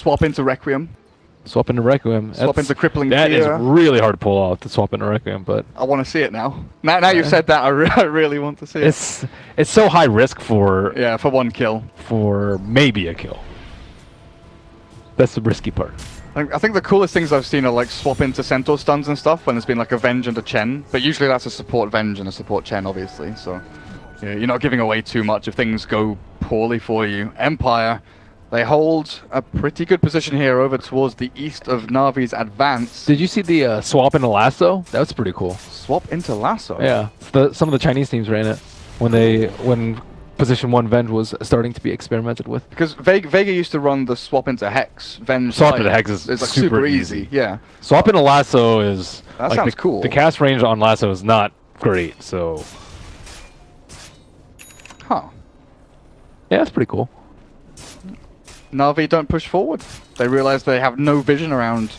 swap into Requiem. Swap into Requiem. Swap into Crippling That Fear. is really hard to pull off, to swap into Requiem, but... I want to see it now. Now you've said that, I really want to see it. It's so high risk for... Yeah, for one kill. For maybe a kill. That's the risky part. I think the coolest things I've seen are like swap into Centaur stuns and stuff when there's been like a Venge and a Chen. But usually that's a support Venge and a support Chen, obviously. So yeah, you're not giving away too much if things go poorly for you. Empire, they hold a pretty good position here over towards the east of Navi's advance. Did you see the swap into Lasso? That was pretty cool. Swap into Lasso? Yeah, some of the Chinese teams ran it when Position 1 Venge was starting to be experimented with. Because Vega used to run the swap into Hex. Venge swap into Hex is like super easy. Yeah. Swap into Lasso is... That sounds cool. The cast range on Lasso is not great, so... Huh. Yeah, that's pretty cool. Na'Vi don't push forward. They realize they have no vision around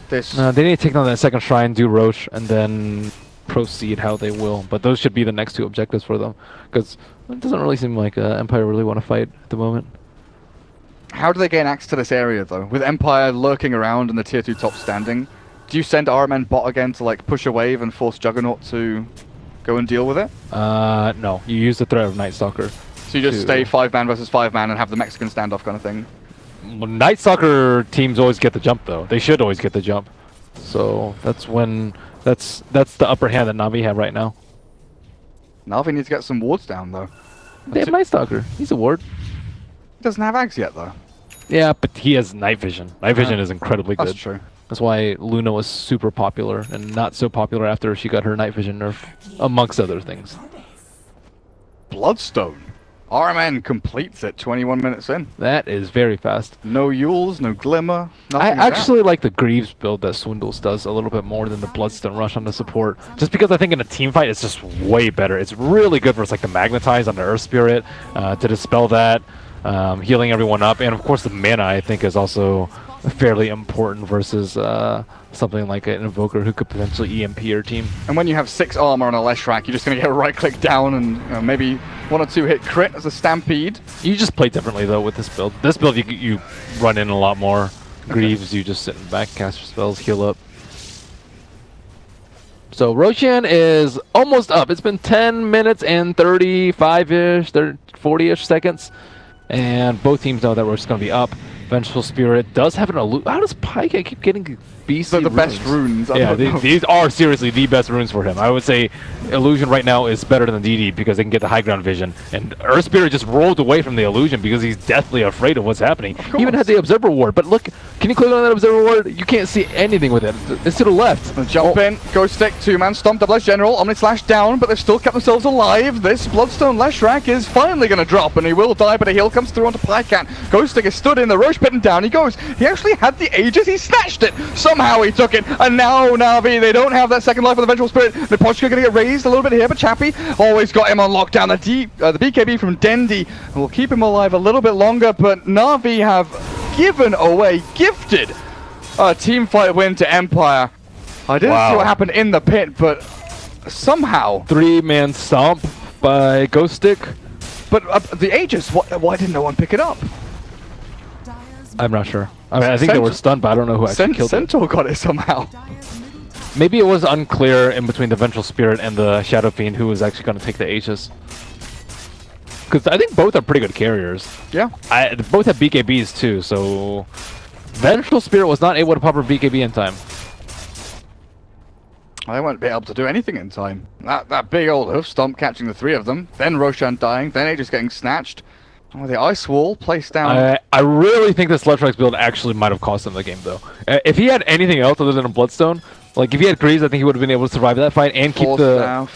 this. They need to take down that second shrine, do Roche, and then proceed how they will. But those should be the next two objectives for them. Because it doesn't really seem like Empire really want to fight at the moment. How do they gain access to this area, though? With Empire lurking around and the tier 2 top standing, do you send RMN bot again to like push a wave and force Juggernaut to go and deal with it? No. You use the threat of Night Stalker. So you just stay 5-man versus 5-man and have the Mexican standoff kind of thing? Well, Night Stalker teams always get the jump, though. They should always get the jump. So that's when... That's the upper hand that Na'Vi have right now. Na'Vi needs to get some wards down, though. They have Night Stalker. He's a ward. He doesn't have Ags yet, though. Yeah, but he has Night Vision. Night Vision is incredibly good. That's true. That's why Luna was super popular and not so popular after she got her Night Vision nerf, amongst other things. Bloodstone. RMN completes it 21 minutes in. That is very fast. No Yules, no Glimmer, I nothing actually like the Greaves build that Swindles does a little bit more than the Bloodstone Rush on the support. Just because I think in a team fight it's just way better. It's really good versus like the Magnetize on the Earth Spirit to dispel that, healing everyone up. And of course the mana I think is also fairly important versus something like an Invoker who could potentially EMP your team. And when you have 6 armor on a Leshrac, you're just going to get a right-click down and maybe 1 or 2 hit crit as a Stampede. You just play differently though with this build. This build you run in a lot more. Greaves, you just sit back, cast your spells, heal up. So Roshan is almost up. It's been 10 minutes and 35-ish, 40-ish seconds. And both teams know that we're just going to be up. Vengeful Spirit does have an illusion. How does Pike keep getting BC They're the best runes. Yeah, these are seriously the best runes for him. I would say Illusion right now is better than DD because they can get the high ground vision. And Earth Spirit just rolled away from the Illusion because he's deathly afraid of what's happening. He even had the Observer Ward. But look, can you click on that Observer Ward? You can't see anything with it. It's to the left. Jump in, Ghost Stick, 2-man, Stomp, Double Edge General, Omni Slash down, but they've still kept themselves alive. This Bloodstone Leshrac is finally going to drop, and he will die, but a heal comes through onto Pycat. Ghost Stick is stood in the Roche Pit and down he goes. He actually had the Aegis, he snatched it. Somehow he took it, and now Na'Vi, they don't have that second life of the Vengeful Spirit. The Pochka going to get raised a little bit here, but Chappie always got him on lockdown. The BKB from Dendi will keep him alive a little bit longer, but Na'Vi have gifted a team fight win to Empire. I didn't see what happened in the pit, but somehow 3-man stomp by Ghost Stick. But the Aegis, why didn't no one pick it up? I'm not sure. I mean, I think they were stunned, but I don't know who actually killed it. Centaur got it somehow. Maybe it was unclear in between the Vengeful Spirit and the Shadow Fiend who was actually going to take the Aegis. Because I think both are pretty good carriers. Yeah. Both have BKBs too, so Vengeful Spirit was not able to pop her BKB in time. They won't be able to do anything in time. That big old hoof stomp catching the 3 of them, then Roshan dying, then Aegis getting snatched. Oh, the Ice Wall placed down. I really think this Leshrac build actually might have cost him the game though. If he had anything else other than a Bloodstone, like if he had Greaves, I think he would have been able to survive that fight and keep the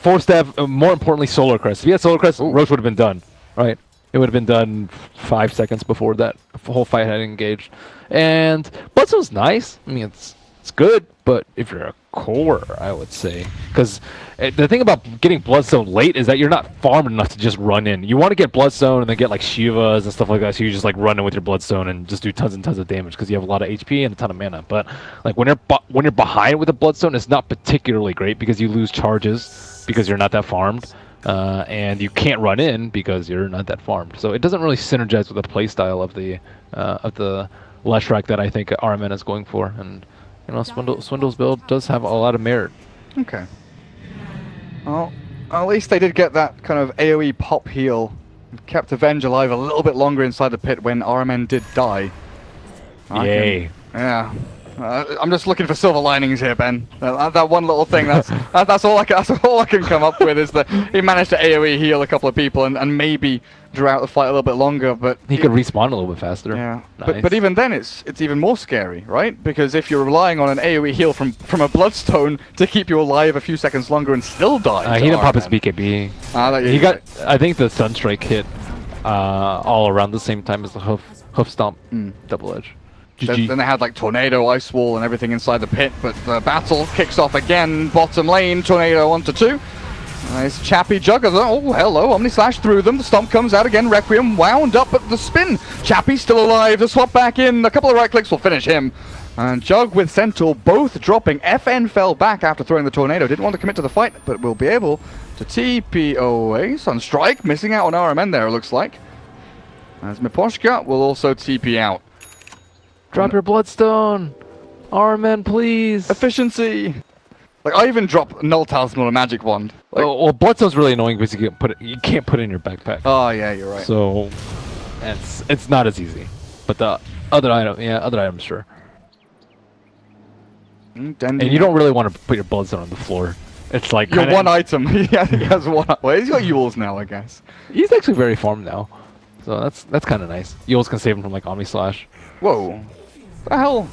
Force Staff, more importantly Solar Crest. If he had Solar Crest, Roche would have been done, right? It would have been done 5 seconds before that whole fight had engaged. And Bloodstone's nice. I mean, it's good, but if you're a core, I would say. Because the thing about getting Bloodstone late is that you're not farmed enough to just run in. You want to get Bloodstone and then get like Shivas and stuff like that, so you just like run in with your Bloodstone and just do tons and tons of damage because you have a lot of HP and a ton of mana. But like when you're behind with a Bloodstone, it's not particularly great because you lose charges because you're not that farmed. And you can't run in because you're not that farmed. So it doesn't really synergize with the playstyle of the Leshrac that I think RMN is going for, and you know, Swindle's build does have a lot of merit. Okay. Well, at least they did get that kind of AoE pop heal. Kept Avenge alive a little bit longer inside the pit when RMN did die. Yay. Yeah. I'm just looking for silver linings here, Ben. That one little thing, that's all I can come up with, is that he managed to AoE heal a couple of people and maybe drew out the fight a little bit longer, but he could respawn a little bit faster. Yeah. Nice. But even then it's even more scary, right? Because if you're relying on an AoE heal from a Bloodstone to keep you alive a few seconds longer and still die. He didn't pop his BKB. He got, I think, the Sunstrike hit all around the same time as the hoof stomp double edge. Then they had like Tornado, Ice Wall, and everything inside the pit, but the battle kicks off again. Bottom lane, Tornado 1-2. Nice Chappy Jugger. Oh, hello. Omni Slash through them. The stomp comes out again. Requiem wound up at the spin. Chappy's still alive. The swap back in. A couple of right clicks will finish him. And Jug with Centaur both dropping. FN fell back after throwing the Tornado. Didn't want to commit to the fight, but will be able to TP away. Sunstrike missing out on RMN there, it looks like. As Miposhka will also TP out. Drop your Bloodstone! RMN, please! Efficiency! Like, I even drop Null Talisman on a Magic Wand. Like, well, Bloodstone's really annoying because you can't put it in your backpack. Oh, yeah, you're right. So, it's not as easy. But the other items, sure. And you don't really want to put your Bloodstone on the floor. It's like your one item. Yeah, he has one. Well, he's got Yules now, I guess. He's actually very farmed now. So that's kind of nice. Yules can save him from like Omni Slash. Whoa. The hell?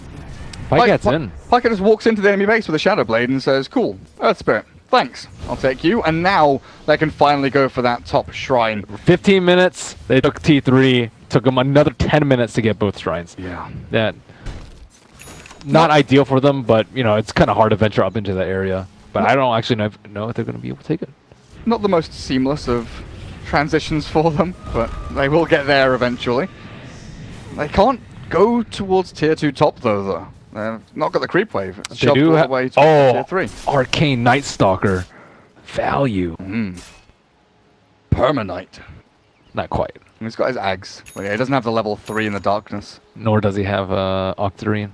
Pycat's in. Pycat just walks into the enemy base with a Shadow Blade and says, cool, Earth Spirit, thanks, I'll take you. And now they can finally go for that top shrine. 15 minutes, they took T3, took them another 10 minutes to get both shrines. Yeah. That, not ideal for them, but you know, it's kind of hard to venture up into that area. But I don't actually know if they're going to be able to take it. Not the most seamless of transitions for them, but they will get there eventually. They can't go towards tier 2 top though. They've not got the creep wave. It's shoved all the way to tier 3. Arcane Night Stalker. Value. Permanite. Not quite. He's got his Ags. But yeah, he doesn't have the level 3 in the darkness. Nor does he have Octarine.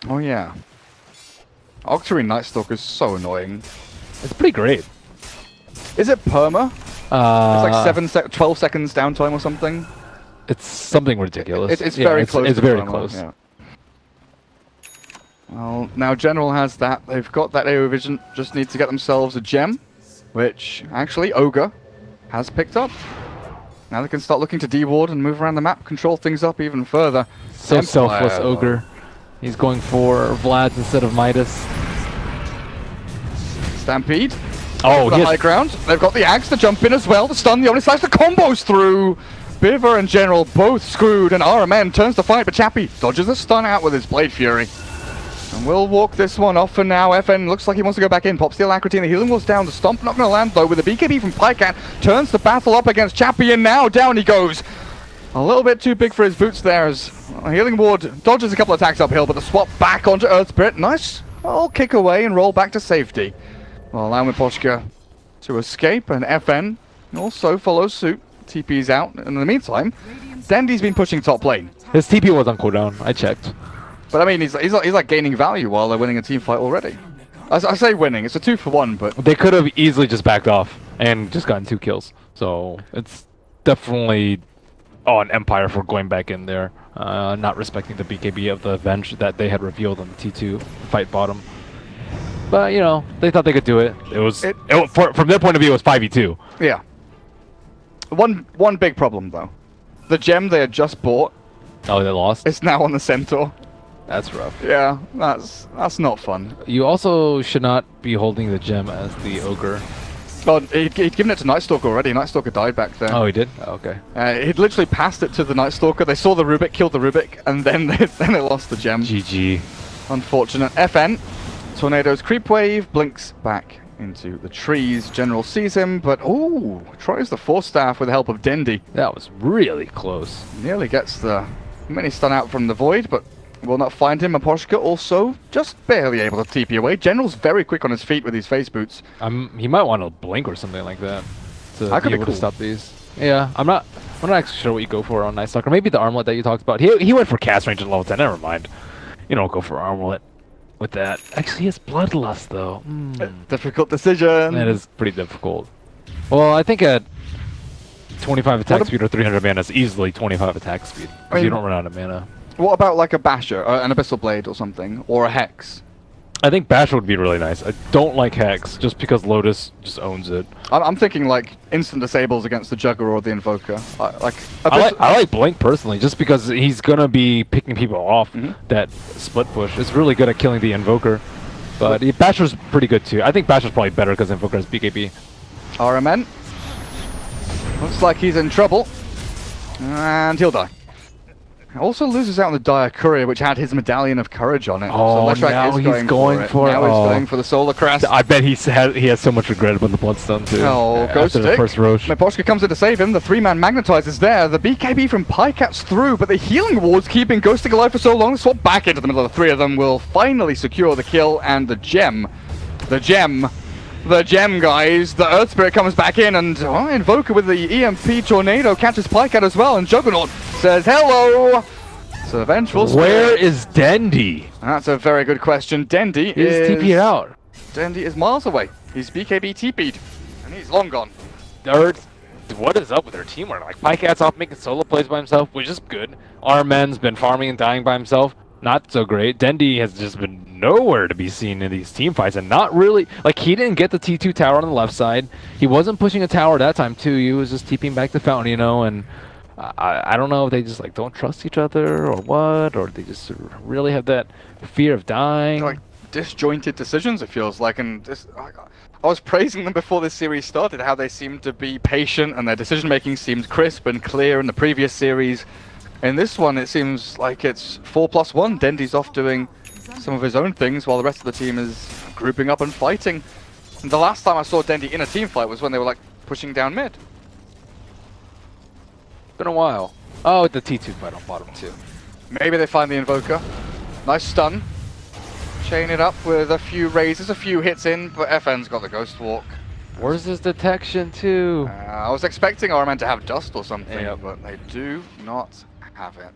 Oh yeah. Octarine Night Stalker is so annoying. It's pretty great. Is it perma? It's like 12 seconds downtime or something. It's something ridiculous. It's very close. It's very close. Yeah. Well, now General has that. They've got that AoE vision. Just need to get themselves a gem, which actually Ogre has picked up. Now they can start looking to D-ward and move around the map, control things up even further. So selfless, Ogre. He's going for Vlad's instead of Midas. Stampede. Oh, the high ground. They've got the axe to jump in as well. The stun, the Omni Slash, the combos through. Biver and General both screwed, and RMN turns to fight, but Chappy dodges the stun out with his Blade Fury. And we'll walk this one off for now. FN looks like he wants to go back in. Pops the Alacrity and the healing wall's down. The stomp not going to land though with the BKB from Pycat. Turns the battle up against Chappy, and now down he goes. A little bit too big for his boots there as Healing Ward dodges a couple of attacks uphill, but the swap back onto Earth Spirit. Nice. I'll kick away and roll back to safety. Well, allowing Miposhka to escape, and FN also follows suit. TP's out. And in the meantime, Dendy's been pushing top lane. His TP was on cooldown. I checked. But I mean, he's like gaining value while they're winning a team fight already. I say winning. It's a 2-for-1, but they could have easily just backed off and just gotten 2 kills. So it's definitely on Empire for going back in there, not respecting the BKB of the Avenge that they had revealed on the T2 fight bottom. But you know, they thought they could do it. From their point of view, it was 5v2. Yeah. One big problem though, the gem they had just bought. Oh, they lost. It's now on the Centaur. That's rough. Yeah, that's not fun. You also should not be holding the gem as the Ogre. Oh, he'd given it to Nightstalker already. Nightstalker died back there. Oh, he did? Oh, okay. He'd literally passed it to the Nightstalker. They saw the Rubik, killed the Rubik, and then they lost the gem. GG. Unfortunate. FN. Tornado's creep wave blinks back into the trees. General sees him, but ooh, tries the Force Staff with the help of Dendy. That was really close. Nearly gets the mini stun out from the void, but will not find him. Miposhka also just barely able to TP away. General's very quick on his feet with his face boots. He might want to blink or something like that to That could be be able cool. to stop these. Yeah, I'm not I'm not actually sure what you go for on Night Stalker. Maybe the armlet that you talked about. He went for cast range at level 10. Never mind. You don't go for armlet with that. Actually, he has Bloodlust, though. Difficult decision. That is pretty difficult. Well, I think at 25 attack speed or 300 mana is easily 25 attack speed. Because you don't run out of mana. What about like a Basher, an Abyssal Blade or something? Or a Hex? I think Basher would be really nice. I don't like Hex, just because Lotus just owns it. I'm thinking like instant disables against the Jugger or the Invoker. I like Blink personally, just because he's gonna be picking people off that split push. It's really good at killing the Invoker. But Basher's pretty good too. I think Basher's probably better because Invoker has BKB. RMN. Looks like he's in trouble. And he'll die. Also loses out on the Dire Courier, which had his Medallion of Courage on it. Oh, so now he's going for it. Now he's going for the Solar Crest. I bet he has so much regret about the Bloodstone too. Oh, after the first Roche. Miposhka comes in to save him. The 3-man Magnetize is there. The BKB from Pycat's through, but the healing ward's keeping Ghostic alive for so long. The swap back into the middle of the three of them will finally secure the kill, and the gem, guys. The Earth Spirit comes back in, and Invoker with the EMP Tornado catches Pycat as well, and Juggernaut says hello. So Vengeful Spirit. Where is Dendi? That's a very good question. Dendi is TP'd out. Dendi is miles away. He's BKB TP'd, and he's long gone. What is up with their teamwork? Like, Pycat's off making solo plays by himself, which is good. Armen's been farming and dying by himself. Not so great. Dendi has just been nowhere to be seen in these team fights, and not really, like, he didn't get the T2 tower on the left side. He wasn't pushing a tower that time too. He was just TPing back to Fountain, you know, and I don't know if they just like don't trust each other or what, or they just really have that fear of dying. Like disjointed decisions, it feels like, and this, I was praising them before this series started, how they seemed to be patient and their decision making seemed crisp and clear in the previous series. In this one, it seems like it's 4+1. Dendi's off doing some of his own things while the rest of the team is grouping up and fighting. And the last time I saw Dendi in a team fight was when they were like pushing down mid. Been a while. Oh, the T2 fight on bottom too. Maybe they find the Invoker. Nice stun. Chain it up with a few raises, a few hits in, but FN's got the Ghost Walk. Where's his detection too? I was expecting Arman to have dust or something, but they do not have it.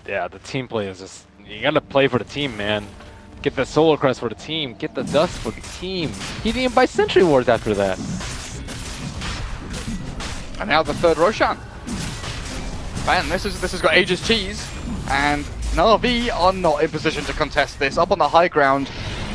The team play is just, you gotta play for the team, man. Get the Solar Crest for the team. Get the dust for the team. He didn't even buy Sentry Wards after that. And now the third Roshan. Man, this has got ages cheese, and NaVi are not in position to contest this. Up on the high ground,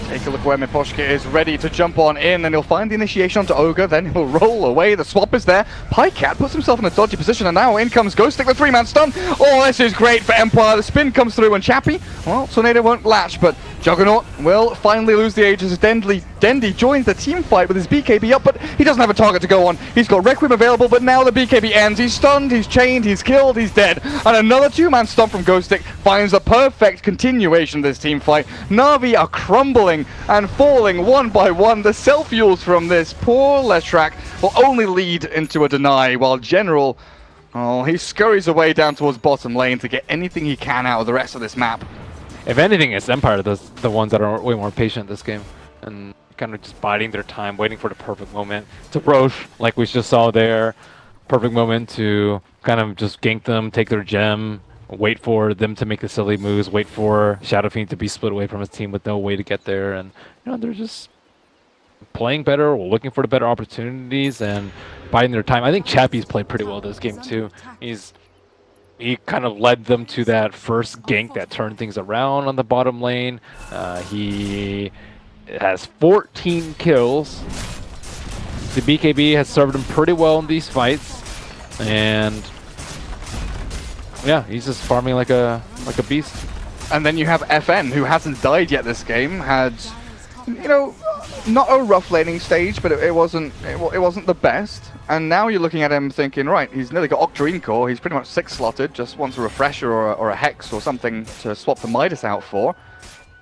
take a look where Miposhka is ready to jump on in, and he'll find the initiation onto Ogre, then he'll roll away. The swap is there. Pycat puts himself in a dodgy position, and now in comes Ghostic, the 3-man stun. Oh, this is great for Empire. The spin comes through, and Chappie, well, Tornado won't latch, but Juggernaut will finally lose the ages as Dendi joins the team fight with his BKB up, but he doesn't have a target to go on. He's got Requiem available, but now the BKB ends. He's stunned, he's chained, he's killed, he's dead. And another 2-man stomp from Ghostic finds the perfect continuation of this team fight. NaVi are crumbling and falling one by one. The self-fuels from this poor Leshrac will only lead into a deny, while General, oh, he scurries away down towards bottom lane to get anything he can out of the rest of this map. If anything, it's Empire, the ones that are way more patient this game, and kind of just biding their time, waiting for the perfect moment to Roche, like we just saw there. Perfect moment to kind of just gank them, take their gem, wait for them to make the silly moves, wait for Shadow Fiend to be split away from his team with no way to get there, and you know, they're just playing better, or looking for the better opportunities, and biding their time. I think Chappie's played pretty well this game too. He kind of led them to that first gank that turned things around on the bottom lane. He has 14 kills. The BKB has served him pretty well in these fights, and yeah, he's just farming like a beast. And then you have FN, who hasn't died yet this game. Had, you know, not a rough laning stage, but it wasn't the best. And now you're looking at him thinking, right, he's nearly got Octarine Core, he's pretty much 6-slotted, just wants a refresher or a Hex or something to swap the Midas out for.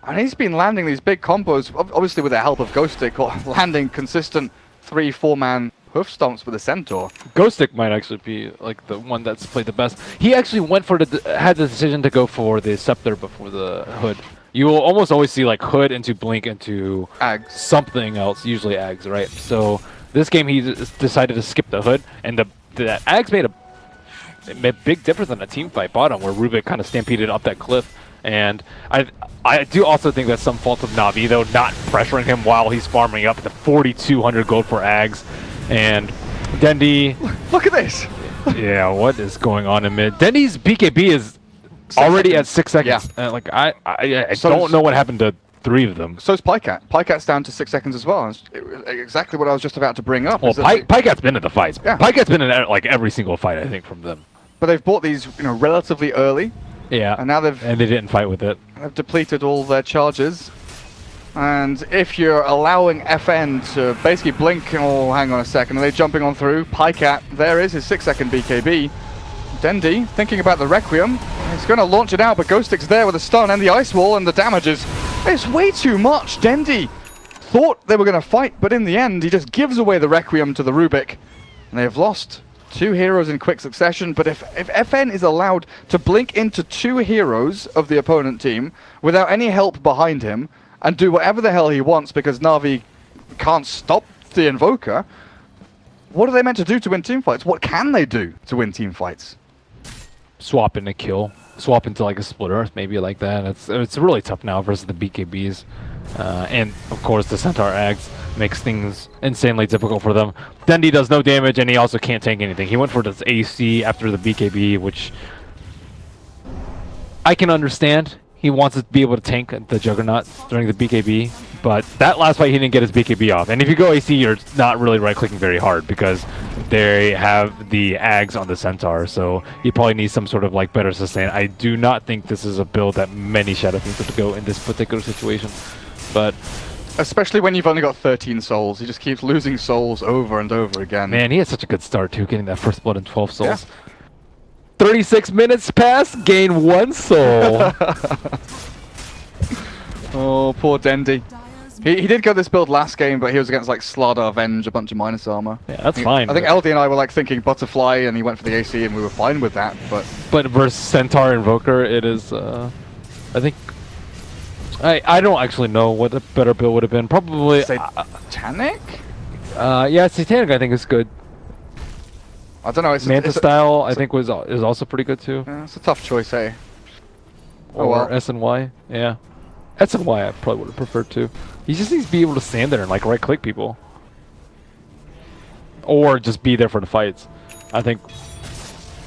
And he's been landing these big combos, obviously with the help of Ghostic, or landing consistent 3-4-man hoof stomps with a Centaur. Ghostic might actually be like the one that's played the best. He actually went for had the decision to go for the Scepter before the Hood. You will almost always see like Hood into Blink into Ags. Something else, usually Ags, right? So this game he decided to skip the Hood, and the that Ags made a big difference in a team fight bottom where Rubik kind of stampeded up that cliff. And I do also think that's some fault of NaVi, though, not pressuring him while he's farming up the 4,200 gold for Ags. And Dendi... Look at this! Yeah, what is going on in mid? Dendi's BKB is already at 6 seconds. Yeah. Like, I don't know what happened to 3 of them. So is Pycat. Pycat's down to 6 seconds as well. It's exactly what I was just about to bring up. Well, Pycat's been in the fights. Yeah. Pycat's been in like every single fight, I think, from them. But they've bought these, relatively early. Yeah. And now they didn't fight with it. They've depleted all their charges. And if you're allowing FN to basically blink, oh, hang on a second, are they jumping on through? Pycat, there is his 6-second BKB. Dendi, thinking about the Requiem, he's going to launch it out, but Ghostic's there with a stun and the Ice Wall and the damages. It's way too much. Dendi thought they were going to fight, but in the end, he just gives away the Requiem to the Rubik. And they've lost 2 heroes in quick succession, but if FN is allowed to blink into 2 heroes of the opponent team without any help behind him, and do whatever the hell he wants because NaVi can't stop the Invoker, what are they meant to do to win team fights? What can they do to win team fights? Swap in a kill. Swap into like a split earth, maybe like that. It's really tough now versus the BKBs. And of course the Centaur Ags makes things insanely difficult for them. Dendi does no damage and he also can't tank anything. He went for this AC after the BKB, which I can understand. He wants to be able to tank the Juggernaut during the BKB, but that last fight he didn't get his BKB off. And if you go AC, you're not really right-clicking very hard because they have the Ags on the Centaur, so you probably need some sort of like better sustain. I do not think this is a build that many Shadow Fiends have to go in this particular situation, but... Especially when you've only got 13 souls. He just keeps losing souls over and over again. Man, he had such a good start too, getting that first blood and 12 souls. Yeah. 36 minutes pass, gain 1 soul. Oh, poor Dendi. He did go this build last game, but he was against like Slardar, Venge, a bunch of minus armor. Yeah, that's fine. I think LD and I were like thinking Butterfly, and he went for the AC, and we were fine with that. But versus Centaur Invoker, it is. I think. I don't actually know what a better build would have been. Probably. Satanic? Yeah, Satanic I think is good. I don't know. Manta style I think is also pretty good too. Yeah, it's a tough choice, hey. Or well. SNY, yeah. SNY I probably would have preferred too. He just needs to be able to stand there and like right click people. Or just be there for the fights. I think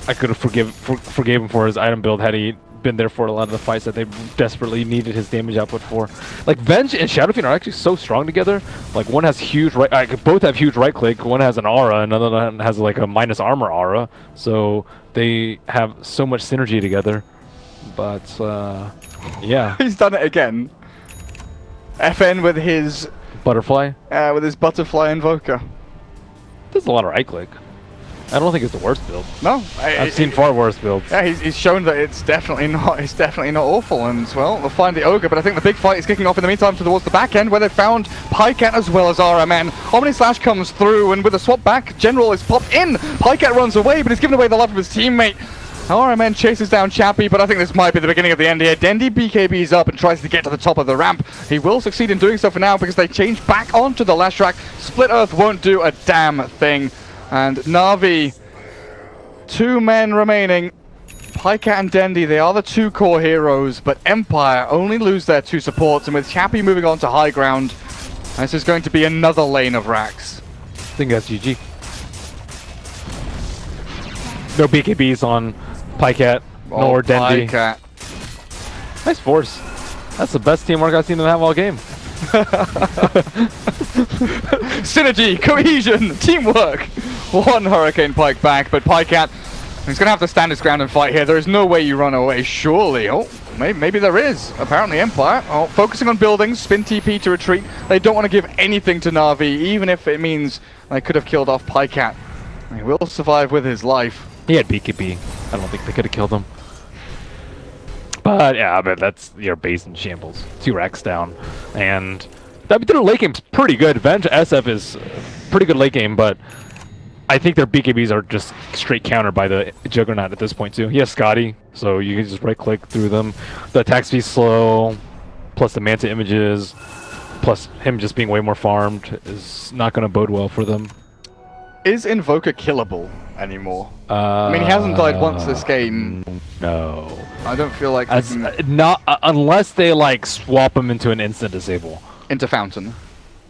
I could have forgave him for his item build had he been there for a lot of the fights that they desperately needed his damage output for. Like Venge and Shadow Fiend are actually so strong together. Like one has huge both have huge right click. One has an aura, another one has like a minus armor aura. So they have so much synergy together. But yeah, he's done it again. FN with his butterfly. With his butterfly invoker. There's a lot of right click. I don't think it's the worst build. No, I've seen far worse builds. Yeah, he's shown that it's definitely not. It's definitely not awful. And well, we'll find the ogre. But I think the big fight is kicking off in the meantime towards the back end, where they found Pycat as well as RMN. Omni Slash comes through, and with a swap back, General is popped in. Pycat runs away, but he's given away the life of his teammate. RMN chases down Chappie, but I think this might be the beginning of the end here. Dendi BKBs up and tries to get to the top of the ramp. He will succeed in doing so for now because they change back onto the Lashrak. Split Earth won't do a damn thing. And NaVi, 2 men remaining. Pycat and Dendi, they are the 2 core heroes, but Empire only lose their 2 supports, and with Chappie moving on to high ground, this is going to be another lane of racks. I think that's GG. No BKBs on Pycat, nor Dendi. Pycat. Nice force. That's the best teamwork I've seen them have all game. Synergy, cohesion, teamwork. 1 Hurricane Pike back, but Pycat, he's going to have to stand his ground and fight here. There is no way you run away, surely. Oh, maybe there is. Apparently Empire, focusing on buildings, spin TP to retreat. They don't want to give anything to NaVi, even if it means they could have killed off Pycat. He will survive with his life. He had BKB. I don't think they could have killed him. But yeah, but that's your base in shambles. 2 racks down. And their late game's pretty good. Venge SF is pretty good late game, but I think their BKBs are just straight countered by the Juggernaut at this point too. He has Scotty, so you can just right click through them. The attack speed's slow, plus the Manta images, plus him just being way more farmed is not going to bode well for them. Is Invoker killable anymore? I mean, he hasn't died once this game. No. I don't feel like not unless they like swap him into an instant disable. Into Fountain.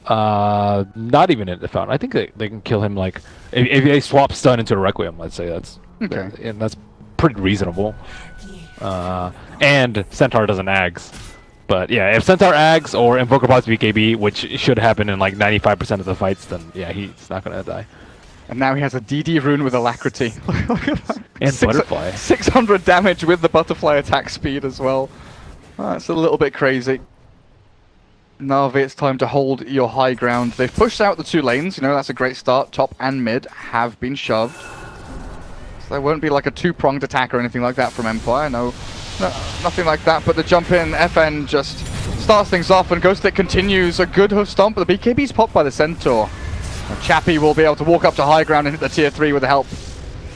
Not even into Fountain. I think they can kill him like if they swap stun into a Requiem. Let's say that's okay, and that's pretty reasonable. And Centaur doesn't Ags. But yeah, if Centaur Ags or Invoker pops BKB, which should happen in like 95% of the fights, then yeah, he's not gonna die. And now he has a DD rune with Alacrity. And Butterfly. 600 damage with the Butterfly attack speed as well. That's a little bit crazy. NaVi, it's time to hold your high ground. They've pushed out the 2 lanes, you know, that's a great start. Top and mid have been shoved. So there won't be like a 2-pronged attack or anything like that from Empire, no, nothing like that. But the jump in, FN just starts things off and Ghostic continues. A good hoof stomp, but the BKB's popped by the Centaur. Chappie will be able to walk up to high ground and hit the tier 3 with the help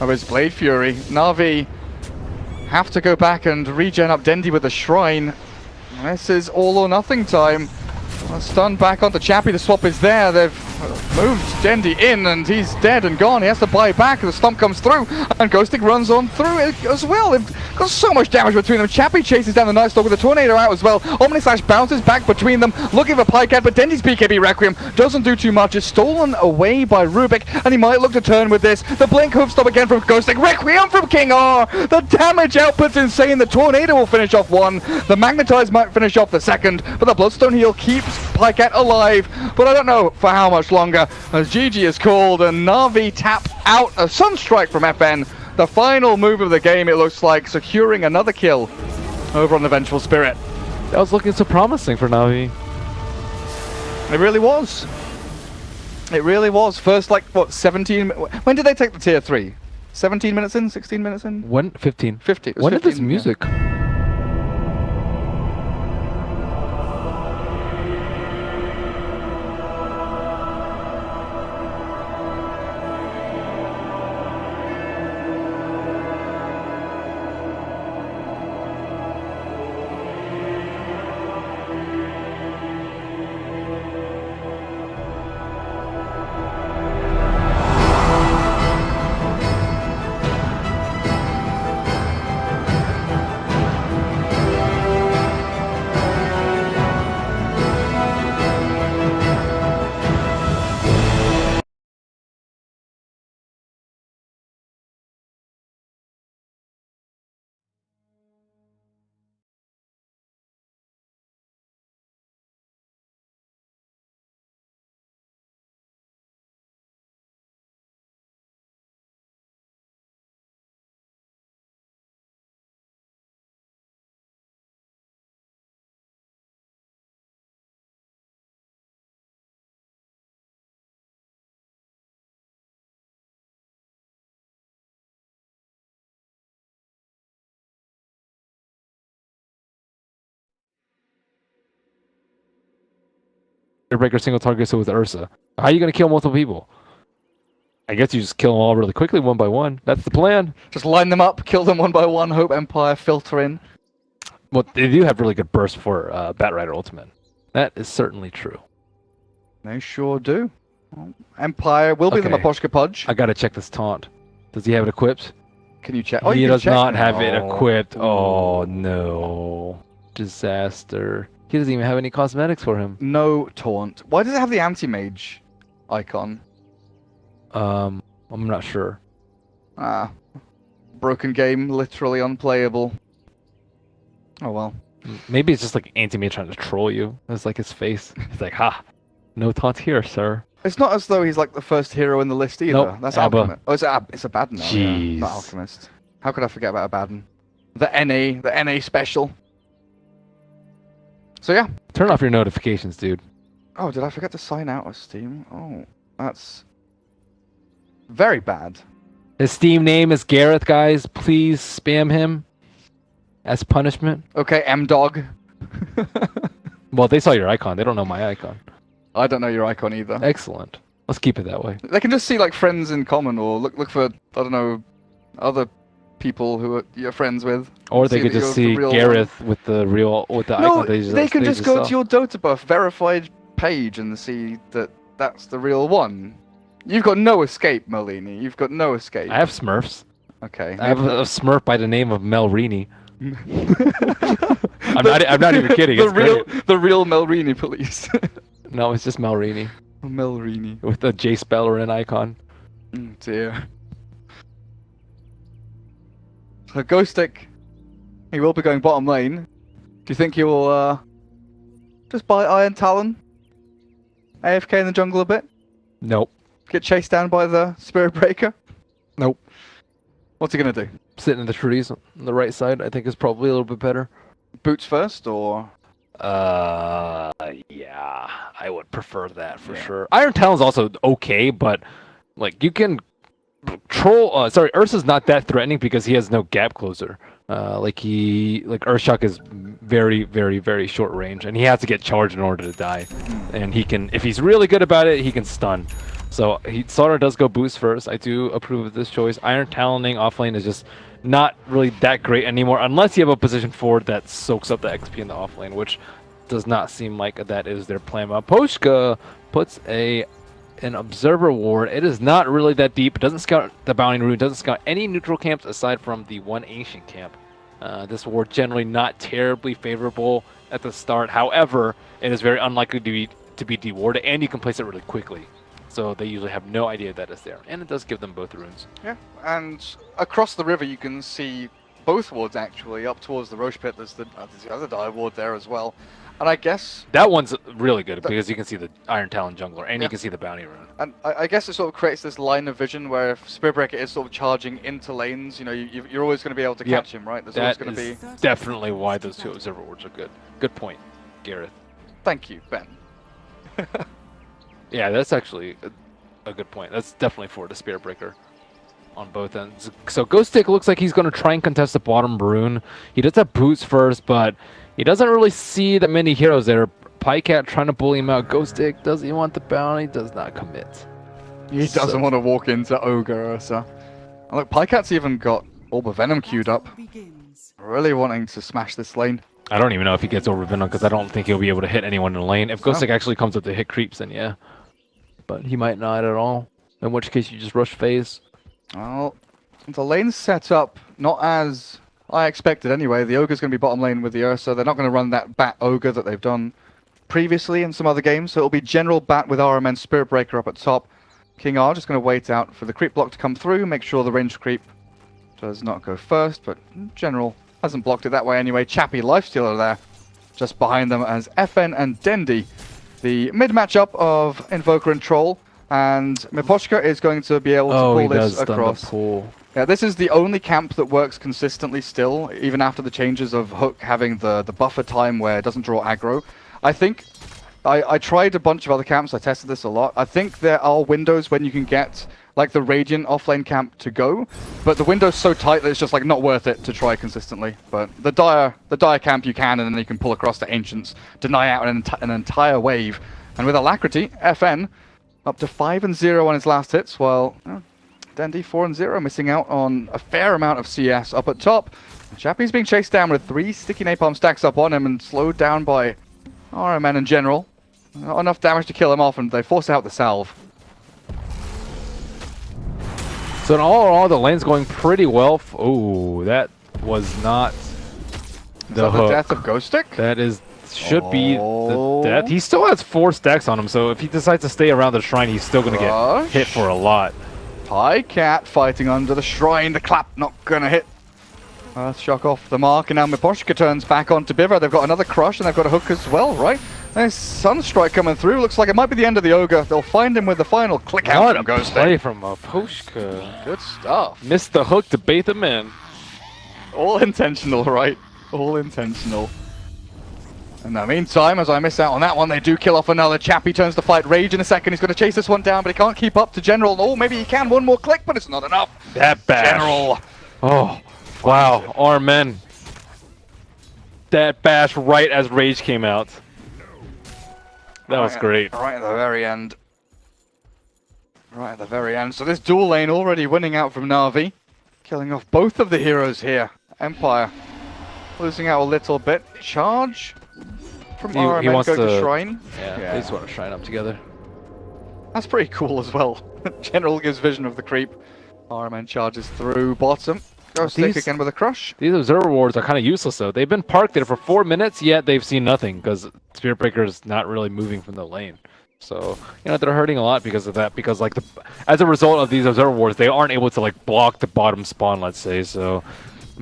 of his Blade Fury. NaVi have to go back and regen up Dendi with the Shrine. This is all or nothing time. Stun back onto Chappie, the swap is there. They've moved Dendi in and he's dead and gone. He has to buy back, the stomp comes through and Ghostic runs on through it as well. They've got so much damage between them. Chappie chases down the Night Stalker with the Tornado out as well. Omni Slash bounces back between them, looking for Pycat, but Dendi's BKB Requiem doesn't do too much. It's stolen away by Rubik and he might look to turn with this. The Blink hoof stop again from Ghostic. Requiem from King R. The damage output's insane. The Tornado will finish off one. The Magnetize might finish off the second, but the Bloodstone heal keeps Pycat alive, but I don't know for how much longer, as GG is called and NaVi tap out a Sunstrike from FN. The final move of the game, it looks like, securing another kill over on the Vengeful Spirit. That was looking so promising for NaVi. It really was. It really was. First, like, what, 17... When did they take the tier 3? 17 minutes in? 16 minutes in? When? 15. 50. When 15, did this music? Yeah. Breaker single target with Ursa. How are you going to kill multiple people? I guess you just kill them all really quickly, one by one. That's the plan. Just line them up, kill them one by one, hope Empire filter in. Well, they do have really good burst for Batrider Ultimate. That is certainly true. They sure do. Well, Empire will be the Maposhka Pudge. I gotta check this taunt. Does he have it equipped? Can you check? Oh, he does not have it equipped. Oh no. Disaster. He doesn't even have any cosmetics for him. No taunt. Why does it have the anti-mage icon? I'm not sure. Ah. Broken game, literally unplayable. Oh well. Maybe it's just like anti-mage trying to troll you. It's like his face. He's like, ha, no taunt here, sir. It's not as though he's like the first hero in the list either. Nope, That's Abba. Alchemist. Oh, it's a Baden now. Jeez. Yeah, not Alchemist. How could I forget about a Baden? The NA special. So yeah. Turn off your notifications, dude. Oh, did I forget to sign out of Steam? Oh, that's very bad. His Steam name is Gareth, guys. Please spam him as punishment. Okay, M-Dog. Well, they saw your icon. They don't know my icon. I don't know your icon either. Excellent. Let's keep it that way. They can just see like friends in common, or look for, I don't know, other people who you're friends with. Or they could just see Gareth with the icon. They can just go to your Dota buff verified page and see that that's the real one. You've got no escape, Merlini. You've got no escape. I have Smurfs. Okay. I have a Smurf by the name of Melrini. I'm not even kidding. The real Melrini police. No, it's just Melrini. Melrini. With the J Spellerin icon. Oh dear. So Ghostic, he will be going bottom lane. Do you think he will just buy Iron Talon? AFK in the jungle a bit? Nope. Get chased down by the Spirit Breaker? Nope. What's he gonna do? Sitting in the trees on the right side, I think is probably a little bit better. Boots first, or? Yeah, I would prefer that for sure. Iron Talon's also okay, but like you can troll. Sorry, Ursa's not that threatening because he has no gap closer. Like Urshak is very, very, very short range, and he has to get charged in order to die. And he can, if he's really good about it, he can stun. So Sauter does go boost first. I do approve of this choice. Iron Taloning offlane is just not really that great anymore, unless you have a position forward that soaks up the XP in the offlane, which does not seem like that is their plan. Poshka puts an observer ward. It is not really that deep. It doesn't scout the bounty rune. It doesn't scout any neutral camps aside from the one ancient camp. This ward generally not terribly favorable at the start. However, it is very unlikely to be dewarded, and you can place it really quickly. So they usually have no idea that it's there, and it does give them both runes. Yeah, and across the river you can see both wards actually. Up towards the Roche Pit, there's the other dive ward there as well. And I guess that one's really good because you can see the Iron Talon jungler, and you can see the bounty rune. And I guess it sort of creates this line of vision where if Spirit Breaker is sort of charging into lanes, you know, you're always going to be able to catch him, right? There's always going to be definitely why those two observer wards are good. Good point, Gareth. Thank you, Ben. Yeah, that's actually a good point. That's definitely for the Spirit Breaker on both ends. So Ghostic looks like he's going to try and contest the bottom rune. He does have boots first, but he doesn't really see that many heroes there. Pycat trying to bully him out. Ghostic, does he want the bounty? Does not commit. He doesn't want to walk into Ogre Ursa. And look, Pycat's even got Orb of Venom queued up. Really wanting to smash this lane. I don't even know if he gets over Venom because I don't think he'll be able to hit anyone in the lane. If Ghostic actually comes up to hit creeps, then yeah. But he might not at all. In which case you just rush phase. Well, the lane's set up not as I expected anyway. The Ogre's going to be bottom lane with the Ursa. They're not going to run that Bat Ogre that they've done previously in some other games. So it'll be general Bat with RM and Spirit Breaker up at top. King R just going to wait out for the creep block to come through. Make sure the ranged creep does not go first. But general hasn't blocked it that way anyway. Chappie Lifestealer there just behind them as FN and Dendi. The mid matchup of Invoker and Troll, and Miposhka is going to be able to pull this across. Yeah, this is the only camp that works consistently still, even after the changes of Hook having the buffer time where it doesn't draw aggro. I think I tried a bunch of other camps, I tested this a lot. I think there are windows when you can get like the Radiant offlane camp to go, but the window's so tight that it's just like not worth it to try consistently. But the Dire camp you can, and then you can pull across to Ancients, deny out an entire wave. And with Alacrity, FN up to 5-0 on his last hits, while Dendi 4-0, missing out on a fair amount of CS up at top. Chappie's being chased down with 3 sticky napalm stacks up on him and slowed down by RMN in general. Not enough damage to kill him off, and they force out the salve. So in all, the lane's going pretty well. Oh, that was not the hook. Death of Ghostic? That should be the death. He still has 4 stacks on him, so if he decides to stay around the shrine, he's still going to get hit for a lot. Pycat fighting under the shrine. The clap not going to hit. Shock off the mark, and now Miposhka turns back onto Bivra. They've got another crush, and they've got a hook as well, right? There's Sunstrike coming through. Looks like it might be the end of the Ogre. They'll find him with the final click out from Ghostic. Play from Miposhka. Good stuff. Missed the hook to bait them in. All intentional, right? All intentional. In the meantime, as I miss out on that one, they do kill off another. Chappie turns to fight Rage in a second. He's going to chase this one down, but he can't keep up to General. Oh, maybe he can. One more click, but it's not enough. That bash. General. Oh, wow. Our men. That bash right as Rage came out. That was great. Right at the very end. Right at the very end. So this dual lane already winning out from NaVi. Killing off both of the heroes here. Empire losing out a little bit. Charge from RMN going to Shrine. Yeah, they just want to shrine up together. That's pretty cool as well. General gives vision of the creep. RMN charges through bottom. Goes stick again with a crush. These observer wards are kind of useless though. They've been parked there for 4 minutes, yet they've seen nothing because Spirit Breaker is not really moving from the lane. So, you know, they're hurting a lot because of that. Because like as a result of these observer wards, they aren't able to like block the bottom spawn, let's say. So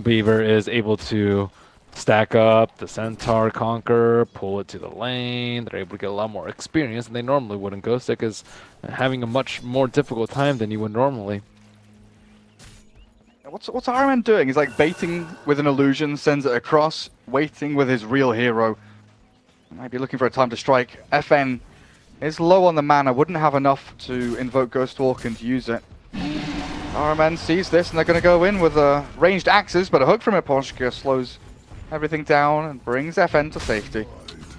Beaver is able to stack up the Centaur Conqueror, pull it to the lane. They're able to get a lot more experience than they normally would. And Ghost Stick is having a much more difficult time than you would normally. What's RMN doing? He's like baiting with an illusion, sends it across, waiting with his real hero. Might be looking for a time to strike. FN is low on the mana, wouldn't have enough to invoke Ghostwalk and use it. RMN sees this and they're going to go in with ranged axes, but a hook from Eposhka slows everything down and brings FN to safety.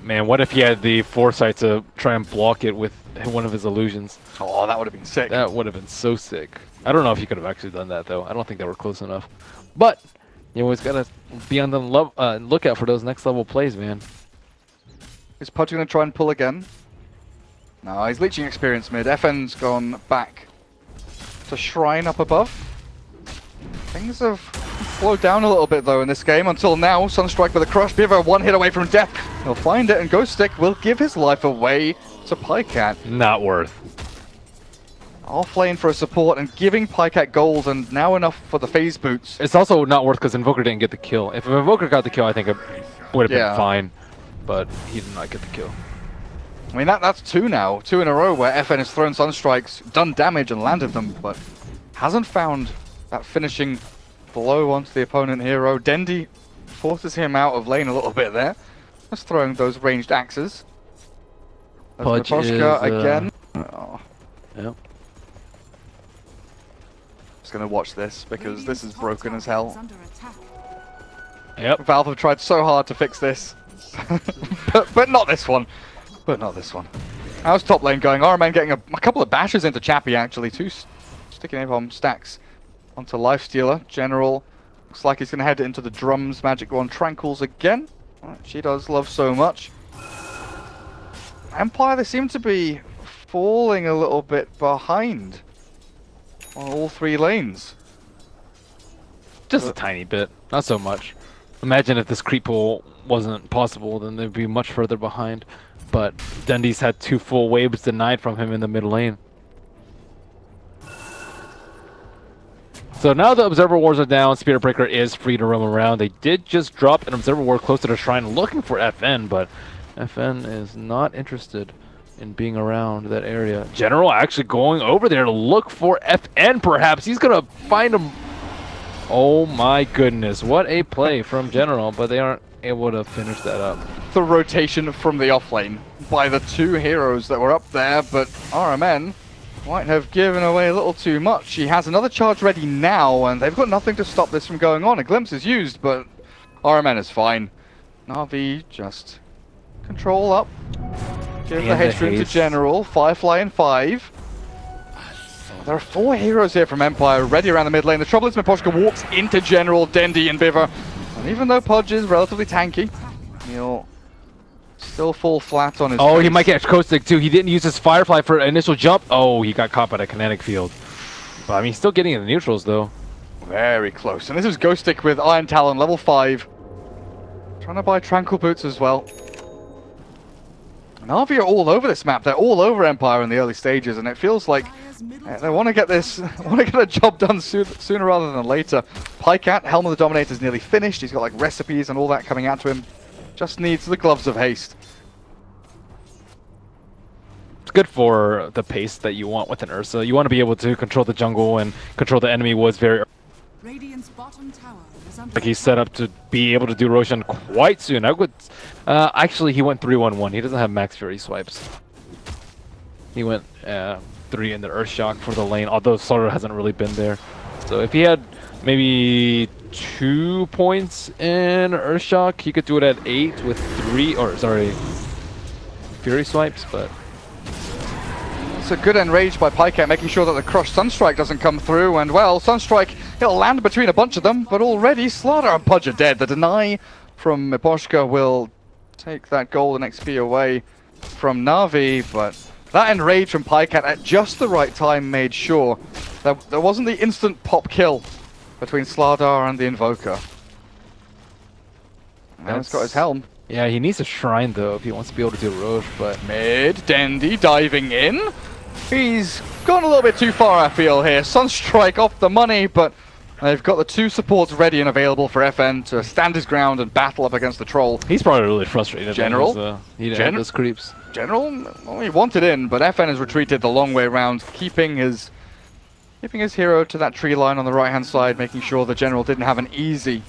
Man, what if he had the foresight to try and block it with one of his illusions? Oh, that would have been sick. That would have been so sick. I don't know if he could have actually done that, though. I don't think they were close enough. But you always got to be on the lookout for those next level plays, man. Is Pudge going to try and pull again? No, he's leeching experience mid. FN's gone back to Shrine up above. Things have slowed down a little bit, though, in this game. Until now, Sunstrike with a crush. Biver one hit away from death. He'll find it, and Ghost Stick will give his life away to Pycat. Not worth. Offlane for a support and giving Pycat gold, and now enough for the phase boots. It's also not worth because Invoker didn't get the kill. If Invoker got the kill, I think it would have been fine. But he did not get the kill. I mean, that's two now. Two in a row where FN has thrown Sunstrikes, done damage and landed them, but hasn't found that finishing blow onto the opponent hero. Dendi forces him out of lane a little bit there. Just throwing those ranged axes. Pudge is, again. Oh. Yep. Just gonna watch this because this is broken as hell. Yep. Valve have tried so hard to fix this. but not this one. But not this one. How's top lane going? RMN getting a couple of bashes into Chappie, actually. Two sticking A-bomb stacks onto Lifestealer. General looks like he's going to head into the drums. Magic Wand Tranquils again. She does love so much. Empire, they seem to be falling a little bit behind on all three lanes. Just a tiny bit. Not so much. Imagine if this creep pull wasn't possible, then they'd be much further behind. But Dendi's had 2 full waves denied from him in the mid lane. So now the Observer Wards are down, Spirit Breaker is free to roam around. They did just drop an Observer Ward close to the Shrine looking for FN, but FN is not interested in being around that area. General actually going over there to look for FN perhaps. He's going to find him. Oh my goodness, what a play from General, but they aren't able to finish that up. The rotation from the offlane by the two heroes that were up there, but RMN might have given away a little too much. He has another charge ready now, and they've got nothing to stop this from going on. A glimpse is used, but RMN is fine. NaVi just control up. Give the haste room to General. Firefly in 5. There are 4 heroes here from Empire ready around the mid lane. The trouble is Miposhka walks into General, Dendi and Biver. And even though Pudge is relatively tanky, he'll still fall flat on his face. He might catch Kostik too. He didn't use his Firefly for initial jump. Oh, he got caught by the kinetic field. But I mean, he's still getting in the neutrals though. Very close. And this is Ghost Stick with Iron Talon, level 5. Trying to buy Tranquil Boots as well. NaVi are all over this map. They're all over Empire in the early stages, and it feels like they want to get this, a job done sooner rather than later. Pycat, Helm of the Dominator is nearly finished. He's got like recipes and all that coming out to him. Just needs the Gloves of Haste. It's good for the pace that you want with an Ursa. You want to be able to control the jungle and control the enemy woods very Radiant's bottom tower is under like he's set up to be able to do Roshan quite soon. I would actually he went 3-1-1. He doesn't have max fury swipes. He went 3 in the Earthshock for the lane, although Sorrow hasn't really been there. So if he had maybe 2 points in Earthshock, he could do it at 8 with 3 fury swipes, but it's a good enrage by Pycat, making sure that the Crushed Sunstrike doesn't come through, and well, Sunstrike, he'll land between a bunch of them, but already Slaughter and Pudge are dead. The deny from Miposhka will take that gold and XP away from NaVi, but that enrage from Pycat at just the right time made sure that there wasn't the instant pop kill between Slardar and the Invoker. Now he's got his helm. Yeah, he needs a shrine though if he wants to be able to do Roche, but... Mid, Dendi diving in. He's gone a little bit too far, I feel, here. Sunstrike off the money, but they've got the two supports ready and available for FN to stand his ground and battle up against the troll. He's probably really frustrated. General? He didn't have those creeps. General, well, he wanted in, but FN has retreated the long way around, keeping his hero to that tree line on the right-hand side, making sure the General didn't have an easy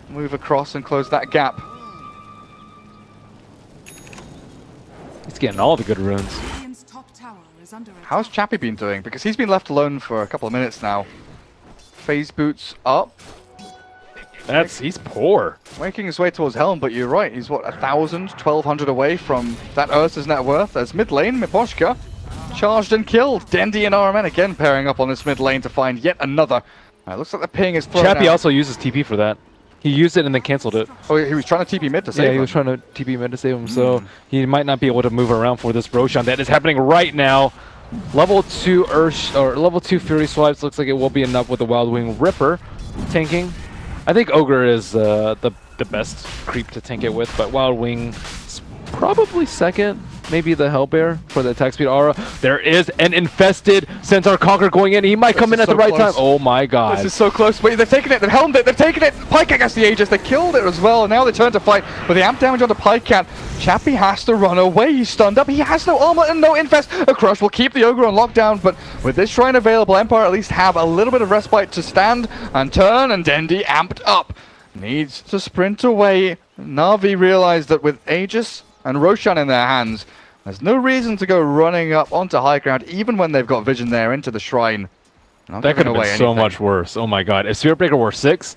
move across and close that gap. He's getting all the good runes. Radiant's top tower is under attack. How's Chappie been doing? Because he's been left alone for a couple of minutes now. Phase boots up. He's poor. Making his way towards Helm, but you're right. He's what, 1,000, 1,200 away from that Ursa's net worth. As mid lane, Miposhka charged and killed. Dendi and RMN again pairing up on this mid lane to find yet another. Looks like the ping is thrown Chappie out. also uses TP for that. He used it and then canceled it. Oh, he was trying to TP mid to save him. Yeah, he was trying to TP mid to save him, so he might not be able to move around for this Roshan. That is happening right now. Level 2 level 2 Fury Swipes looks like it will be enough with the Wild Wing Ripper tanking. I think Ogre is the best creep to tank it with, but Wild Wing is probably second. Maybe the Hellbear for the attack speed aura. There is an infested Centaur Conquer going in. He might come in at the right time. Oh my god. This is so close. Wait, they've taken it. They've helmed it. They've taken it. Pycat gets the Aegis. They killed it as well. And now they turn to fight. With the amp damage onto Pycat, Chappie has to run away. He's stunned up. He has no armor and no infest. A crush will keep the Ogre on lockdown. But with this shrine available, Empire at least have a little bit of respite to stand and turn. And Dendi amped up. Needs to sprint away. Na'Vi realized that with Aegis and Roshan in their hands, there's no reason to go running up onto high ground, even when they've got vision there into the shrine. That could have been so much worse. Oh my god. If Spirit Breaker were 6,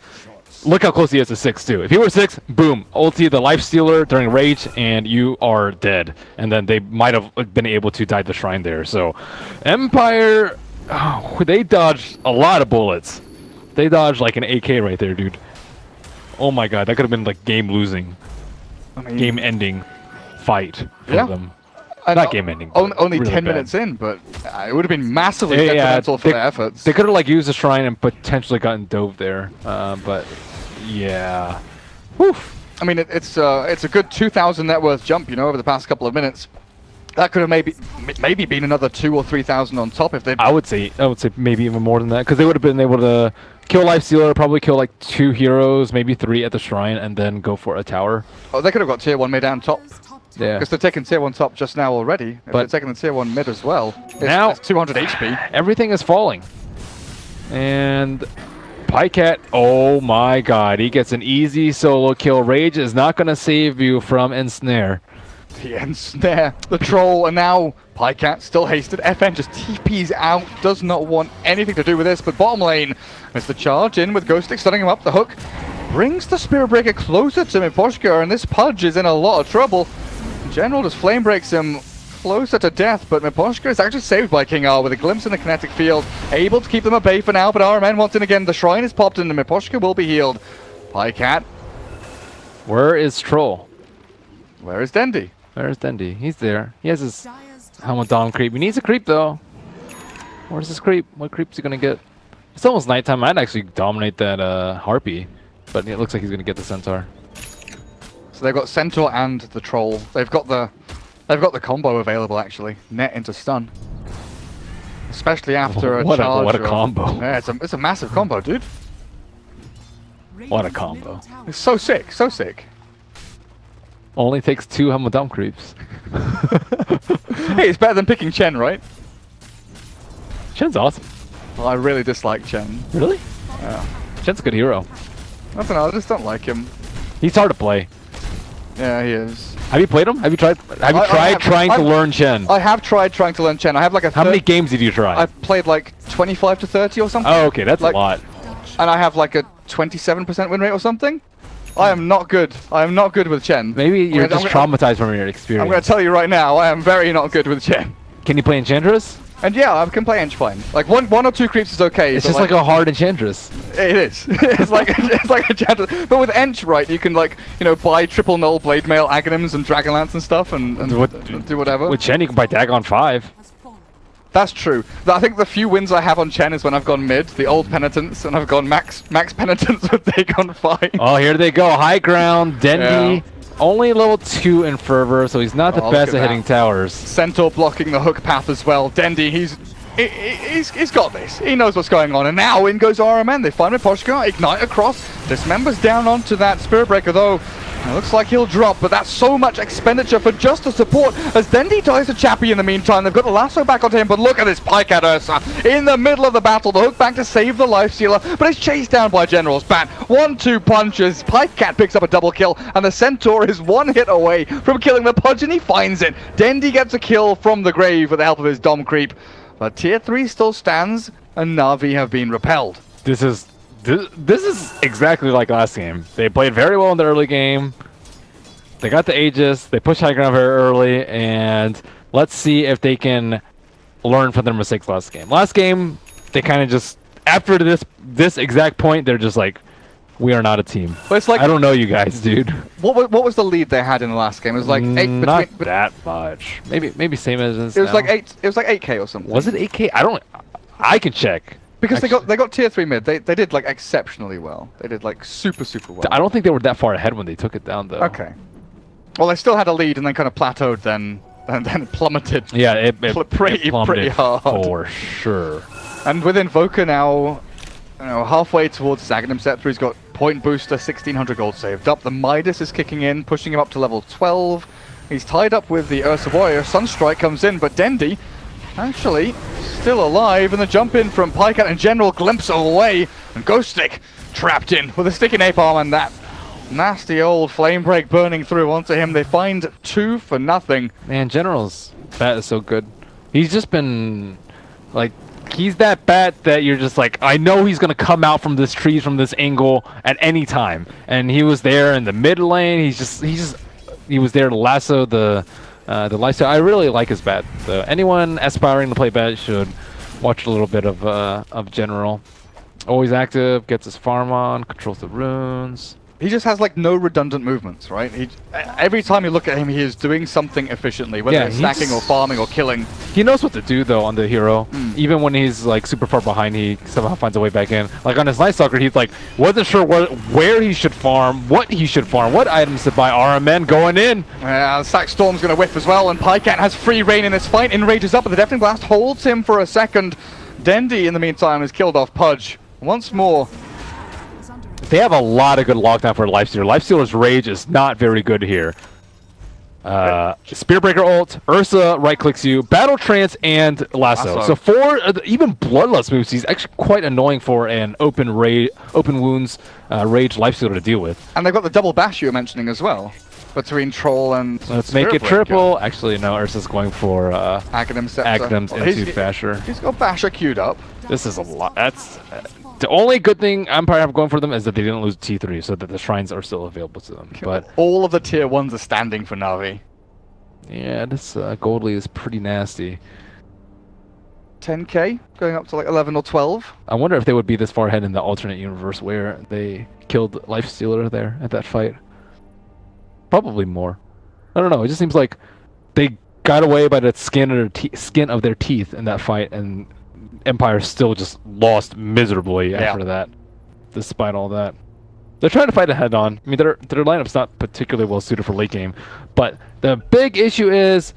look how close he is to 6 too. If he were 6, boom, ulti the Life Stealer during Rage, and you are dead. And then they might have been able to dive the shrine there. So Empire, they dodged a lot of bullets. They dodged like an AK right there, dude. Oh my god, that could have been like game losing, game ending fight for them. Not game ending. Only really 10 bad. minutes in, but it would have been massively detrimental for their efforts. They could have like used the shrine and potentially gotten dove there, but yeah. Whew. I mean, it's a good 2,000 net worth jump, you know, over the past couple of minutes. That could have maybe been another 2,000 or 3,000 on top if they. I would say maybe even more than that, because they would have been able to kill Life Stealer, probably kill like 2 heroes, maybe 3 at the shrine, and then go for a tower. Oh, they could have got tier 1 mid and top. Yeah. Because they're taking tier 1 top just now already. If they're taking the tier 1 mid as well. It's 200 HP. Everything is falling. And Pycat, oh my god, he gets an easy solo kill. Rage is not going to save you from Ensnare. The Ensnare, the troll, and now Pycat still hasted. FN just TPs out, does not want anything to do with this, but bottom lane is the charge in with Ghost Stick stunning him up. The hook brings the Spirit Breaker closer to Miposhka, and this Pudge is in a lot of trouble. General just flame breaks him closer to death, but Miposhka is actually saved by King R with a glimpse in the kinetic field, able to keep them at bay for now, but RMN wants in again. The shrine is popped and Miposhka will be healed. Pycat. Where is Troll? Where is Dendi? Where is Dendi? He's there. He has his Helmet Dom creep. He needs a creep though. Where's his creep? What creep is he gonna get? It's almost nighttime. I'd actually dominate that Harpy, but it looks like he's gonna get the Centaur. So they've got Centaur and the Troll. They've got the combo available actually. Net into stun. Especially after a charge. What a combo. Yeah, it's a massive combo, dude. What a combo. It's so sick, so sick. Only takes 2 Helmet Dom creeps. Hey, it's better than picking Chen, right? Chen's awesome. Well, I really dislike Chen. Really? Yeah. Chen's a good hero. I don't know, I just don't like him. He's hard to play. Yeah, he is. Have you played him? Have you tried trying to learn Chen? I have tried trying to learn Chen. I have like a How many games did you try? I've played like 25 to 30 or something. Oh, okay, that's like, a lot. And I have like a 27% win rate or something. I am not good. I am not good with Chen. Maybe you're traumatized from your experience. I'm going to tell you right now, I am very not good with Chen. Can you play Enchantress? And yeah, I can play Ench fine. Like one or two creeps is okay. It's just like a hard Enchantress. It is. it's like a Enchantress. But with Ench, right, you can like buy triple null blade mail Aghanims and Dragonlance and stuff and do whatever. With Chen, you can buy Dagon 5. That's true. I think the few wins I have on Chen is when I've gone mid, the old penitence, and I've gone max penitence with Dagon 5. Oh, here they go. High ground, Dendi. Yeah. Only level 2 in Fervor, so he's not the best at hitting towers. Centaur blocking the hook path as well. Dendi, he's got this. He knows what's going on. And now in goes RMN. They find Miposhka, ignite across. Dismembers down onto that Spirit Breaker though. It looks like he'll drop, but that's so much expenditure for just a support as Dendi dies to Chappie in the meantime. They've got the lasso back onto him, but look at this pike at Ursa. In the middle of the battle, the hook back to save the life stealer, but it's chased down by General's Bat. 1-2 punches, Pike Cat picks up a double kill, and the Centaur is one hit away from killing the Pudge, and he finds it. Dendi gets a kill from the grave with the help of his Dom creep, but tier 3 still stands, and Na'Vi have been repelled. This is exactly like last game. They played very well in the early game. They got the Aegis. They pushed high ground very early, and let's see if they can learn from their mistakes last game. Last game, they kind of just after this exact point, they're just like, we are not a team. But it's like, I don't know you guys, dude. What was the lead they had in the last game? It was like 8. Not that much. Maybe same as it was now. Like 8. It was like 8K or something. Was it 8K? I can check. Because they got tier 3 mid. They did like exceptionally well. They did like super well. I don't think they were that far ahead when they took it down though. Okay. Well, they still had a lead and then kind of plateaued, then plummeted. Yeah, it pretty hard for sure. And with Invoker now, halfway towards his Aghanim Scepter, he's got point booster, 1600 gold saved up. The Midas is kicking in, pushing him up to level 12. He's tied up with the Ursa Warrior. Sunstrike comes in, but Dendi actually still alive, and the jump in from Pikeout and General glimpse away, and Ghost Stick trapped in with a sticky napalm, and that nasty old flame break burning through onto him. They find 2 for nothing. Man, General's bat is so good. He's just been like, he's that bat that you're just like, I know he's gonna come out from this tree from this angle at any time. And he was there in the mid lane. He was there to lasso the lifestyle. I really like his bat. So anyone aspiring to play bat should watch a little bit of General. Always active, gets his farm on, controls the runes. He just has like no redundant movements, right? Every time you look at him, he is doing something efficiently, whether it's stacking or farming or killing. He knows what to do though on the hero. Even when he's like super far behind, he somehow finds a way back in. Like on his Night Stalker, he's like wasn't sure where he should farm, what items to buy. RMN going in. Sack Storm's gonna whiff as well, and Pycat has free reign in this fight. Enrages up, but the Deafening Blast holds him for a second. Dendi, in the meantime, has killed off Pudge once more. They have a lot of good lockdown for Lifestealer. Lifestealer's Rage is not very good here. Spearbreaker ult, Ursa right-clicks you, Battle Trance, and Lasso. So for even Bloodlust moves, he's actually quite annoying for an open wounds Rage Lifestealer to deal with. And they've got the double bash you were mentioning as well, between Troll and let's make it triple. Actually, no, Ursa's going for Aghanim Scepter. Aghanims into Basher. He's got Basher queued up. This is a lot. That's... the only good thing Empire have going for them is that they didn't lose T3, so that the shrines are still available to them. But all of the tier 1s are standing for Na'Vi. Yeah, this Gold League is pretty nasty. 10k, going up to like 11 or 12. I wonder if they would be this far ahead in the alternate universe where they killed Lifestealer there at that fight. Probably more. I don't know, it just seems like they got away by the skin of their teeth in that fight, and Empire still just lost miserably after that, despite all that. They're trying to fight it head on. I mean, their lineup's not particularly well suited for late game, but the big issue is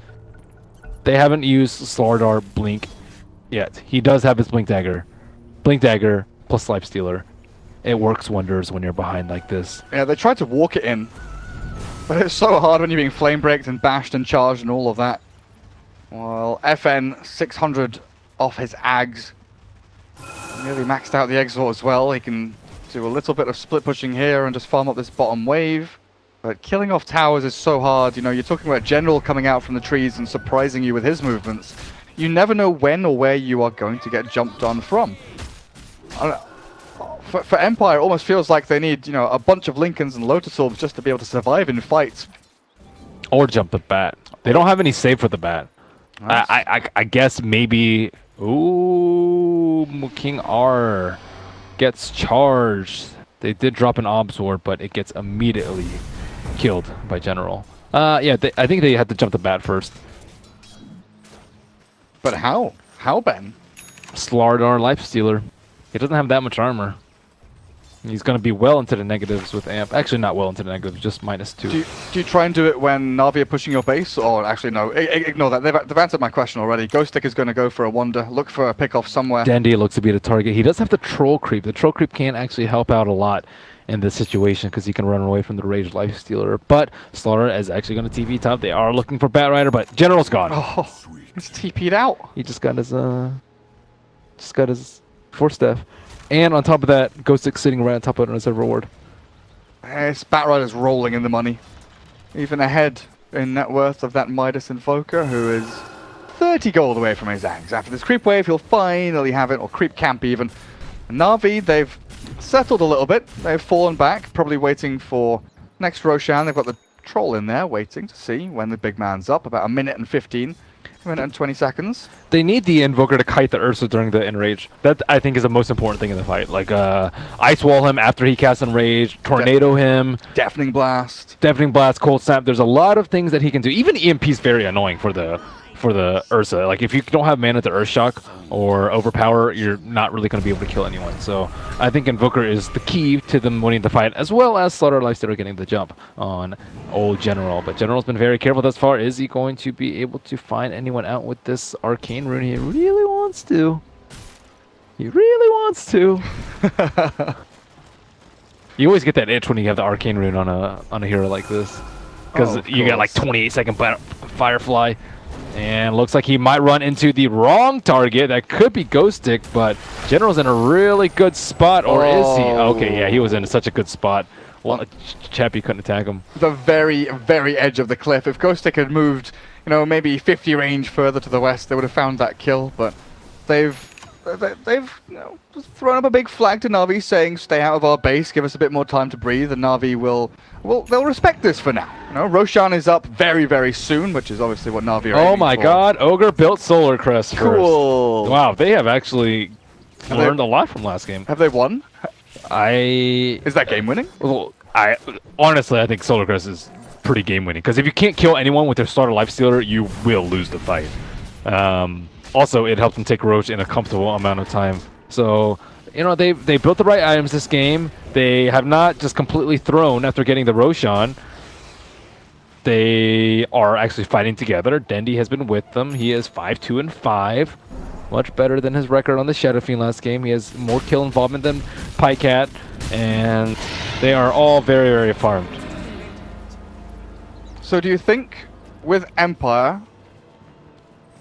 they haven't used Slardar Blink yet. He does have his Blink Dagger. Blink Dagger plus Lifestealer. It works wonders when you're behind like this. Yeah, they tried to walk it in, but it's so hard when you're being flame breaked and bashed and charged and all of that. Well, FN 600 off his Ags. Nearly maxed out the Exort as well. He can do a little bit of split pushing here and just farm up this bottom wave. But killing off towers is so hard. You know, you're talking about General coming out from the trees and surprising you with his movements. You never know when or where you are going to get jumped on from. For Empire, it almost feels like they need, a bunch of Lincolns and Lotus Orbs just to be able to survive in fights. Or jump the bat. They don't have any save for the bat. Nice. I guess maybe. Ooh, King R gets charged. They did drop an obs ward, but it gets immediately killed by General. Yeah, I think they had to jump the bat first. But how? How, Ben? Slardar Lifestealer. He doesn't have that much armor. He's going to be well into the negatives with Amp. Actually, not well into the negatives, just -2. Do you try and do it when NaVi are pushing your base? Or actually, no, ignore that. They've answered my question already. Ghostic is going to go for a wander, look for a pick-off somewhere. Dandy looks to be the target. He does have the Troll Creep. The Troll Creep can actually help out a lot in this situation because he can run away from the Rage Lifestealer. But Slaughter is actually going to TP top. They are looking for Bat Rider, but General's gone. Oh, he's TP'd out. He just got his Force Staff. And on top of that, Ghostic sitting right on top of it on his reward. This Bat Rider's rolling in the money. Even ahead in net worth of that Midas Invoker, who is 30 gold away from his Zangs. After this creep wave, he'll finally have it, or creep camp even. NaVi, they've settled a little bit. They've fallen back, probably waiting for next Roshan. They've got the Troll in there, waiting to see when the big man's up. About 1:15. 20 seconds. They need the Invoker to kite the Ursa during the Enrage. That, I think, is the most important thing in the fight. Like, Ice Wall him after he casts Enrage, Tornado him. Deafening Blast. Deafening Blast, Cold Snap. There's a lot of things that he can do. Even EMP is very annoying for the Ursa. Like, if you don't have mana to Earth Shock or Overpower, you're not really going to be able to kill anyone. So, I think Invoker is the key to them winning the fight, as well as Slaughter Lifestealer getting the jump on old General. But General's been very careful thus far. Is he going to be able to find anyone out with this Arcane Rune? He really wants to. He really wants to. You always get that itch when you have the Arcane Rune on a hero like this. Because you get like 28-second Firefly. And looks like he might run into the wrong target. That could be Ghostic, but General's in a really good spot, or is he? Okay, yeah, he was in such a good spot. Well, Chappie couldn't attack him. The very, very edge of the cliff. If Ghostic had moved, maybe 50 range further to the west, they would have found that kill. But they've just thrown up a big flag to NaVi saying, stay out of our base, give us a bit more time to breathe, and NaVi they'll respect this for now. Roshan is up very, very soon, which is obviously what NaVi are Oh my god, Ogre built Solar Crest cool. First. Wow, they have actually learned a lot from last game. Have they won? Is that game winning? Well, honestly, I think Solar Crest is pretty game winning, because if you can't kill anyone with their starter Lifestealer, you will lose the fight. Also, it helped them take Roach in a comfortable amount of time. So, they built the right items this game. They have not just completely thrown after getting the Roshan. They are actually fighting together. Dendy has been with them. He is 5-2-5. Much better than his record on the Shadow Fiend last game. He has more kill involvement than Pycat. And they are all very, very farmed. So do you think with Empire,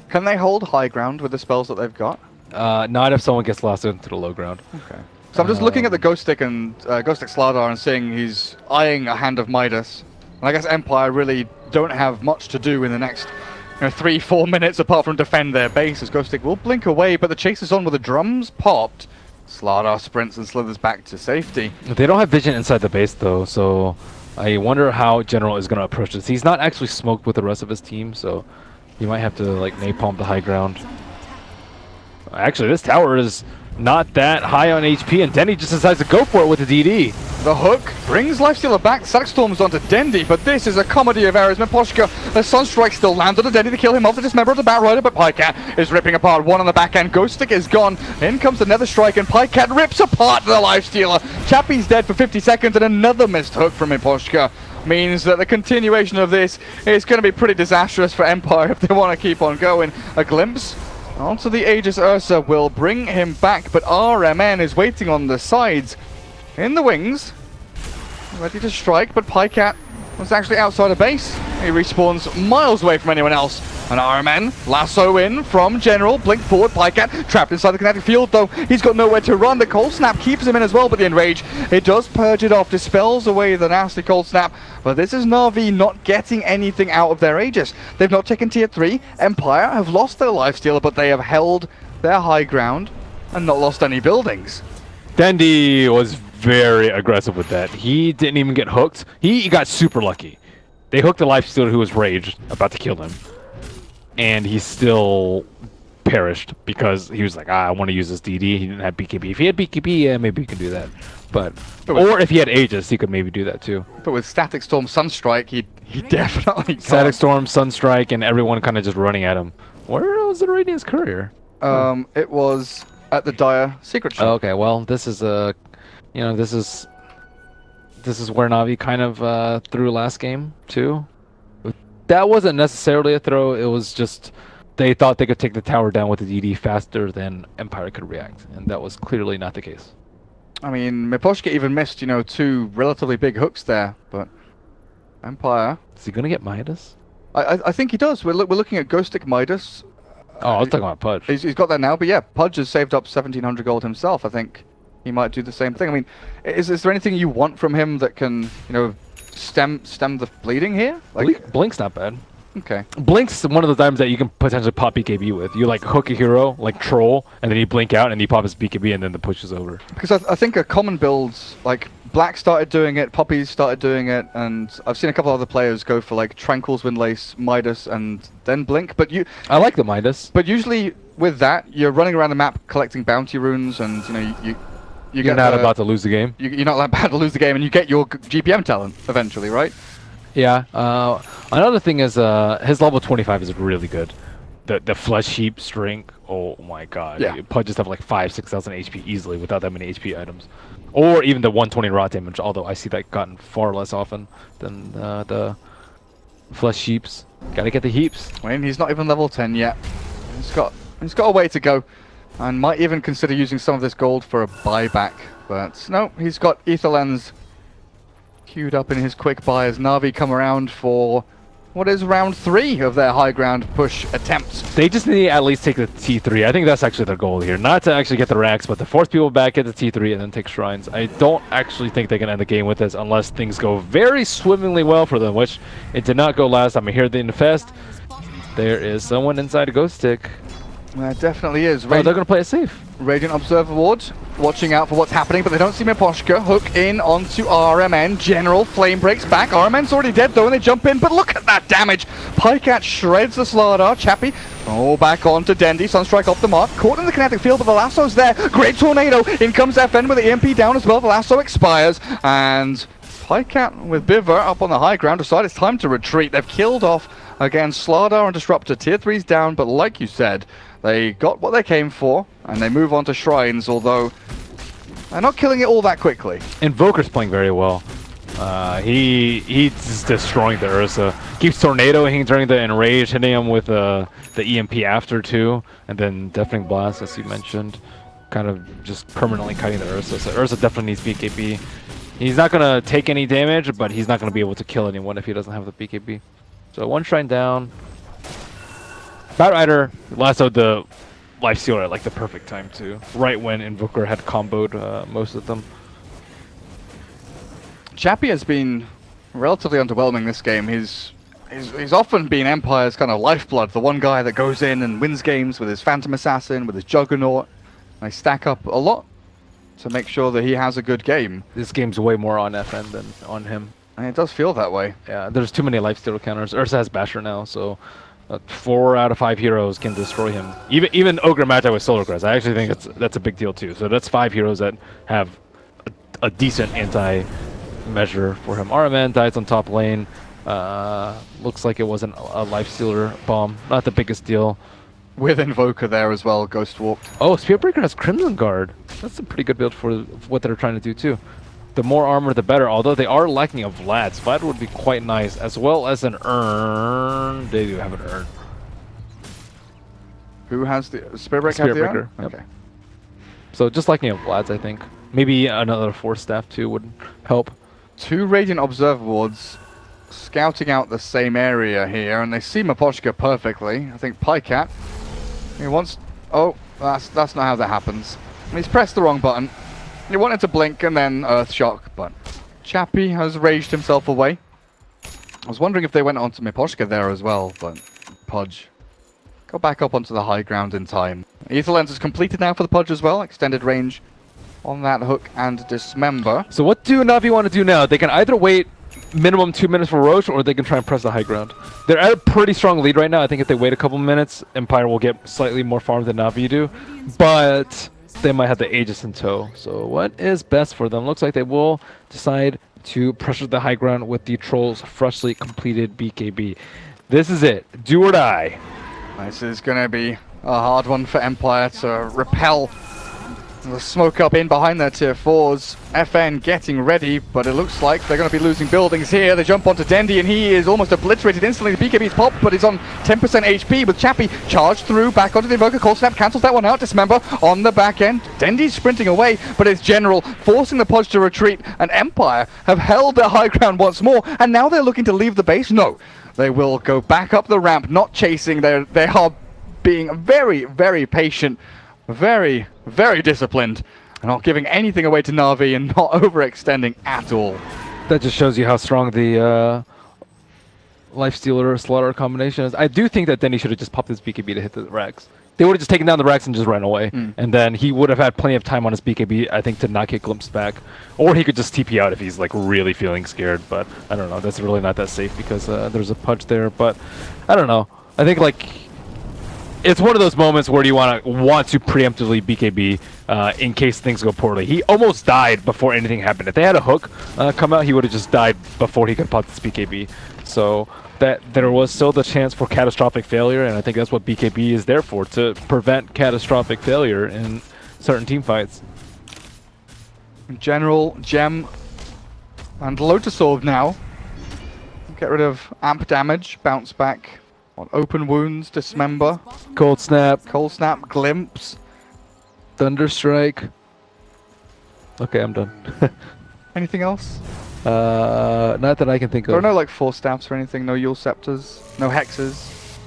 can they hold high ground with the spells that they've got? Not if someone gets lost into the low ground. Okay. So I'm just looking at the Ghostic and Ghostic Slardar and seeing he's eyeing a hand of Midas. And I guess Empire really don't have much to do in the next 3-4 minutes apart from defend their base, as Ghostic will blink away, but the chase is on with the drums popped. Slardar sprints and slithers back to safety. They don't have vision inside the base though, so I wonder how General is going to approach this. He's not actually smoked with the rest of his team, so he might have to like napalm the high ground. Actually, this tower is not that high on HP, and Dendy just decides to go for it with the DD. The hook brings Lifestealer back, Sackstorms onto Dendy, but this is a comedy of errors. Miposhka, the Sunstrike still lands on Dendy to kill him off, the dismember of the Bat Rider, but Pycat is ripping apart one on the back end. Ghostic is gone. In comes the Nether Strike, and Pycat rips apart the Lifestealer. Chappie's dead for 50 seconds, and another missed hook from Miposhka. Means that the continuation of this is going to be pretty disastrous for Empire if they want to keep on going. A glimpse onto the Aegis Ursa will bring him back, but RMN is waiting on the sides in the wings, ready to strike, but Pycat was actually outside of base. He respawns miles away from anyone else. And RMN, lasso in from General, blink forward, Pycat trapped inside the kinetic field though. He's got nowhere to run. The Cold Snap keeps him in as well, but the Enrage, it does purge it off, dispels away the nasty Cold Snap. But this is NaVi not getting anything out of their Aegis. They've not taken tier 3. Empire have lost their Lifestealer, but they have held their high ground and not lost any buildings. Dendy was very aggressive with that. He didn't even get hooked. He got super lucky. They hooked the Lifestealer who was raged, about to kill him. and he still perished because he was like, I want to use this DD. He didn't have BKB. If he had BKB, yeah, maybe he could do that. But or if he had Aegis, he could maybe do that too. But with Static Storm, Sunstrike, he definitely can't. Static Storm, Sunstrike, and everyone kind of just running at him. Where was the Radiant's courier? It was at the Dire Secret Shop. Oh, okay, well, this is this is where Navi kind of threw last game too. That wasn't necessarily a throw. It was just they thought they could take the tower down with the DD faster than Empire could react, and that was clearly not the case. I mean, Miposhka even missed, 2 relatively big hooks there, but Empire. Is he gonna get Midas? I think he does. We're looking at Ghostic Midas. Oh, I was talking about Pudge. He's got that now, but yeah, Pudge has saved up 1,700 gold himself. I think he might do the same thing. I mean, is there anything you want from him that can, stem the bleeding here? Like, Blink's not bad. Okay. Blink's one of the times that you can potentially pop BKB with. You like hook a hero, like Troll, and then you blink out and you pop his BKB and then the push is over. Because I think a common build, like Black started doing it, Poppies started doing it, and I've seen a couple other players go for like Tranquil's Windlace, Midas, and then Blink. But I like the Midas. But usually with that, you're running around the map collecting bounty runes, and you're not about to lose the game. You're not about to lose the game, and you get your GPM talent eventually, right? Yeah. Another thing is his level 25 is really good. The flesh heap strength. Oh my god. Yeah. Pudge just have like 5,000-6,000 HP easily without that many HP items, or even the 120 rot damage. Although I see that gotten far less often than the flesh heaps. Gotta get the heaps. I mean, he's not even level 10 yet. He's got a way to go, and might even consider using some of this gold for a buyback. But no, he's got Ether Lens queued up in his quick buy as Na'Vi come around for what is round 3 of their high ground push attempts. They just need to at least take the T3. I think that's actually their goal here. Not to actually get the racks, but to force people back, get the T3, and then take shrines. I don't actually think they can end the game with this unless things go very swimmingly well for them, which it did not go last time. I hear the infest. There is someone inside a ghost stick. There definitely is. Oh, they're going to play it safe. Radiant Observer Ward watching out for what's happening, but they don't see Miposhka. Hook in onto RMN. General Flame breaks back. RMN's already dead though, and they jump in, but look at that damage. Pycat shreds the Slardar. Chappie, back onto Dendy. Sunstrike off the mark. Caught in the kinetic field, but the lasso's there. Great tornado. In comes FN with the EMP down as well. The lasso expires, and Pycat with Biver up on the high ground decide it's time to retreat. They've killed off against Slardar and Disruptor. Tier 3's down, but like you said, they got what they came for, and they move on to shrines, although they're not killing it all that quickly. Invoker's playing very well. He's destroying the Ursa. Keeps tornadoing during the enrage, hitting him with the EMP after too, and then Deafening Blast, as you mentioned, kind of just permanently cutting the Ursa. So Ursa definitely needs BKB. He's not gonna take any damage, but he's not gonna be able to kill anyone if he doesn't have the BKB. So one shrine down. Batrider lassoed the Lifestealer at like the perfect time too, right when Invoker had comboed most of them. Chappie has been relatively underwhelming this game. He's often been Empire's kind of lifeblood, the one guy that goes in and wins games with his Phantom Assassin, with his Juggernaut. They stack up a lot to make sure that he has a good game. This game's way more on FN than on him. And it does feel that way. Yeah, there's too many Lifestealer counters. Ursa has Basher now, so 4 out of 5 heroes can destroy him. Even Ogre Magi with Solar Crest. I actually think that's a big deal too. So that's 5 heroes that have a decent anti-measure for him. RMN dies on top lane. Looks like it wasn't a Lifestealer bomb. Not the biggest deal. With Invoker there as well, Ghost Warped. Oh, Spearbreaker has Crimson Guard. That's a pretty good build for what they're trying to do too. The more armor, the better. Although they are lacking a Vlad. Vlad would be quite nice, as well as an urn. They do have an urn. Who has the Spearbreaker? Spearbreaker. Okay. Yep. So just liking a Vlad's, I think. Maybe another Force Staff too would help. 2 Radiant Observer Wards scouting out the same area here, and they see Miposhka perfectly. I think Pycat. He wants. Oh, that's not how that happens. He's pressed the wrong button. He wanted to blink and then Earth Shock, but Chappie has raged himself away. I was wondering if they went onto Miposhka there as well, but Pudge got back up onto the high ground in time. Ether Lens is completed now for the Pudge as well. Extended range on that hook and Dismember. So what do Navi want to do now? They can either wait minimum 2 minutes for Roche, or they can try and press the high ground. They're at a pretty strong lead right now. I think if they wait a couple minutes, Empire will get slightly more farm than NaVi do, but they might have the Aegis in tow. So what is best for them? Looks like they will decide to pressure the high ground with the Trolls' freshly completed BKB. This is it. Do or die. This is going to be a hard one for Empire to repel the smoke up in behind their tier 4s. FN getting ready, but it looks like they're going to be losing buildings here. They jump onto Dendi, and he is almost obliterated instantly. The BKB's popped, but he's on 10% HP with Chappie charged through back onto the Invoker. Cold Snap cancels that one out. Dismember on the back end. Dendi's sprinting away, but it's General forcing the Podge to retreat, and Empire have held their high ground once more, and now they're looking to leave the base. No, they will go back up the ramp, not chasing. They are being very, very patient, very, very disciplined, and not giving anything away to NaVi and not overextending at all. That just shows you how strong the Lifestealer Slaughter combination is. I do think that Denny should have just popped his BKB to hit the Rex. They would have just taken down the Rex and just ran away. And then he would have had plenty of time on his BKB, I think, to not get glimpsed back. Or he could just TP out if he's like really feeling scared, but I don't know. That's really not that safe because there's a punch there, but I don't know. I think like it's one of those moments where you want to preemptively BKB in case things go poorly. He almost died before anything happened. If they had a hook come out, he would have just died before he could pop this BKB. So that there was still the chance for catastrophic failure, and I think that's what BKB is there for, to prevent catastrophic failure in certain team fights. General, Gem, and Lotusorb now. Get rid of amp damage, bounce back on open wounds, dismember, Cold Snap, glimpse, Thunderstrike. Okay, I'm done. Anything else? Not that I can think of. There are no like Force Staffs or anything, no Yule Scepters, no Hexes.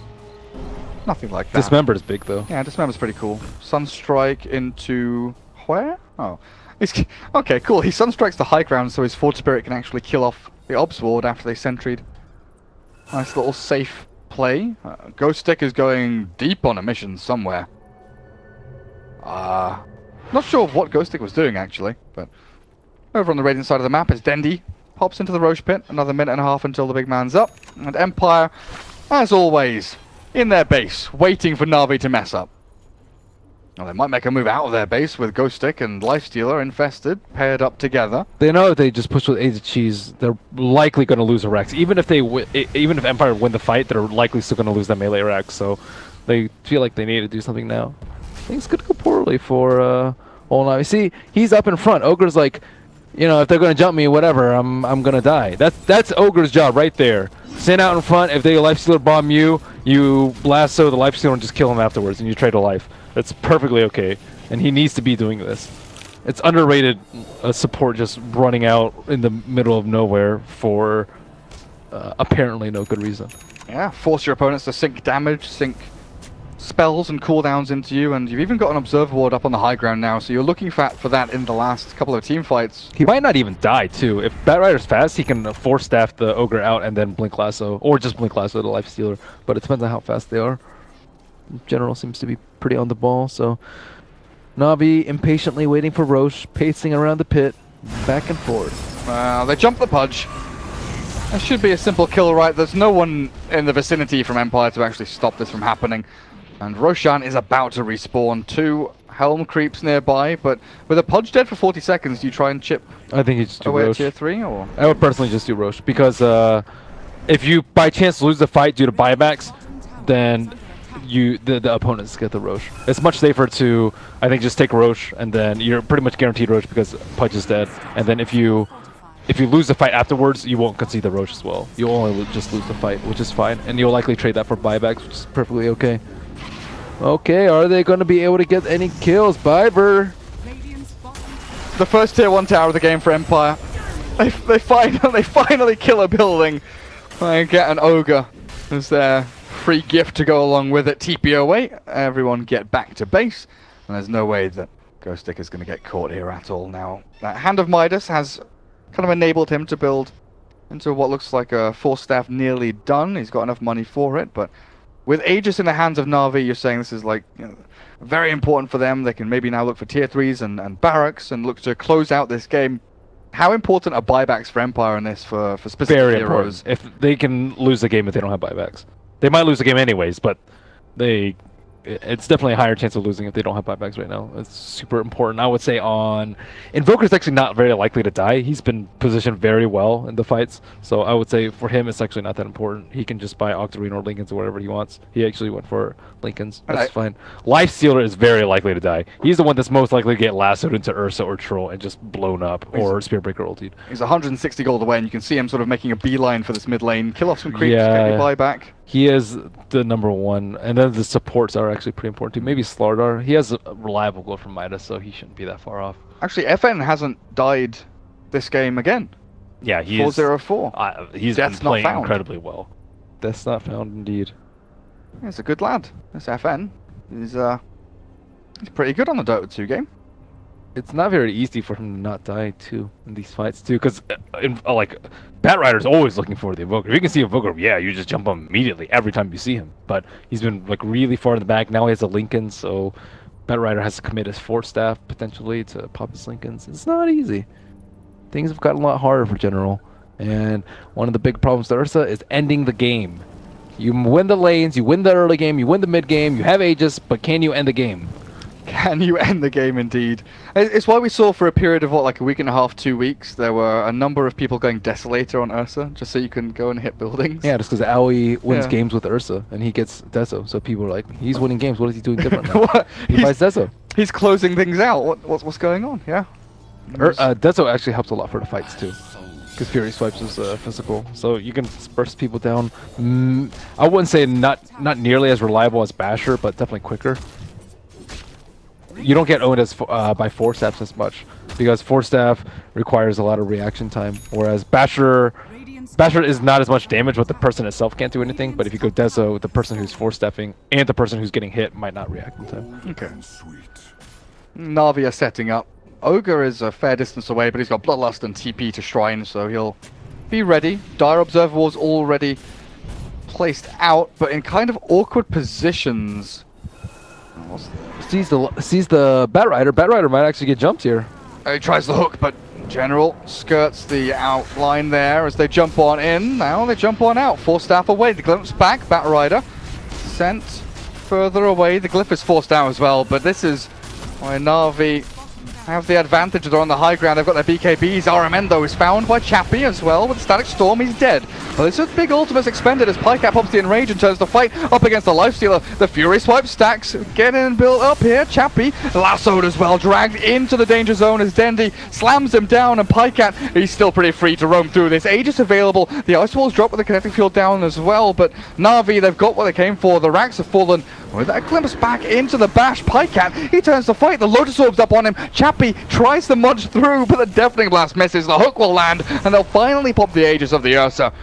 Nothing like that. Dismember is big though. Yeah, Dismember's pretty cool. Sunstrike into where? Oh. Okay, cool. He Sunstrikes the high ground so his Forge Spirit can actually kill off the Obs Ward after they sentryed. Nice little safe play. Ghost Stick is going deep on a mission somewhere. Not sure what Ghost Stick was doing actually, but over on the Radiant side of the map is Dendi. Pops into the Roche Pit. Another minute and a half until the big man's up. And Empire, as always, in their base, waiting for NaVi to mess up. Well, they might make a move out of their base with Ghost Stick and Lifestealer infested, paired up together. They know if they just push with Ace of Cheese, they're likely going to lose a Rex. Even if even if Empire win the fight, they're likely still going to lose that melee Rex. So they feel like they need to do something now. Things could go poorly for All NaVi. See, he's up in front. Ogre's like, you know, if they're going to jump me, whatever, I'm going to die. That's Ogre's job right there. Stand out in front. If they Lifestealer bomb you, you lasso the Lifestealer and just kill him afterwards, and you trade a life. That's perfectly okay, and he needs to be doing this. It's underrated support just running out in the middle of nowhere for apparently no good reason. Yeah, force your opponents to sink damage, sink spells and cooldowns into you, and you've even got an Observer Ward up on the high ground now, so you're looking for that in the last couple of team fights. He might not even die, too. If Batrider's fast, he can Force Staff the Ogre out and then Blink Lasso, or just Blink Lasso the Lifestealer, but it depends on how fast they are. General seems to be pretty on the ball, so NaVi impatiently waiting for Roche, pacing around the pit, back and forth. They jump the Pudge. That should be a simple kill, right? There's no one in the vicinity from Empire to actually stop this from happening. And Roshan is about to respawn. 2 Helm creeps nearby, but with a Pudge dead for 40 seconds, do you try and chip I think you just do away Roche. at tier 3? Or? I would personally just do Roche, because if you by chance lose the fight due to buybacks, then the opponents get the Roche. It's much safer to, I think, just take Roche, and then you're pretty much guaranteed Roche because Pudge is dead. And then if you lose the fight afterwards, you won't concede the Roche as well. You'll only just lose the fight, which is fine. And you'll likely trade that for buybacks, which is perfectly okay. Okay, are they going to be able to get any kills? Biber! The first tier 1 tower of the game for Empire. They finally kill a building. And get an Ogre as their free gift to go along with it. TP away. Everyone get back to base. And there's no way that Ghost Stick is going to get caught here at all now. That Hand of Midas has kind of enabled him to build into what looks like a Force Staff nearly done. He's got enough money for it, but with Aegis in the hands of NaVi, you're saying this is like, you know, very important for them. They can maybe now look for tier 3s and barracks and look to close out this game How important are buybacks for Empire in this for specific Very heroes? important. If they can lose the game if they don't have buybacks. They might lose the game anyways, but it's definitely a higher chance of losing if they don't have buybacks right now. It's super important. I would say Invoker's actually not very likely to die. He's been positioned very well in the fights. So I would say for him, it's actually not that important. He can just buy Octarine or Lincolns or whatever he wants. He actually went for Lincolns. That's fine. Lifestealer is very likely to die. He's the one that's most likely to get lassoed into Ursa or Troll and just blown up, or Spearbreaker ultied. He's 160 gold away, and you can see him sort of making a beeline for this mid lane. Kill off some creeps, get your buyback. He is the #1, and then the supports are actually pretty important too. Maybe Slardar. He has a reliable goal from Midas, so he shouldn't be that far off. Actually, FN hasn't died this game again. Yeah, he 4-0-4. He's Death's been playing not found. incredibly well. Death's not found, indeed. Yeah, he's a good lad. This FN. He's pretty good on the Dota 2 game. It's not very easy for him to not die too in these fights too, because like Batrider's always looking for the Invoker. If you can see Invoker, yeah, you just jump on him immediately every time you see him. But he's been like really far in the back. Now he has a Lincoln, so Batrider has to commit his Force Staff potentially to pop his Lincolns. It's not easy. Things have gotten a lot harder for General, and one of the big problems to Ursa is ending the game. You win the lanes, you win the early game, you win the mid game, you have Aegis, but can you end the game? Can you end the game, indeed? It's why we saw for a period of, what, like a week and a half, 2 weeks, there were a number of people going Desolator on Ursa, just so you can go and hit buildings. Yeah, just because Aoi wins games with Ursa, and he gets Deso, so people are like, he's winning games, what is he doing different now? He buys Deso. He's closing things out. What's going on? Yeah. Deso actually helps a lot for the fights, too. Because Fury Swipes is physical, so you can burst people down. I wouldn't say not nearly as reliable as Basher, but definitely quicker. You don't get owned as by Force Staffs as much, because Force Staff requires a lot of reaction time, whereas Basher is not as much damage, but the person itself can't do anything. But if you go Deso, the person who's Force Staffing and the person who's getting hit might not react in time. Okay. NaVi are setting up. Ogre is a fair distance away, but he's got Bloodlust and TP to Shrine, so he'll be ready. Dire Observer Wall's already placed out, but in kind of awkward positions. Sees the Batrider. Batrider might actually get jumped here. He tries the hook, but General skirts the outline there as they jump on in. Now they jump on out. Force Staff away. The glimpse back. Batrider sent further away. The glyph is forced out as well, but this is why NaVi have the advantage. They're on the high ground. They've got their BKBs. Aramendo is found by Chappie as well with Static Storm. He's dead. Well, this is big ultimates expended as Pycat pops the Enrage and turns the fight up against the Lifestealer. The Fury Swipe stacks getting built up here. Chappie lassoed as well, dragged into the danger zone as Dendi slams him down, and Pycat, he's still pretty free to roam through this. Aegis available. The Ice Walls drop with the Kinetic Field down as well, but NaVi, they've got what they came for. The racks have fallen. With that glimpse back into the bash, Pycat, he turns to fight. The Lotus Orb's up on him. Chappie tries to munch through, but the Deafening Blast misses. The hook will land, and they'll finally pop the Aegis of the Ursa.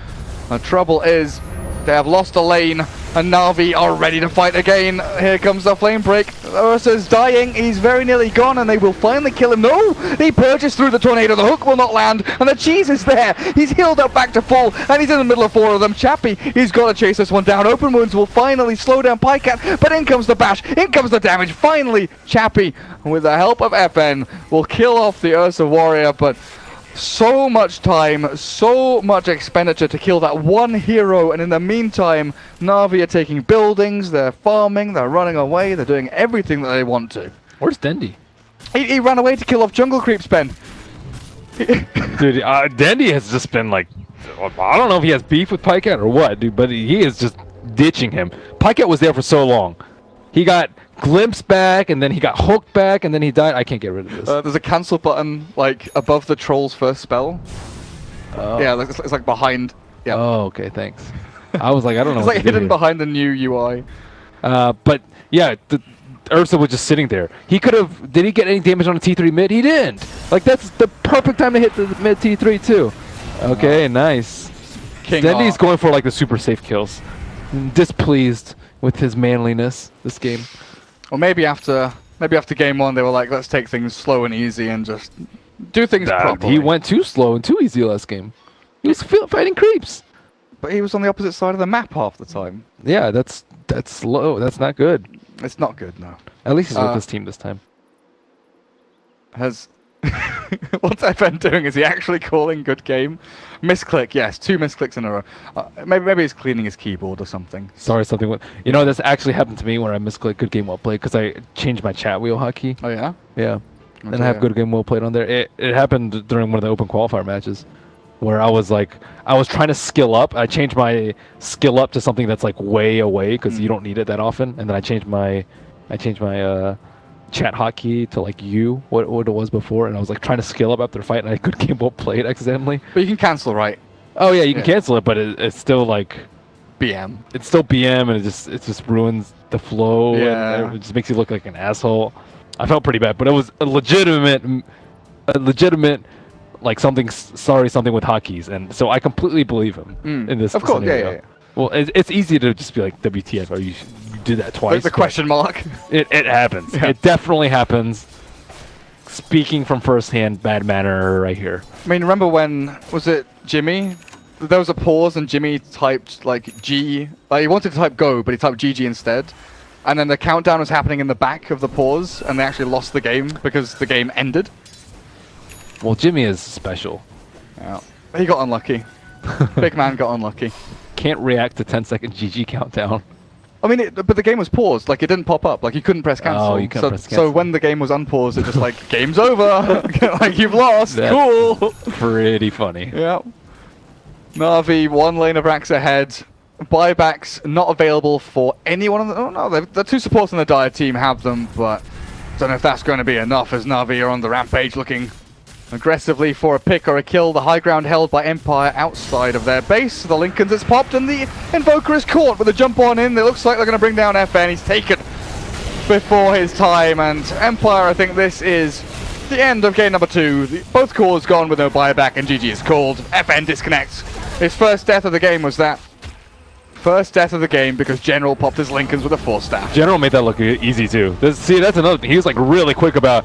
The trouble is, they have lost a lane, and NaVi are ready to fight again. Here comes the flame break. Ursa's dying. He's very nearly gone, and they will finally kill him. No! He purges through the tornado. The hook will not land, and the cheese is there. He's healed up back to full, and he's in the middle of 4 of them. Chappie, he's got to chase this one down. Open Wounds will finally slow down Pycat, but in comes the bash. In comes the damage. Finally, Chappie, with the help of FN, will kill off the Ursa warrior, but so much time, so much expenditure to kill that one hero, and in the meantime, NaVi are taking buildings, they're farming, they're running away, they're doing everything that they want to. Where's Dendi? He ran away to kill off jungle creeps, Ben. Dude, Dendi has just been like, I don't know if he has beef with Pycat or what, dude, but he is just ditching him. Pycat was there for so long. He got glimpsed back, and then he got hooked back, and then he died. I can't get rid of this. There's a cancel button, like, above the troll's first spell. Oh. Yeah, it's like behind. Yeah. Oh, okay, thanks. I was like, I don't know. It's like hidden behind the new UI. But yeah, Ursa was just sitting there. He could have. Did he get any damage on a T3 mid? He didn't. Like, that's the perfect time to hit the mid T3 too. Okay, nice. Dendi's going for like the super safe kills. Displeased with his manliness this game. Or maybe after game 1 they were like, let's take things slow and easy and just do things properly. He went too slow and too easy last game. He was fighting creeps. But he was on the opposite side of the map half the time. Yeah, that's slow. That's not good. It's not good, no. At least he's with his team this time. Has What's FN doing? Is he actually calling good game? Misclick, yes, 2 misclicks in a row. Maybe he's cleaning his keyboard or something. Sorry, something went. You know, this actually happened to me when I misclicked good game well played because I changed my chat wheel hotkey. Oh yeah? Yeah. And I have good game well played on there. It happened during one of the open qualifier matches where I was trying to skill up. I changed my skill up to something that's like way away because you don't need it that often. And then I changed my chat hotkey to like what it was before, and I was like trying to skill up after the fight, and I could game well played accidentally. But you can cancel, right? Oh yeah, you can cancel it, but it's still like BM. It's still BM, and it just ruins the flow. Yeah. And it just makes you look like an asshole. I felt pretty bad, but it was a legitimate like something with hotkeys, and so I completely believe him in this. Of course, scenario. yeah. Well, it's easy to just be like, WTF, are you did that twice? The question mark. It happens. Yeah. It definitely happens. Speaking from firsthand, bad manner right here. I mean, remember when, was it Jimmy? There was a pause and Jimmy typed like G, he wanted to type go, but he typed GG instead. And then the countdown was happening in the back of the pause, and they actually lost the game because the game ended. Well, Jimmy is special. Yeah. He got unlucky. Big man got unlucky. Can't react to 10-second GG countdown. I mean, but the game was paused. Like, it didn't pop up. Like, you couldn't press cancel. Oh, you couldn't press cancel. So when the game was unpaused, it just like, game's over. Like, you've lost. That's cool. Pretty funny. Yeah. NaVi, 1 lane of racks ahead. Buybacks not available for anyone on the... Oh, no, the 2 supports on the Dire team have them, but don't know if that's going to be enough as NaVi are on the rampage looking aggressively for a pick or a kill. The high ground held by Empire outside of their base. The Lincolns is popped and the Invoker is caught with a jump on in. It looks like they're going to bring down FN. He's taken before his time, and Empire, I think this is the end of game number 2. Both cores gone with no buyback, and GG is called. FN disconnects. His first death of the game was that. First death of the game because General popped his Lincolns with a 4-staff. General made that look easy too. See, that's another thing. He was like really quick about...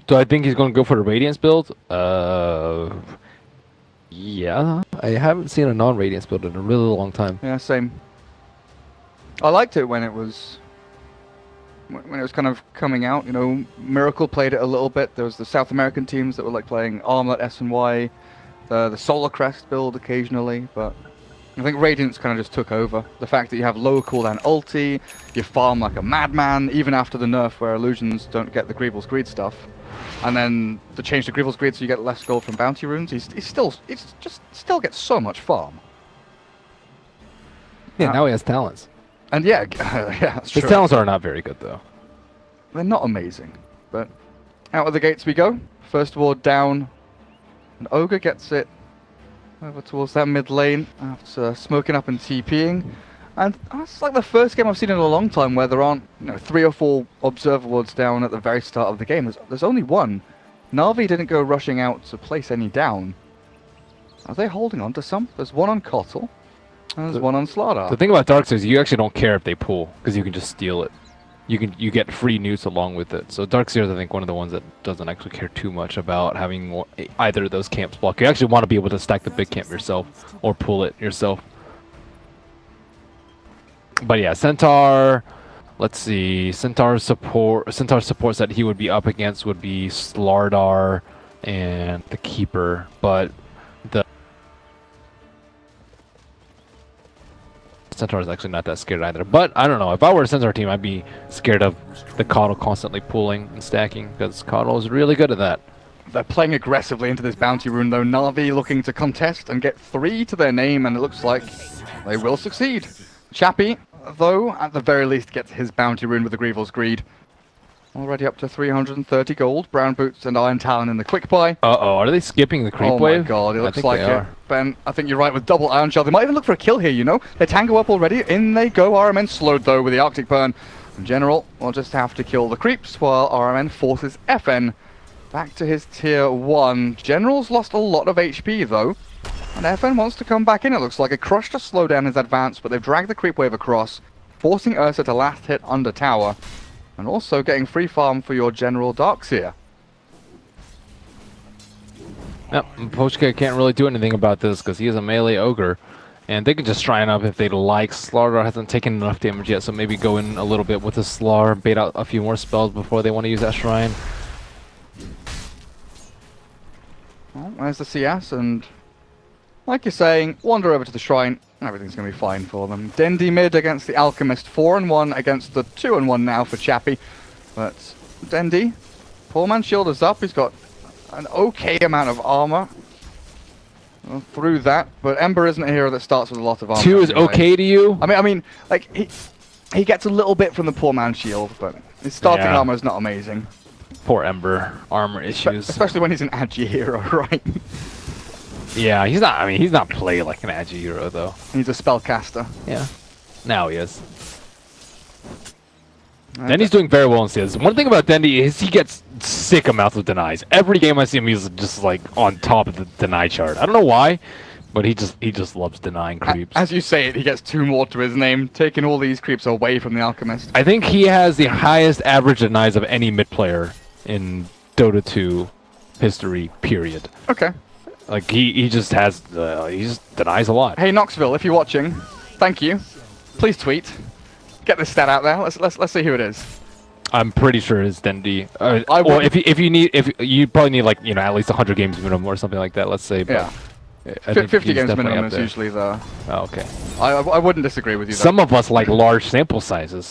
Do I think he's going to go for the Radiance build? Yeah. I haven't seen a non-Radiance build in a really long time. Yeah, same. I liked it when it was kind of coming out. You know, Miracle played it a little bit. There was the South American teams that were like playing Armlet, S&Y, the Solar Crest build occasionally, but I think Radiance kind of just took over. The fact that you have low cooldown ulti, you farm like a madman, even after the nerf where illusions don't get the Greevil's Greed stuff. And then to change to Greevil's Greed so you get less gold from bounty runes, he still gets so much farm. Yeah, now he has talents. And yeah, yeah, that's true. His talents are not very good though. They're not amazing, but out of the gates we go. First ward down, and Ogre gets it over towards that mid lane after smoking up and TPing. And that's like the first game I've seen in a long time where there aren't 3 or 4 observer wards down at the very start of the game. There's only one. NaVi didn't go rushing out to place any down. Are they holding on to some? There's one on Kotl, and there's one on Slardar. The thing about Darkseer is you actually don't care if they pull, because you can just steal it. You get free newts along with it. So Darkseer is, I think, one of the ones that doesn't actually care too much about having either of those camps block. You actually want to be able to stack the big camp yourself, or pull it yourself. But yeah, Centaur, let's see, Centaur supports that he would be up against would be Slardar and the Keeper, but Centaur is actually not that scared either. But I don't know. If I were a Centaur team, I'd be scared of the Coddle constantly pulling and stacking because Coddle is really good at that. They're playing aggressively into this bounty rune though. NaVi looking to contest and get 3 to their name, and it looks like they will succeed. Chappie, though, at the very least gets his bounty rune with the Grievel's Greed. Already up to 330 gold. Brown Boots and Iron Talon in the quick buy. Uh-oh, are they skipping the creep wave? Oh my god, it looks like they it. are. Ben, I think you're right with double Iron Shell. They might even look for a kill here, you know? They tango up already. In they go. RMN slowed though with the Arctic Burn. In general, we'll just have to kill the creeps while RMN forces FN back to his tier 1. General's lost a lot of HP though. And FN wants to come back in, it looks like. A crush to slow down his advance, but they've dragged the creep wave across, forcing Ursa to last hit under tower. And also getting free farm for your General Darkseer. Yep, Pochka can't really do anything about this because he is a melee ogre. And they can just shrine up if they'd like. Slardar hasn't taken enough damage yet, so maybe go in a little bit with the Slar, bait out a few more spells before they want to use that shrine. Well, there's the CS, and like you're saying, wander over to the shrine. Everything's going to be fine for them. Dendi mid against the Alchemist. 4-1 against the 2-1 now for Chappie. But Dendi, poor man's shield is up. He's got an okay amount of armor through that. But Ember isn't a hero that starts with a lot of armor. 2 is anyway. Okay to you? I mean, like he gets a little bit from the poor man's shield, but his starting armor is not amazing. Poor Ember, armor issues. Especially when he's an agi hero, right? Yeah, he's not. I mean, he's not played like an agi hero though. He's a spellcaster. Yeah, now he is. Dendi's doing very well in CS. One thing about Dendi is he gets sick amounts of denies. Every game I see him, he's just like on top of the deny chart. I don't know why, but he just loves denying creeps. As you say it, he gets 2 more to his name, taking all these creeps away from the Alchemist. I think he has the highest average denies of any mid player in Dota 2 history. Period. Okay. Like he just has he just denies a lot. Hey Knoxville, if you're watching, thank you. Please tweet. Get this stat out there. Let's see who it is. I'm pretty sure it's Dendi. Or if you probably need like at least 100 games minimum or something like that. Let's say. But yeah. 50 games minimum is usually the. Oh, okay. I wouldn't disagree with you. Some of us like large sample sizes.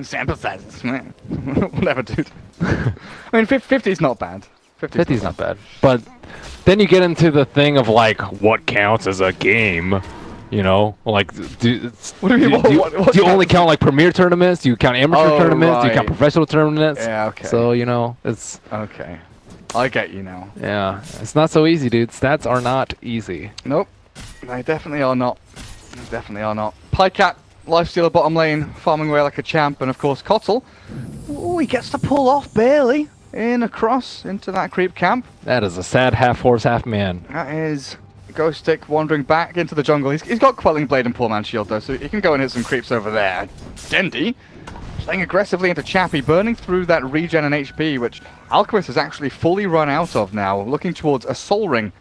Sample sizes, man. Whatever, dude. I mean, 50 is not bad. 50 is not bad. But then you get into the thing of like what counts as a game. You know, like, do you only count like premier tournaments? Do you count amateur tournaments? Right. Do you count professional tournaments? Yeah, okay. So, it's... Okay. I get you now. Yeah, it's not so easy, dude. Stats are not easy. Nope. They definitely are not. They definitely are not. Pycat, Lifestealer bottom lane, farming away like a champ, and of course Kotl. Oh, he gets to pull off barely in across into that creep camp. That is a sad half horse, half man. That is... Ghost Stick wandering back into the jungle. He's got Quelling Blade and Poor Man's Shield though, so he can go and hit some creeps over there. Dendi playing aggressively into Chappie, burning through that regen and HP, which Alchemist has actually fully run out of now, looking towards a Soul Ring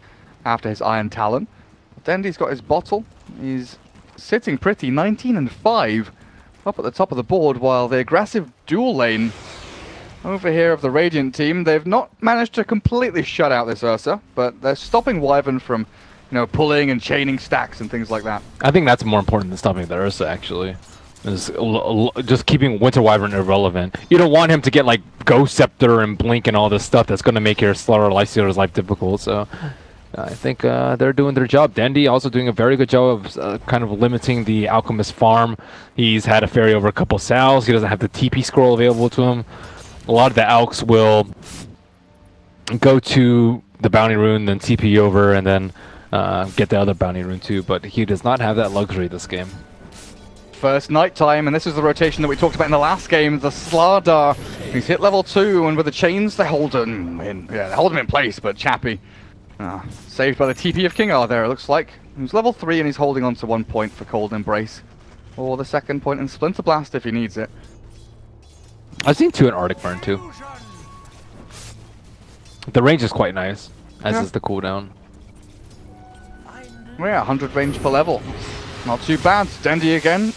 after his Iron Talon. Dendi's got his bottle. He's sitting pretty, 19-5 up at the top of the board, while the aggressive dual lane over here of the Radiant team, they've not managed to completely shut out this Ursa, but they're stopping Wyvern from pulling and chaining stacks and things like that. I think that's more important than stopping the Ursa, actually. Is just keeping Winter Wyvern irrelevant. You don't want him to get, like, Ghost Scepter and Blink and all this stuff that's going to make your Slaughter Lifestealer's life difficult, so... I think they're doing their job. Dendi also doing a very good job of kind of limiting the Alchemist farm. He's had a ferry over a couple Sal's. He doesn't have the TP scroll available to him. A lot of the Alks will go to the Bounty Rune, then TP over, and then get the other Bounty Rune too, but he does not have that luxury this game. First nighttime, and this is the rotation that we talked about in the last game. The Slardar, he's hit level 2, and with the chains, they hold him in. Yeah, they hold him in place, but Chappie saved by the TP of King R there, it looks like. He's level 3, and he's holding on to 1 point for Cold Embrace. Or the 2nd point in Splinter Blast if he needs it. I've seen 2 in Arctic Burn too. The range is quite nice, as is the cooldown. Well, yeah, 100 range per level. Not too bad. Dendi again.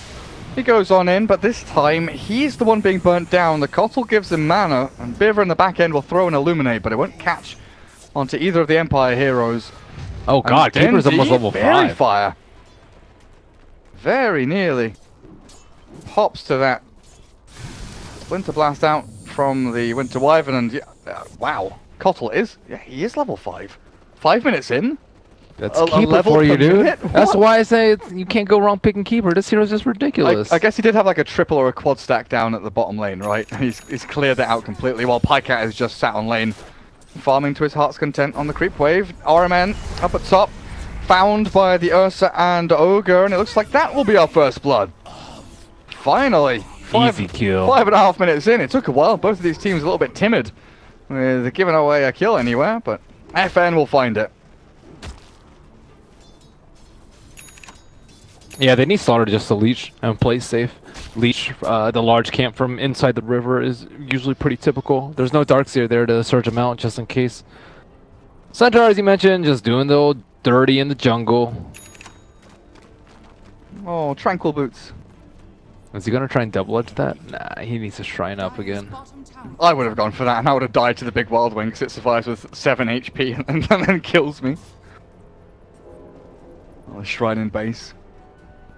He goes on in, but this time he's the one being burnt down. The Kotl gives him mana, and Beaver in the back end will throw an Illuminate, but it won't catch onto either of the Empire heroes. Oh god, Keeper's almost level 5. Fire. very nearly pops to that Splinter Blast out from the Winter Wyvern, and wow, Kotl is, he is level 5. 5 minutes in. That's keeper for you, dude. That's why I say you can't go wrong picking keeper. This hero's just ridiculous. I guess he did have like a triple or a quad stack down at the bottom lane, right? And he's cleared that out completely, while Pycat is just sat on lane, farming to his heart's content on the creep wave. RMN up at top, found by the Ursa and Ogre, and it looks like that will be our first blood. Finally. Easy kill. 5.5 minutes in. It took a while. Both of these teams a little bit timid with giving away a kill anywhere, but FN will find it. Yeah, they need Slaughter just to leech and play safe. Leech the large camp from inside the river is usually pretty typical. There's no Darkseer there to surge him out just in case. Centaur, as you mentioned, just doing the old dirty in the jungle. Oh, Tranquil Boots. Is he gonna try and double edge that? Nah, he needs to shrine up again. I would have gone for that, and I would have died to the big wild wing because it survives with 7 HP and then kills me. Oh, the shrine in base.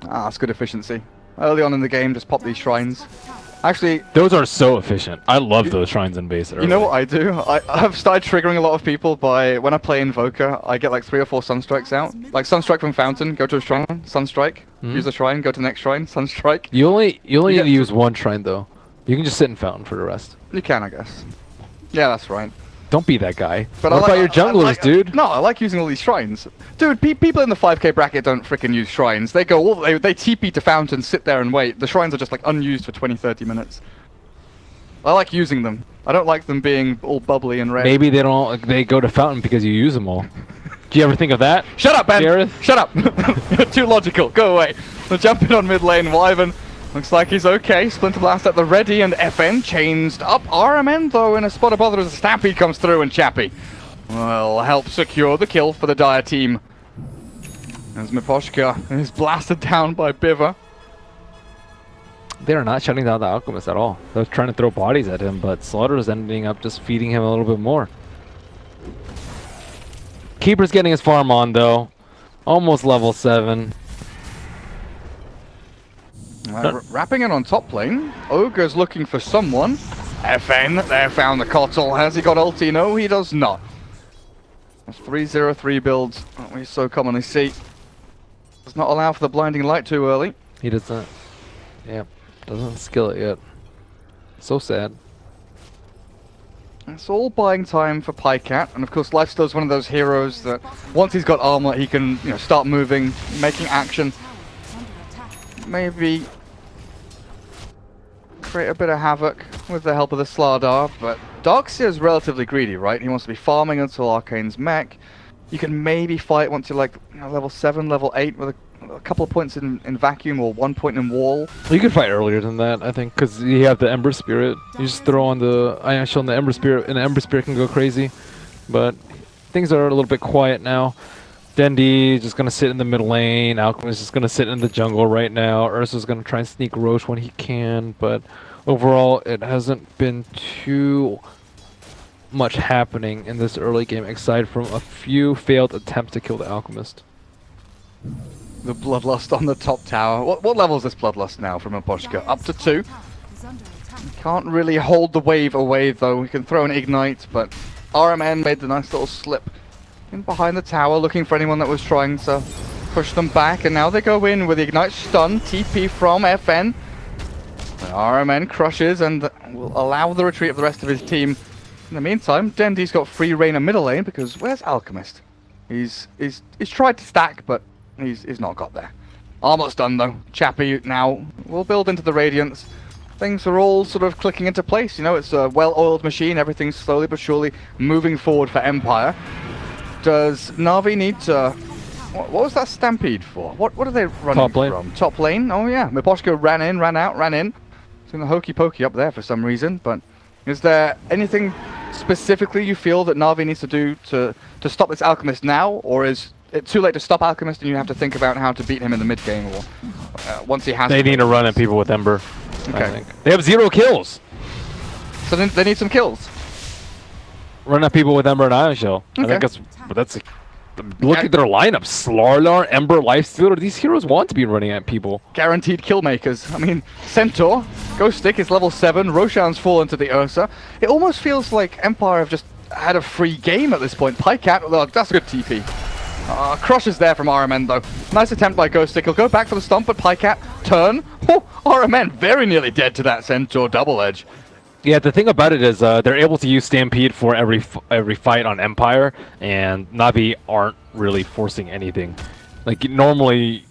Ah, that's good efficiency. Early on in the game, just pop these shrines. Actually, those are so efficient. I love those shrines in base early. You know what I do? I've started triggering a lot of people by, when I play Invoker, I get like 3 or 4 Sunstrikes out. Like Sunstrike from Fountain, go to a shrine, Sunstrike, use a shrine, go to the next shrine, Sunstrike. You only need to use one shrine though. You can just sit in Fountain for the rest. You can, I guess. Yeah, that's right. Don't be that guy. But what about your junglers, dude? No, I like using all these shrines. Dude, people in the 5k bracket don't freaking use shrines. They go, they TP to Fountain, sit there and wait. The shrines are just like unused for 20-30 minutes. I like using them. I don't like them being all bubbly and red. Maybe they go to Fountain because you use them all. Do you ever think of that? Shut up, Ben! Gareth? Shut up! You're too logical. Go away. We're jumping on mid lane. Wyvern looks like he's okay. Splinter Blast at the ready, and FN changed up. RMN, though, in a spot of bother as a Stampede comes through, and Chappie will help secure the kill for the Dire team. As Miposhka is blasted down by Biver. They are not shutting down the Alchemist at all. They're trying to throw bodies at him, but Slaughter is ending up just feeding him a little bit more. Keeper's getting his farm on, though. Almost level 7. Wrapping it on top lane. Ogre's looking for someone. FN there found the Kotl. Has he got ulti? No, he does not. 3-0-3 builds that we so commonly see. Does not allow for the blinding light too early. He doesn't. Yeah, doesn't skill it yet. So sad. It's all buying time for Pycat, and of course Lifesteal's one of those heroes that once he's got armor, he can start moving, making action. Maybe create a bit of havoc with the help of the Slardar, but Darkseer is relatively greedy, right? He wants to be farming until Arcane's mech. You can maybe fight once you're like level 7, level 8 with a couple of points in vacuum or 1 point in wall. You could fight earlier than that, I think, because you have the Ember Spirit. You just throw on the Ion Shield and the Ember Spirit, and the Ember Spirit can go crazy. But things are a little bit quiet now. Dendi is just going to sit in the middle lane. Alchemist is going to sit in the jungle right now. Ursa's going to try and sneak Roche when he can, but overall it hasn't been too much happening in this early game aside from a few failed attempts to kill the Alchemist. The Bloodlust on the top tower. What level is this Bloodlust now from Miposhka? Up to 2. Can't really hold the wave away though. We can throw an Ignite, but RMN made the nice little slip in behind the tower, looking for anyone that was trying to push them back, and now they go in with the Ignite stun, TP from FN. And RMN crushes and will allow the retreat of the rest of his team. In the meantime, Dendi's got free reign in middle lane because where's Alchemist? He's tried to stack, but he's not got there. Almost done though. Chappie now will build into the Radiance. Things are all sort of clicking into place. It's a well-oiled machine. Everything's slowly but surely moving forward for Empire. Does NaVi need to... What was that Stampede for? What are they running from? Top lane? Oh yeah. Miposhka ran in, ran out, ran in. It's in the hokey pokey up there for some reason, but is there anything specifically you feel that NaVi needs to do to stop this Alchemist now, or is it too late to stop Alchemist and you have to think about how to beat him in the mid game, or once he has... They need to run at people with Ember. Okay. I think. They have 0 kills. So then they need some kills. Run at people with Ember and Ion Shell. Okay. I think that's Look at their lineup. Slarlar, Ember, Lifestealer. These heroes want to be running at people. Guaranteed kill makers. I mean, Centaur, Ghost Stick is level 7, Roshan's fallen to the Ursa. It almost feels like Empire have just had a free game at this point. Pycat, look, that's a good TP. Crushes there from RMN though. Nice attempt by Ghost Stick. He'll go back for the stomp, but Pycat, turn. Oh, RMN very nearly dead to that Centaur double edge. Yeah, the thing about it is they're able to use Stampede for every fight on Empire, and NaVi aren't really forcing anything. Like, normally,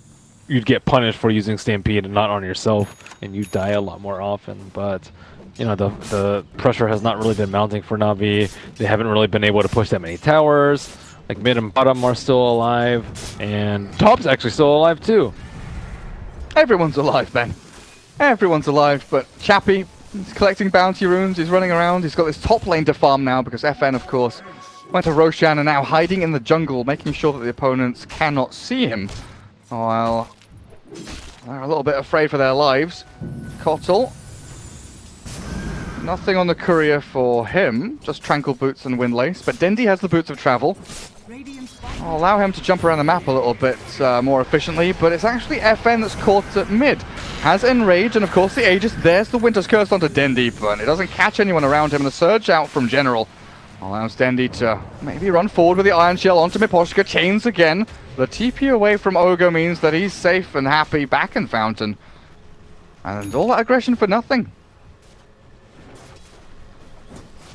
you'd get punished for using Stampede and not on yourself, and you die a lot more often, but, you know, the pressure has not really been mounting for NaVi. They haven't really been able to push that many towers. Like, mid and bottom are still alive, and top's actually still alive, too. Everyone's alive, Ben. Everyone's alive, but Chappie, he's collecting bounty runes, he's running around, he's got this top lane to farm now because FN, of course, went to Roshan and now hiding in the jungle, making sure that the opponents cannot see him. While they're a little bit afraid for their lives. Kotl, nothing on the courier for him, just Tranquil Boots and Windlace, but Dendi has the Boots of Travel. I'll allow him to jump around the map a little bit more efficiently, but it's actually FN that's caught at mid. Has Enrage, and of course the Aegis. There's the Winter's Curse onto Dendi, but it doesn't catch anyone around him, and the surge out from General allows Dendi to maybe run forward with the Iron Shell onto Miposhka. Chains again. The TP away from Ogre means that he's safe and happy back in Fountain. And all that aggression for nothing.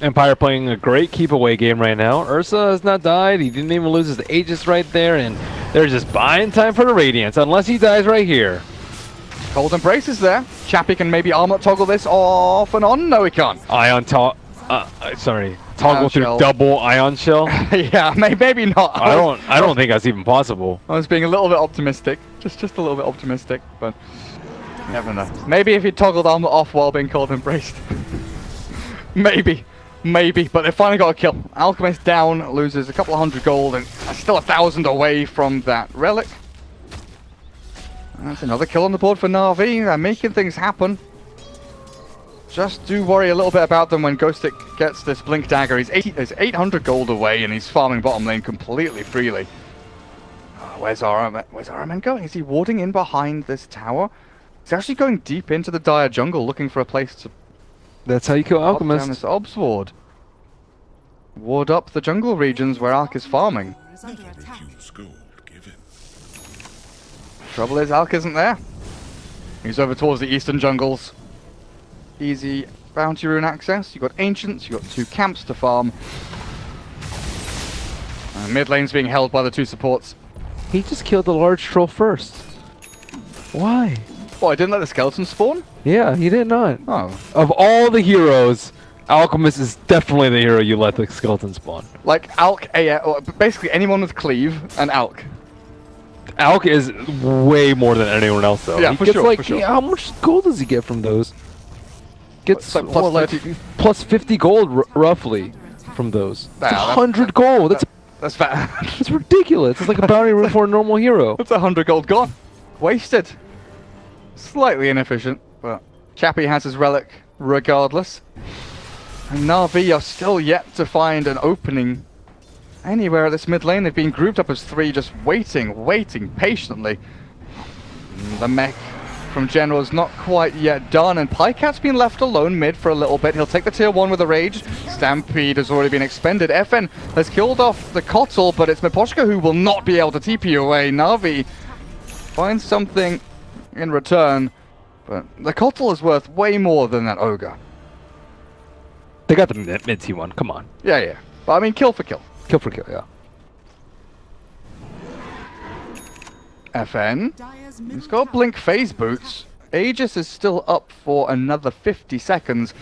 Empire playing a great keep away game right now. Ursa has not died. He didn't even lose his Aegis right there, and they're just buying time for the Radiance, unless he dies right here. Cold Embrace is there. Chappie can maybe armlet toggle this off and on. No, he can't. Toggle Ion through shell. Double Ion Shell. Yeah, maybe not. I don't think that's even possible. I was being a little bit optimistic. Just a little bit optimistic, but you never know. Maybe if he toggled armlet off while being Cold Embraced. Maybe, but they finally got a kill. Alchemist down, loses a couple of 100 gold, and still 1,000 away from that relic. And that's another kill on the board for NaVi. They're making things happen. Just do worry a little bit about them when Ghost Stick gets this Blink Dagger. He's 800 gold away, and he's farming bottom lane completely freely. Where's RMN going? Is he warding in behind this tower? He's actually going deep into the dire jungle, looking for a place to... That's how you kill Alchemist. Down this Obs ward. Ward up the jungle regions where Alk is farming. Is under attack. Trouble is, Alk isn't there. He's over towards the eastern jungles. Easy bounty rune access. You've got Ancients, you've got 2 camps to farm. And mid lane's being held by the 2 supports. He just killed the large troll first. Why? Oh, I didn't let the skeleton spawn? Yeah, he did not. Oh. Of all the heroes, Alchemist is definitely the hero you let the skeleton spawn. Like Alk, or basically anyone with cleave and Alk. Alk is way more than anyone else, though. Yeah, he for gets sure, like, for sure. How much gold does he get from those? Gets Like plus 30. Plus 50 gold, roughly, from those. Nah, That's 100 gold. That's fat. That's ridiculous. It's like a bounty rune for a normal hero. That's 100 gold gone. Wasted. Slightly inefficient, but Chappie has his relic regardless. And NaVi are still yet to find an opening anywhere at this mid lane. They've been grouped up as 3, just waiting patiently. The mech from General is not quite yet done, and Pycat's been left alone mid for a little bit. He'll take the tier 1 with a rage. Stampede has already been expended. FN has killed off the Kotl, but it's Miposhka who will not be able to TP away. NaVi finds something in return, but the Kotl is worth way more than that Ogre. They got the mid T1. Come on. Yeah. But I mean, kill for kill. Kill for kill, yeah. FN. Dire's He's middle got tower Blink Phase Boots. Aegis is still up for another 50 seconds.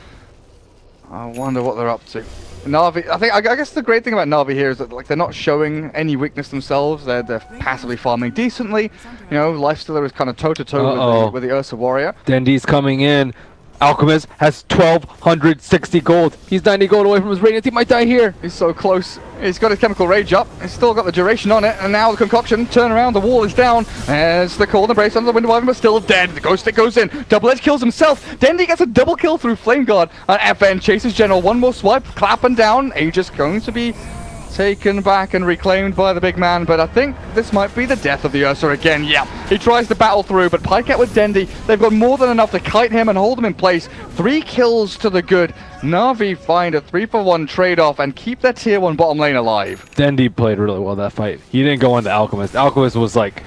I wonder what they're up to. NaVi, I guess the great thing about NaVi here is that like they're not showing any weakness themselves. They're passively farming decently. You know, Lifestealer is kind of toe-to-toe with the Ursa Warrior. Dendi's coming in. Alchemist has 1,260 gold. He's 90 gold away from his Radiance. He might die here. He's so close. He's got his Chemical Rage up. He's still got the duration on it. And now the concoction. Turn around. The wall is down. There's the Cold Embrace under the Wind Wyvern, but still dead. The Ghost Stick goes in. Double Edge kills himself. Dendi gets a double kill through Flame Guard. And FN chases General. One more swipe. Clapping down. Aegis going to be taken back and reclaimed by the big man, but I think this might be the death of the Ursa again. Yeah, he tries to battle through, but Pycat with Dendi, they've got more than enough to kite him and hold him in place. 3 kills to the good. NaVi find a 3-for-1 trade-off and keep their tier 1 bottom lane alive. Dendi played really well that fight. He didn't go on the Alchemist. Alchemist was like,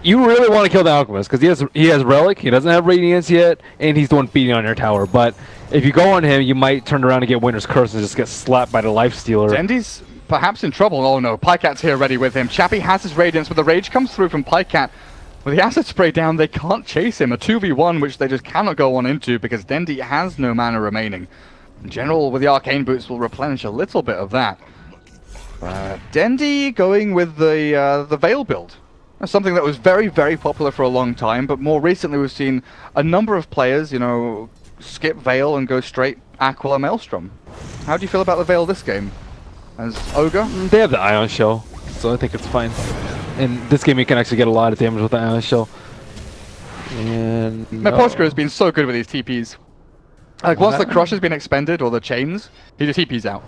you really want to kill the Alchemist because he has Relic, he doesn't have Radiance yet, and he's the one beating on your tower. But if you go on him, you might turn around and get Winter's Curse and just get slapped by the Lifestealer. Dendi's perhaps in trouble. Oh no, Pycat's here ready with him. Chappie has his Radiance, but the Rage comes through from Pycat. With the Acid Spray down, they can't chase him. A 2v1, which they just cannot go on into because Dendi has no mana remaining. In general, with the Arcane Boots, will replenish a little bit of that. Dendi going with the Veil build. That's something that was very, very popular for a long time, but more recently we've seen a number of players, you know, skip Veil and go straight Aquila Maelstrom. How do you feel about the Veil this game? As Ogre? They have the Ion Shell, so I think it's fine. In this game you can actually get a lot of damage with the Ion Shell. And Poshka has been so good with these TPs. Like once the Crush has been expended, or the Chains, he just TPs out.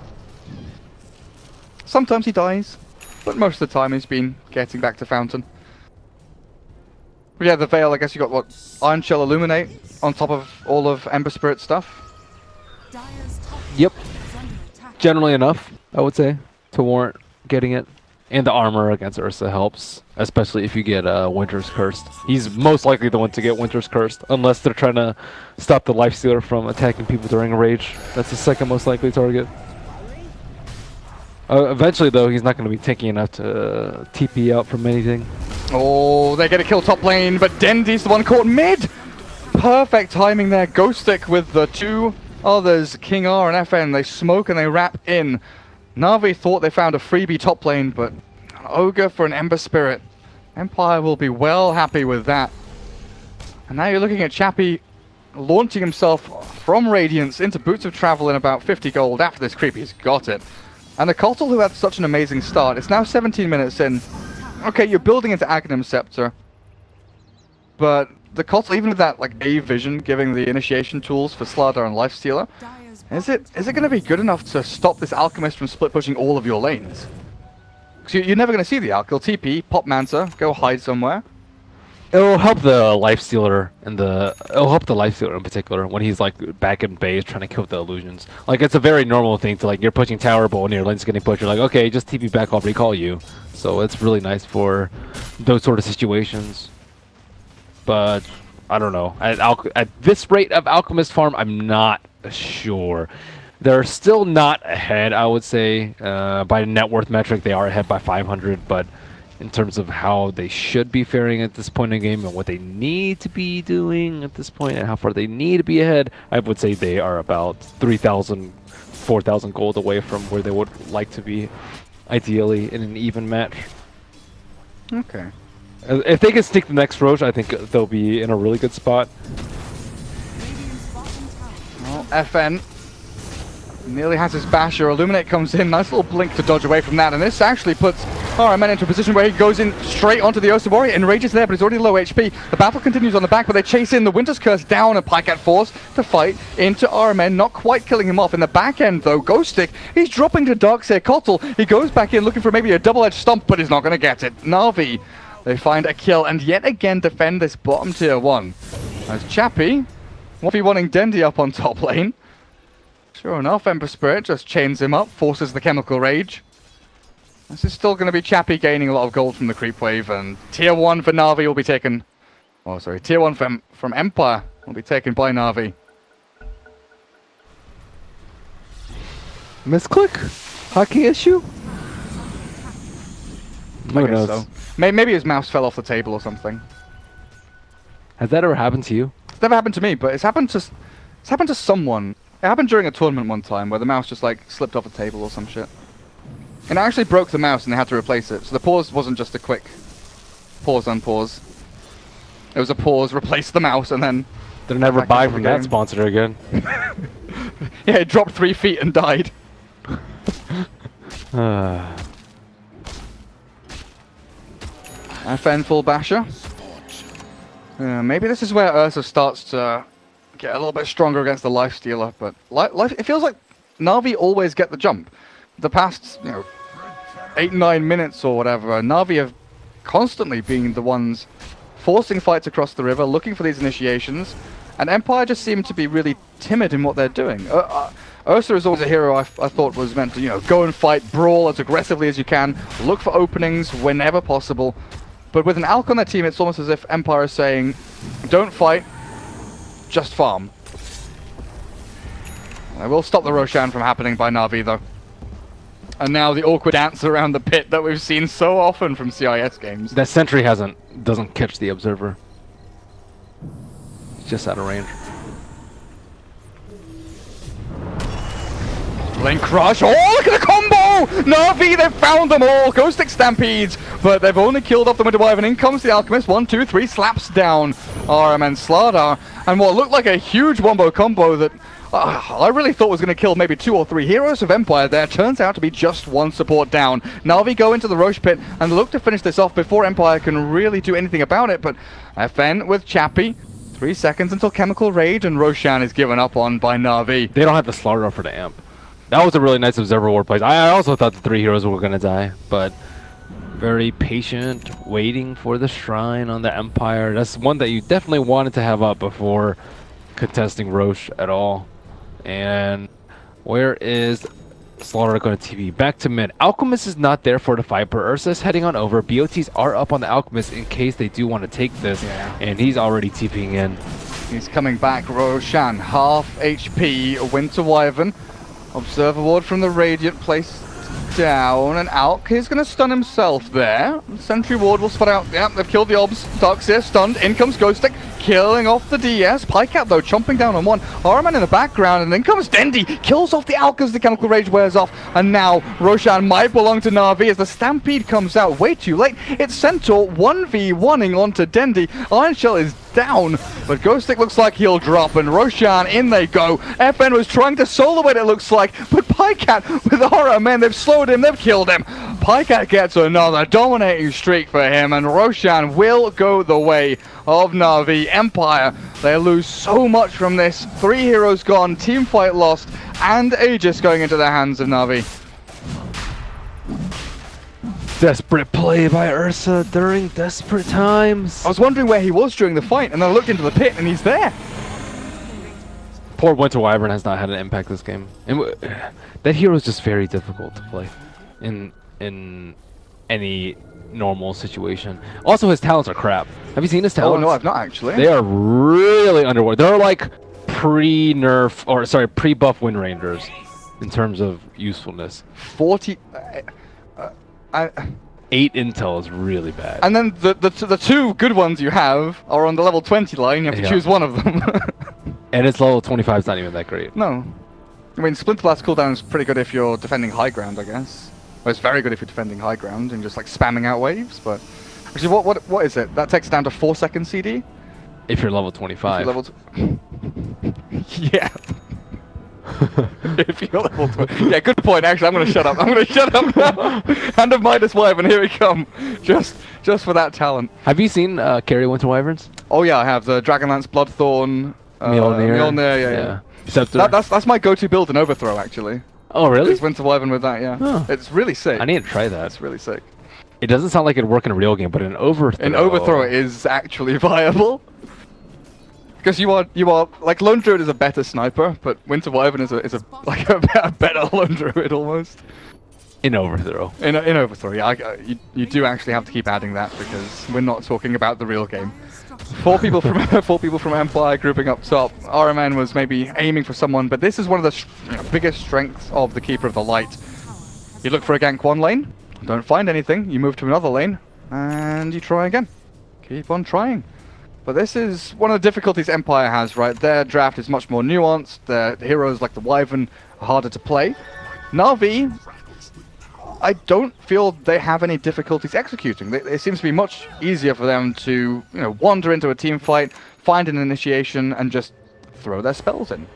Sometimes he dies, but most of the time he's been getting back to Fountain. But yeah, the Veil, I guess you got what? Iron Shell Illuminate on top of all of Ember Spirit stuff? Yep. Generally enough, I would say, to warrant getting it. And the armor against Ursa helps, especially if you get Winter's Cursed. He's most likely the one to get Winter's Cursed, unless they're trying to stop the Lifestealer from attacking people during a rage. That's the second most likely target. Eventually, though, he's not going to be tanky enough to TP out from anything. Oh, they get a kill top lane, but Dendi's the one caught mid! Perfect timing there. Ghost Stick with the 2 others, King R and FN. They smoke and they wrap in. NaVi thought they found a freebie top lane, but an Ogre for an Ember Spirit. Empire will be well happy with that. And now you're looking at Chappie launching himself from Radiance into Boots of Travel in about 50 gold. After this creep, he's got it. And the Kotal, who had such an amazing start, it's now 17 minutes in. Okay, you're building into Aghanim Scepter. But the Kotal, even with that like A vision, giving the initiation tools for Slardar and Lifestealer, is it going to be good enough to stop this Alchemist from split pushing all of your lanes? Because you're never going to see the Alch. He'll TP, pop Manta, go hide somewhere. It'll help the Lifestealer and it'll help the Lifestealer in particular when he's like back in base trying to kill the illusions. Like it's a very normal thing to like you're pushing tower, but when your lane's getting pushed, you're like, okay, just TP back, I'll recall you. So it's really nice for those sort of situations. But I don't know. At this rate of Alchemist farm, I'm not sure. They're still not ahead, I would say. By net worth metric, they are ahead by 500, but in terms of how they should be faring at this point in the game and what they need to be doing at this point and how far they need to be ahead, I would say they are about 3,000, 4,000 gold away from where they would like to be, ideally, in an even match. Okay. If they can stick the next Roche, I think they'll be in a really good spot. Well, FN nearly has his basher. Illuminate comes in. Nice little blink to dodge away from that. And this actually puts RMN into a position where he goes in straight onto the Ursa Warrior. Enrages there, but he's already low HP. The battle continues on the back, but they chase in the Winter's Curse down, and Pycat forced to fight into RMN, not quite killing him off. In the back end, though, Ghost Stick, he's dropping to Darkseer Kotal. He goes back in looking for maybe a double-edged stomp, but he's not going to get it. NaVi, they find a kill, and yet again defend this bottom tier 1. As Chappie, 1v1ing Dendi up on top lane. Sure enough, Ember Spirit just chains him up, forces the Chemical Rage. This is still going to be Chappie gaining a lot of gold from the creep wave, and tier 1 for NaVi will be taken... Oh, sorry, tier 1 from Empire will be taken by NaVi. Misclick? Hockey issue? I guess so. Maybe his mouse fell off the table or something. Has that ever happened to you? It's never happened to me, but it's happened to someone. It happened during a tournament one time where the mouse just like slipped off a table or some shit. And it actually broke the mouse and they had to replace it. So the pause wasn't just a quick pause, unpause. It was a pause, replace the mouse, and then... They'll never buy from that sponsor again. Yeah, it dropped 3 feet and died. FN full basher. Maybe this is where Ursa starts to get a little bit stronger against the Lifestealer, but it feels like NaVi always get the jump. The past, 8-9 minutes or whatever, NaVi have constantly been the ones forcing fights across the river, looking for these initiations, and Empire just seem to be really timid in what they're doing. Ursa is always a hero I thought was meant to, you know, go and fight, brawl as aggressively as you can, look for openings whenever possible. But with an Alk on their team, it's almost as if Empire is saying, don't fight, just farm. I will stop the Roshan from happening by NaVi though. And now the awkward dance around the pit that we've seen so often from CIS games. That sentry doesn't catch the observer. It's just out of range. Lane crush. Oh, look at the combo! NaVi, they've found them all. Ghost Stick Stampedes, but they've only killed off the Winter Wyvern. In comes the Alchemist. 1, 2, 3 slaps down RM and Slardar. And what looked like a huge wombo combo that I really thought was going to kill maybe 2 or 3 heroes of Empire there. Turns out to be just 1 support down. NaVi go into the Roche pit and look to finish this off before Empire can really do anything about it. But FN with Chappie. 3 seconds until Chemical Rage, and Roshan is given up on by NaVi. They don't have the Slardar for the amp. That was a really nice observer ward play. I also thought the 3 heroes were going to die, but very patient, waiting for the shrine on the Empire. That's one that you definitely wanted to have up before contesting Roche at all. And where is Slaughter going to TP? Back to mid. Alchemist is not there for the fight, but Ursa is heading on over. BOTs are up on the Alchemist in case they do want to take this, and he's already TPing in. He's coming back. Roshan, half HP. Winter Wyvern. Observer ward from the Radiant placed down, and Alk is going to stun himself there. Sentry ward will spot out. Yeah, they've killed the obs. Darkseer stunned. In comes Ghost Stick, killing off the DS. Pycat though, chomping down on one. Araman in the background, and then comes Dendi. Kills off the Alk as the Chemical Rage wears off. And now Roshan might belong to NaVi as the Stampede comes out way too late. It's Centaur 1v1ing onto Dendi. Iron Shell is down, but Ghost Stick looks like he'll drop, and Roshan, in they go. FN was trying to solo it looks like, but Pycat with Aura, man, they've slowed him, they've killed him. Pycat gets another dominating streak for him, and Roshan will go the way of NaVi. Empire, they lose so much from this. 3 heroes gone, team fight lost, and Aegis going into the hands of NaVi. Desperate play by Ursa during desperate times. I was wondering where he was during the fight, and then I looked into the pit, and he's there. Poor Winter Wyvern has not had an impact this game. And that hero is just very difficult to play in any normal situation. Also, his talents are crap. Have you seen his talents? Oh no, I've not actually. They are really underwater. They're like pre-nerf, or sorry, pre-buff Wind Rangers in terms of usefulness. 40... 8 intel is really bad. And then the 2 good ones you have are on the level 20 line. You have to choose one of them. And its level 25 is not even that great. No. I mean, Splinter Blast cooldown is pretty good if you're defending high ground, I guess. Well, it's very good if you're defending high ground and just like spamming out waves, but... Actually, what is it? That takes down to 4 second CD? If you're level 25. If you're level yeah. If you're level 20. Yeah, good point, actually. I'm going to shut up. I'm going to shut up now. Hand of Midas Wyvern, here we come. Just for that talent. Have you seen carry Winter Wyverns? Oh yeah, I have. The Dragonlance, Bloodthorn, Mjolnir, yeah. Scepter. That's my go-to build in Overthrow, actually. Oh, really? It's Winter Wyvern with that, yeah. Oh. It's really sick. I need to try that. It's really sick. It doesn't sound like it'd work in a real game, but in Overthrow... In Overthrow, it is actually viable. Because you are like Lone Druid is a better sniper, but Winter Wyvern is a better Lone Druid almost. In Overthrow. In Overthrow, yeah. You do actually have to keep adding that because we're not talking about the real game. 4 people from Empire grouping up top. RMN was maybe aiming for someone, but this is one of the biggest strengths of the Keeper of the Light. You look for a gank 1 lane, don't find anything, you move to another lane, and you try again. Keep on trying. But this is one of the difficulties Empire has, right? Their draft is much more nuanced, their heroes like the Wyvern are harder to play. NaVi, I don't feel they have any difficulties executing. It seems to be much easier for them to, wander into a team fight, find an initiation, and just throw their spells in.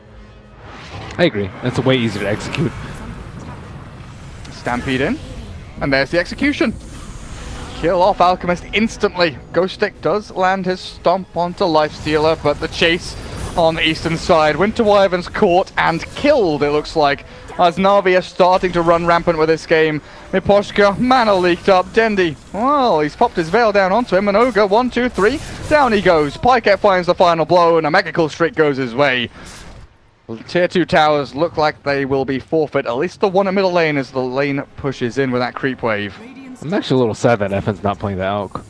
I agree. That's way easier to execute. Stampede in, and there's the execution. Kill off Alchemist instantly. Ghost Stick does land his stomp onto Lifestealer, but the chase on the eastern side. Winter Wyvern's caught and killed, it looks like, as NaVi are starting to run rampant with this game. Miposhka, mana leaked up. Dendi, well, he's popped his veil down onto him, and Ogre, 1, 2, 3, down he goes. Pyket finds the final blow, and a magical streak goes his way. Tier 2 towers look like they will be forfeit, at least the one at middle lane as the lane pushes in with that creep wave. I'm actually a little sad that FN's not playing the AUK.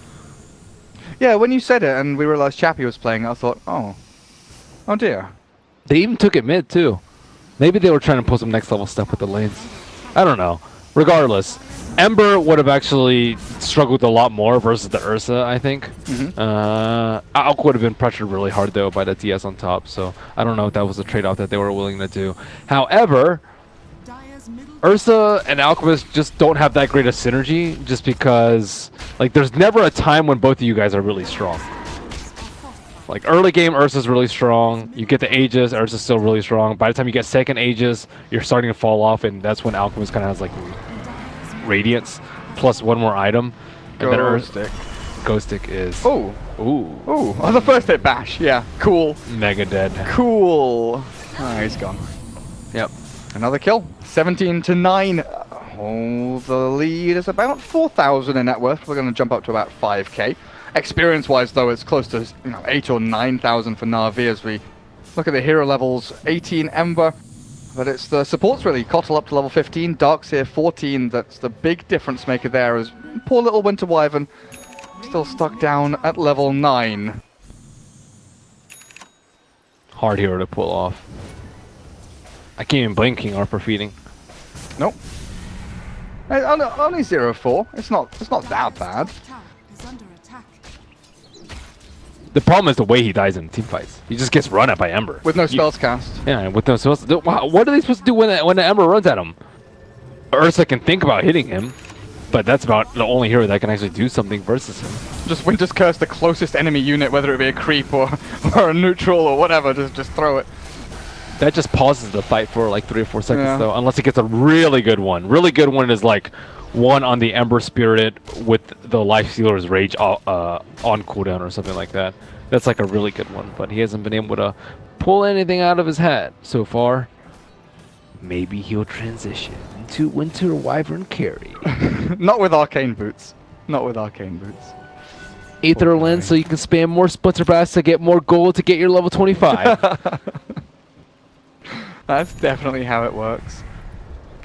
Yeah, when you said it and we realized Chappie was playing, I thought, oh dear. They even took it mid too. Maybe they were trying to pull some next level stuff with the lanes. I don't know. Regardless, Ember would have actually struggled a lot more versus the Ursa, I think. AUK would have been pressured really hard though by the DS on top, so I don't know if that was a trade-off that they were willing to do. However, Ursa and Alchemist just don't have that great a synergy just because like there's never a time when both of you guys are really strong. Like early game Ursa's really strong, you get the Aegis, Ursa's still really strong. By the time you get second Aegis, you're starting to fall off, and that's when Alchemist kind of has like Radiance plus one more item. And then Ghost Stick is Oh, the first hit bash, yeah, cool. Mega dead. Cool. Ah, he's gone. Yep. Another kill. 17-9. Oh, the lead is about 4,000 in net worth. We're going to jump up to about 5k. Experience-wise, though, it's close to 8 or 9,000 for NaVi as we look at the hero levels. 18 Ember, but it's the supports really. Kotl up to level 15, Darkseer 14. That's the big difference maker there. As poor little Winter Wyvern still stuck down at level 9. Hard hero to pull off. I can't even blame King Arthur feeding. Nope. Only 0-4. It's not that bad. The problem is the way he dies in team fights. He just gets run at by Ember. With no spells cast. Yeah, with no spells. What are they supposed to do when the Ember runs at him? Ursa can think about hitting him, but that's about the only hero that can actually do something versus him. Just Winter's Curse the closest enemy unit, whether it be a creep or a neutral or whatever, just throw it. That just pauses the fight for like 3 or 4 seconds though, unless he gets a really good one. Really good one is like one on the Ember Spirit with the Life Stealer's Rage on cooldown or something like that. That's like a really good one, but he hasn't been able to pull anything out of his hat so far. Maybe he'll transition into Winter Wyvern carry. Not with Arcane Boots. Not with Arcane Boots. Aether Lens so you can spam more Splinter Blast to get more gold to get your level 25. That's definitely how it works.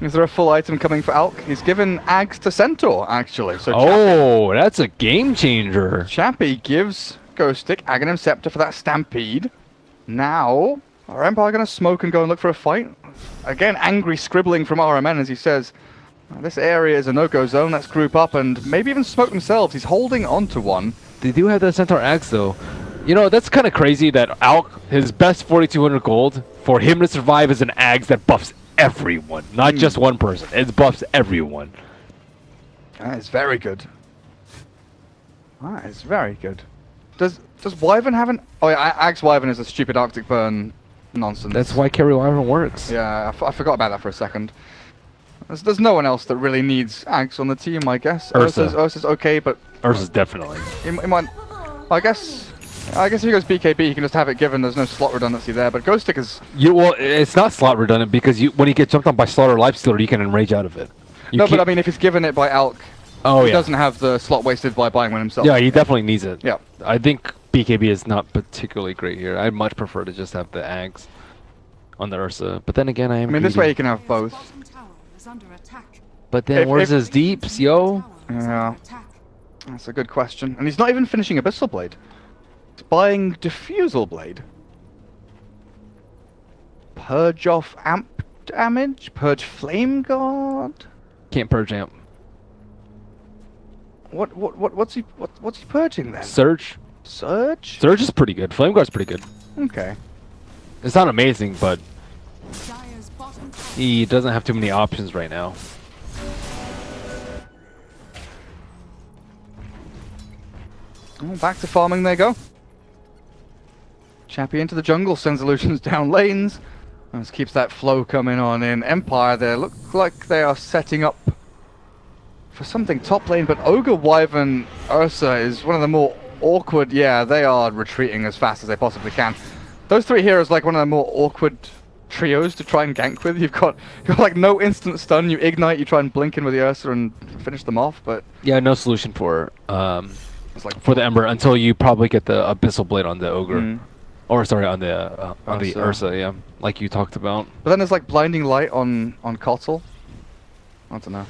Is there a full item coming for Alk? He's given Ags to Centaur, actually. So that's a game changer. Chappie gives Ghost Stick Aghanim Scepter for that Stampede. Now, are Empire going to smoke and go and look for a fight? Again, angry scribbling from RMN as he says, this area is a no-go zone, let's group up and maybe even smoke themselves. He's holding on to one. They do have the Centaur Axe though. You know, that's kind of crazy that Alk, his best 4,200 gold, for him to survive is an Axe that buffs everyone, not just one person. It buffs everyone. That is very good. That is very good. Does Wyvern have an... Oh yeah, Axe Wyvern is a stupid Arctic Burn nonsense. That's why Carry Wyvern works. Yeah, I forgot about that for a second. There's no one else that really needs Axe on the team, I guess. Ursa's okay, but... Ursa's definitely. He might... I guess if he goes BKB, he can just have it given. There's no slot redundancy there. But Ghost Stick is... Well, it's not slot redundant because when you get jumped on by Slaughter Life Stealer, you can enrage out of it. No, but I mean, if he's given it by Alk, he doesn't have the slot wasted by buying one himself. Yeah, he definitely needs it. Yeah. I think BKB is not particularly great here. I'd much prefer to just have the Ags on the Ursa. But then again, I mean, this way he can have both. But then where's his deeps, yo? Yeah. That's a good question. And he's not even finishing Abyssal Blade. He's buying Diffusal Blade. Purge off amp damage? Purge Flame Guard? Can't purge amp. What's he purging then? Surge. Surge? Surge is pretty good. Flame Guard's pretty good. Okay. It's not amazing, but he doesn't have too many options right now. Oh, back to farming they go. Chappie into the jungle, sends illusions down lanes. This keeps that flow coming on in. Empire there look like they are setting up for something top lane, but Ogre, Wyvern, Ursa is one of the more awkward. Yeah, they are retreating as fast as they possibly can. Those three heroes like one of the more awkward trios to try and gank with. You've got like no instant stun. You ignite, you try and blink in with the Ursa and finish them off. But yeah, no solution for it's like for the Ember until you probably get the Abyssal Blade on the Ogre. Or sorry, on the Ursa, yeah, like you talked about. But then there's like blinding light on Kotl. I don't know.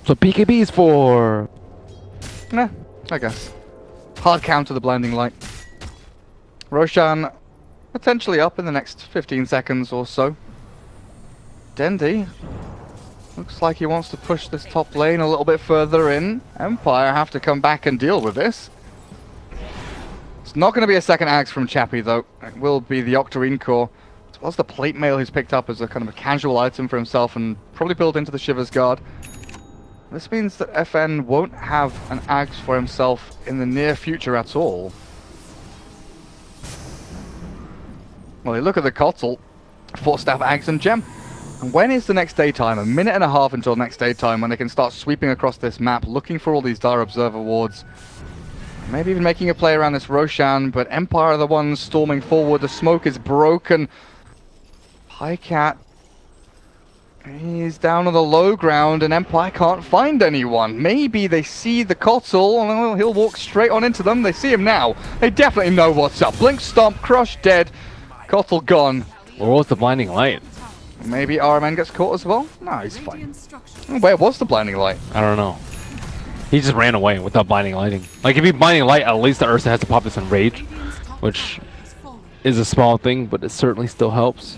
So PKB is for... Nah, I guess. Hard counter the blinding light. Roshan potentially up in the next 15 seconds or so. Dendy looks like he wants to push this top lane a little bit further in. Empire have to come back and deal with this. It's not going to be a second axe from Chappie though. It will be the Octarine Core. As well as the plate mail he's picked up as a kind of a casual item for himself and probably built into the Shiver's Guard. This means that FN won't have an axe for himself in the near future at all. Well, you look at the Kotl, 4-staff axe and gem. And when is the next daytime? A minute and a half until next daytime when they can start sweeping across this map, looking for all these Dire Observer wards. Maybe even making a play around this Roshan, but Empire are the ones storming forward. The smoke is broken. Pycat, he's down on the low ground and Empire can't find anyone. Maybe they see the Kotl and he'll walk straight on into them. They see him now. They definitely know what's up. Blink, Stomp, Crush, dead. Kotl gone. Where was the blinding light? Maybe RMN gets caught as well? No, he's fine. Where was the blinding light? I don't know. He just ran away without blinding lighting. Like, if he blinding light, at least the Ursa has to pop this in rage, which is a small thing, but it certainly still helps.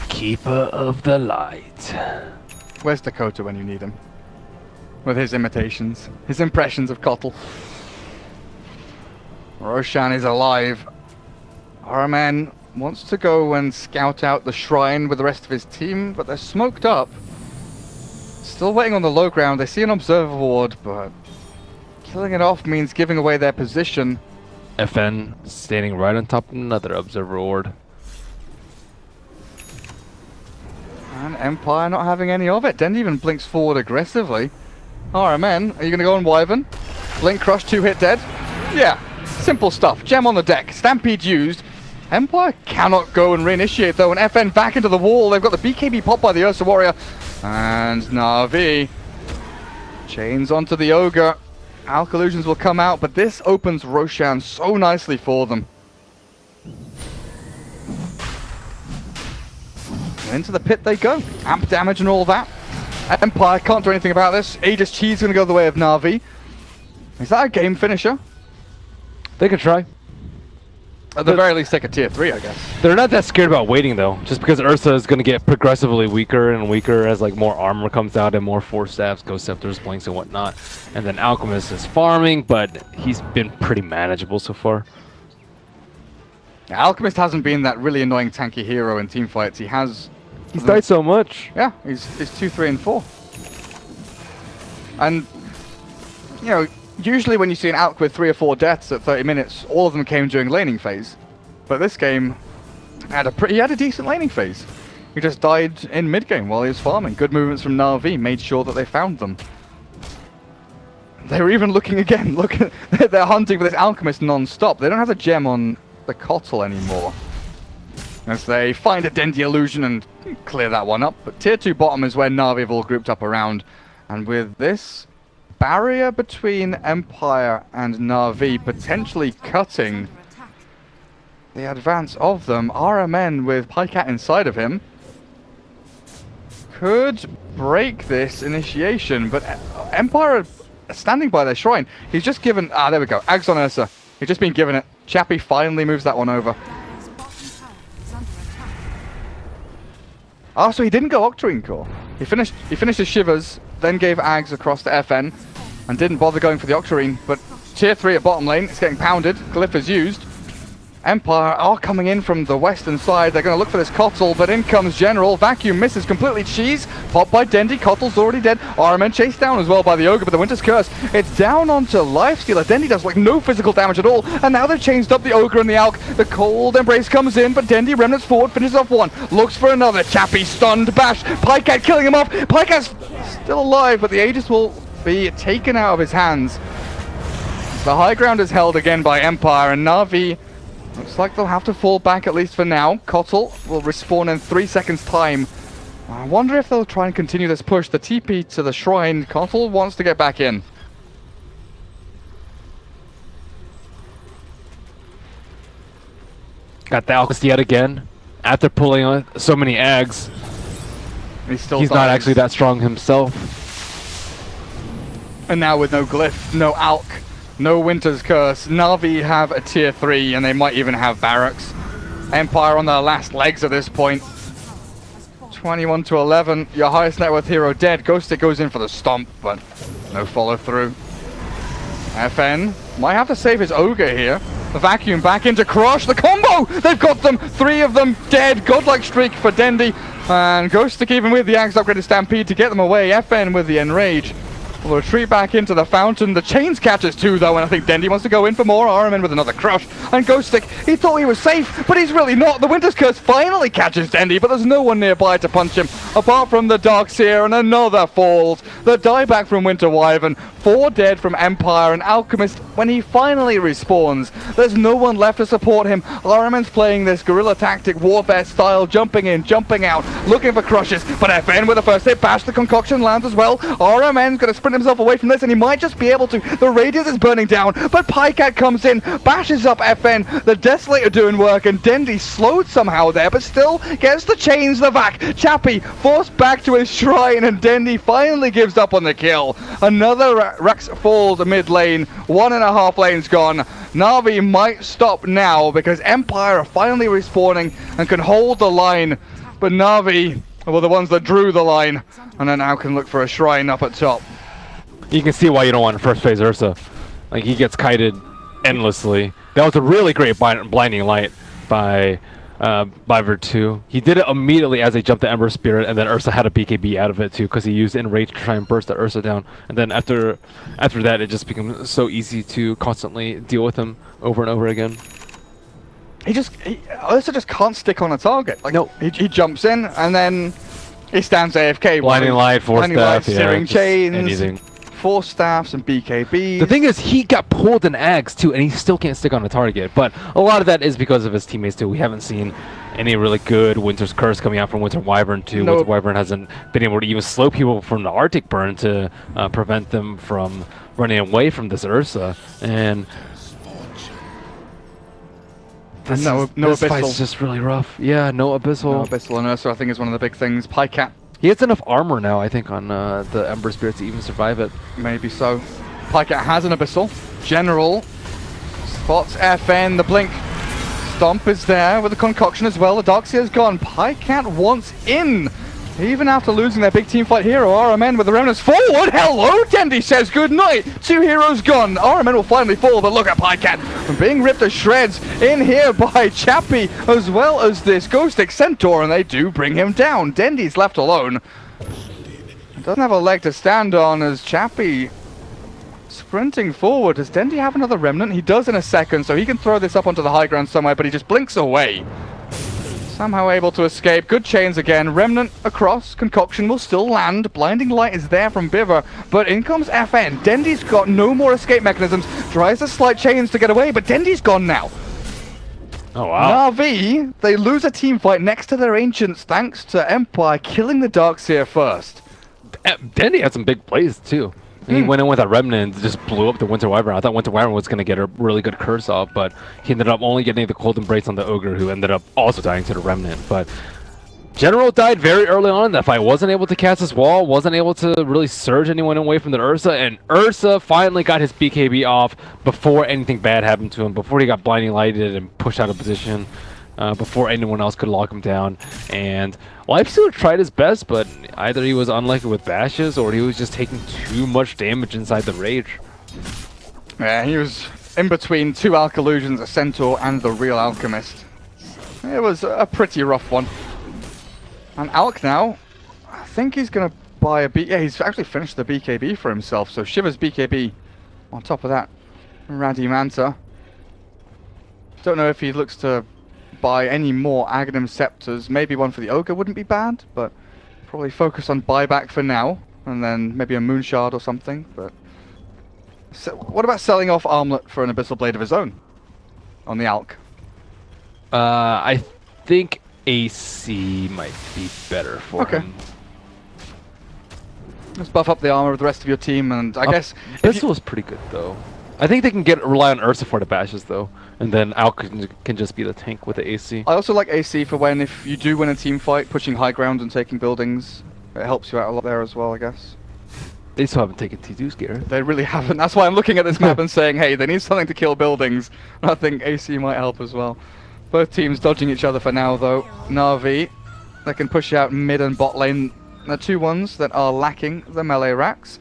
Keeper of the light. Where's Dakota when you need him? With his imitations, his impressions of Kotl. Roshan is alive. RMN wants to go and scout out the shrine with the rest of his team, but they're smoked up. Still waiting on the low ground. They see an observer ward, but killing it off means giving away their position. FN standing right on top of another observer ward. And Empire not having any of it. Dendy even blinks forward aggressively. RMN, are you going to go on Wyvern? Blink, Crush, 2-hit dead? Yeah, simple stuff. Gem on the deck, Stampede used. Empire cannot go and reinitiate though, and FN back into the wall. They've got the BKB popped by the Ursa Warrior. And NaVi chains onto the Ogre. Alkallusions will come out, but this opens Roshan so nicely for them. Into the pit they go. Amp damage and all that. Empire can't do anything about this. Aegis Chi's going to go the way of NaVi. Is that a game finisher? They could try. At the very least, take a tier 3, I guess. They're not that scared about waiting though, just because Ursa is going to get progressively weaker and weaker as like more armor comes out and more Force Staffs, Ghost Scepters, Blinks and whatnot. And then Alchemist is farming, but he's been pretty manageable so far. Yeah, Alchemist hasn't been that really annoying tanky hero in teamfights. He's died so much. Yeah, he's 2, 3, and 4. And, you know, usually when you see an Alch with 3 or 4 deaths at 30 minutes, all of them came during laning phase. But this game he had a decent laning phase. He just died in mid game while he was farming. Good movements from NaVi made sure that they found them. They were even looking again. Look, they're hunting for this Alchemist non-stop. They don't have a gem on the Kotl anymore. As they find a Dendy illusion and clear that one up. But tier 2 bottom is where NaVi have all grouped up around. And with this barrier between Empire and NaVi potentially cutting the advance of them, RMN with Pycat inside of him could break this initiation. But Empire are standing by their shrine. He's just given... Ah, there we go. Ags on Ursa. He's just been given it. Chappie finally moves that one over. Oh, so he didn't go Octarine Core. He finished his Shivers, then gave Ags across to FN, and didn't bother going for the Octarine. But tier 3 at bottom lane, it's getting pounded. Glyph is used. Empire are coming in from the western side. They're going to look for this Kotl, but in comes General. Vacuum misses completely. Cheese popped by Dendy. Kotl's already dead. RMN chased down as well by the Ogre, but the Winter's Curse. It's down onto Lifestealer. Dendy does like no physical damage at all, and now they've changed up the Ogre and the Alch. The Cold Embrace comes in, but Dendy remnants forward, finishes off one. Looks for another. Chappie stunned. Bash. Pycat killing him off. Pycat's still alive, but the Aegis will be taken out of his hands. The high ground is held again by Empire, and NaVi looks like they'll have to fall back at least for now. Kotal will respawn in 3 seconds time. I wonder if they'll try and continue this push. The TP to the shrine, Kotal wants to get back in. Got the Alchemist yet again. After pulling on so many eggs, he's not actually that strong himself. And now with no Glyph, no Alch, no Winter's Curse, NaVi have a tier 3 and they might even have Barracks. Empire on their last legs at this point. 21 to 11, your highest net worth hero dead. Ghostic goes in for the stomp, but no follow through. FN might have to save his Ogre here. The vacuum back into Crush, the combo! They've got them! 3 of them dead, godlike streak for Dendi. And Ghostic even with the Axe upgraded Stampede to get them away. FN with the Enrage will retreat back into the fountain. The chains catches too though, and I think Dendi wants to go in for more. Araman with another Crush. And Ghostic, he thought he was safe, but he's really not. The Winter's Curse finally catches Dendi, but there's no one nearby to punch him, apart from the Darkseer, and another falls. The dieback from Winter Wyvern, 4 dead from Empire, and Alchemist, when he finally respawns, there's no one left to support him. Araman's playing this guerrilla tactic, warfare style, jumping in, jumping out, looking for crushes, but FN with the first hit, bash, the concoction lands as well. Araman's gonna sprint himself away from this, and he might just be able to. The radius is burning down, but Pycat comes in, bashes up FN, the Desolator doing work, and Dendi slowed somehow there, but still gets the chains, the vac. Chappie forced back to his shrine, and Dendi finally gives up on the kill. Another Rex falls mid lane, 1.5 lanes gone. NaVi might stop now because Empire are finally respawning and can hold the line, but NaVi were the ones that drew the line, and then now can look for a shrine up at top. You can see why you don't want first phase Ursa. Like, he gets kited endlessly. That was a really great blinding light by Vir2. He did it immediately as they jumped the Ember Spirit, and then Ursa had a BKB out of it too, because he used Enrage to try and burst the Ursa down. And then after that, it just becomes so easy to constantly deal with him over and over again. Ursa just can't stick on a target. Like, no, he jumps in and then he stands AFK. Blinding light, Force Staff, searing chains, anything. Force Staffs and BKBs. The thing is, he got pulled in Ags too, and he still can't stick on a target. But a lot of that is because of his teammates too. We haven't seen any really good Winter's Curse coming out from Winter Wyvern too. Nope. Winter Wyvern hasn't been able to even slow people from the Arctic Burn to prevent them from running away from this Ursa. And this fight's just really rough. Yeah, no Abyssal. No Abyssal and Ursa, I think, is one of the big things. Pycat. He has enough armor now, I think, on the Ember Spirit to even survive it. Maybe so. Pycat has an Abyssal. General spots FN. The Blink Stomp is there with the Concoction as well. The Darkseer's gone. Pycat wants in. Even after losing their big team fight hero, RMN with the Remnants forward. Hello, Dendi says goodnight. 2 heroes gone. RMN will finally fall, but look at Pycat being ripped to shreds in here by Chappie, as well as this Ghostic Centaur, and they do bring him down. Dendi's left alone. Doesn't have a leg to stand on as Chappie sprinting forward. Does Dendi have another Remnant? He does in a second, so he can throw this up onto the high ground somewhere, but he just blinks away. Somehow able to escape. Good chains again. Remnant across. Concoction will still land. Blinding light is there from Biver, but in comes FN. Dendi's got no more escape mechanisms. Tries the slight chains to get away, but Dendi's gone now. Oh wow. NaVi, they lose a team fight next to their Ancients thanks to Empire killing the Darkseer first. Dendi had some big plays too. He went in with a Remnant and just blew up the Winter Wyvern. I thought Winter Wyvern was going to get a really good curse off, but he ended up only getting the Cold Embrace on the Ogre, who ended up also dying to the Remnant. But General died very early on in that fight. Wasn't able to cast his wall, wasn't able to really surge anyone away from the Ursa, and Ursa finally got his BKB off before anything bad happened to him, before he got blinding lighted and pushed out of position. Before anyone else could lock him down. And Lifestealer tried his best, but either he was unlucky with bashes or he was just taking too much damage inside the Rage. Yeah, he was in between 2 Alchillusions, a Centaur, and the real Alchemist. It was a pretty rough one. And Alk now, I think he's going to buy a yeah, he's actually finished the BKB for himself, so Shiver's BKB on top of that. Raddy Manta. Don't know if he looks to buy any more Aghanim Scepters. Maybe one for the Ogre wouldn't be bad, but probably focus on buyback for now. and then maybe a Moonshard or something, but... So, what about selling off Armlet for an Abyssal Blade of his own? On the Alk? I think AC might be better for him. Let's buff up the armor of the rest of your team, and I guess... Abyssal is pretty good, though. I think they can rely on Ursa for the bashes, though. And then Alk can just be the tank with the AC. I also like AC for when, if you do win a team fight, pushing high ground and taking buildings. It helps you out a lot there as well, I guess. They still haven't taken T2's gear. They really haven't. That's why I'm looking at this map and saying, hey, they need something to kill buildings. I think AC might help as well. Both teams dodging each other for now, though. NaVi, they can push out mid and bot lane. The two ones that are lacking the melee racks.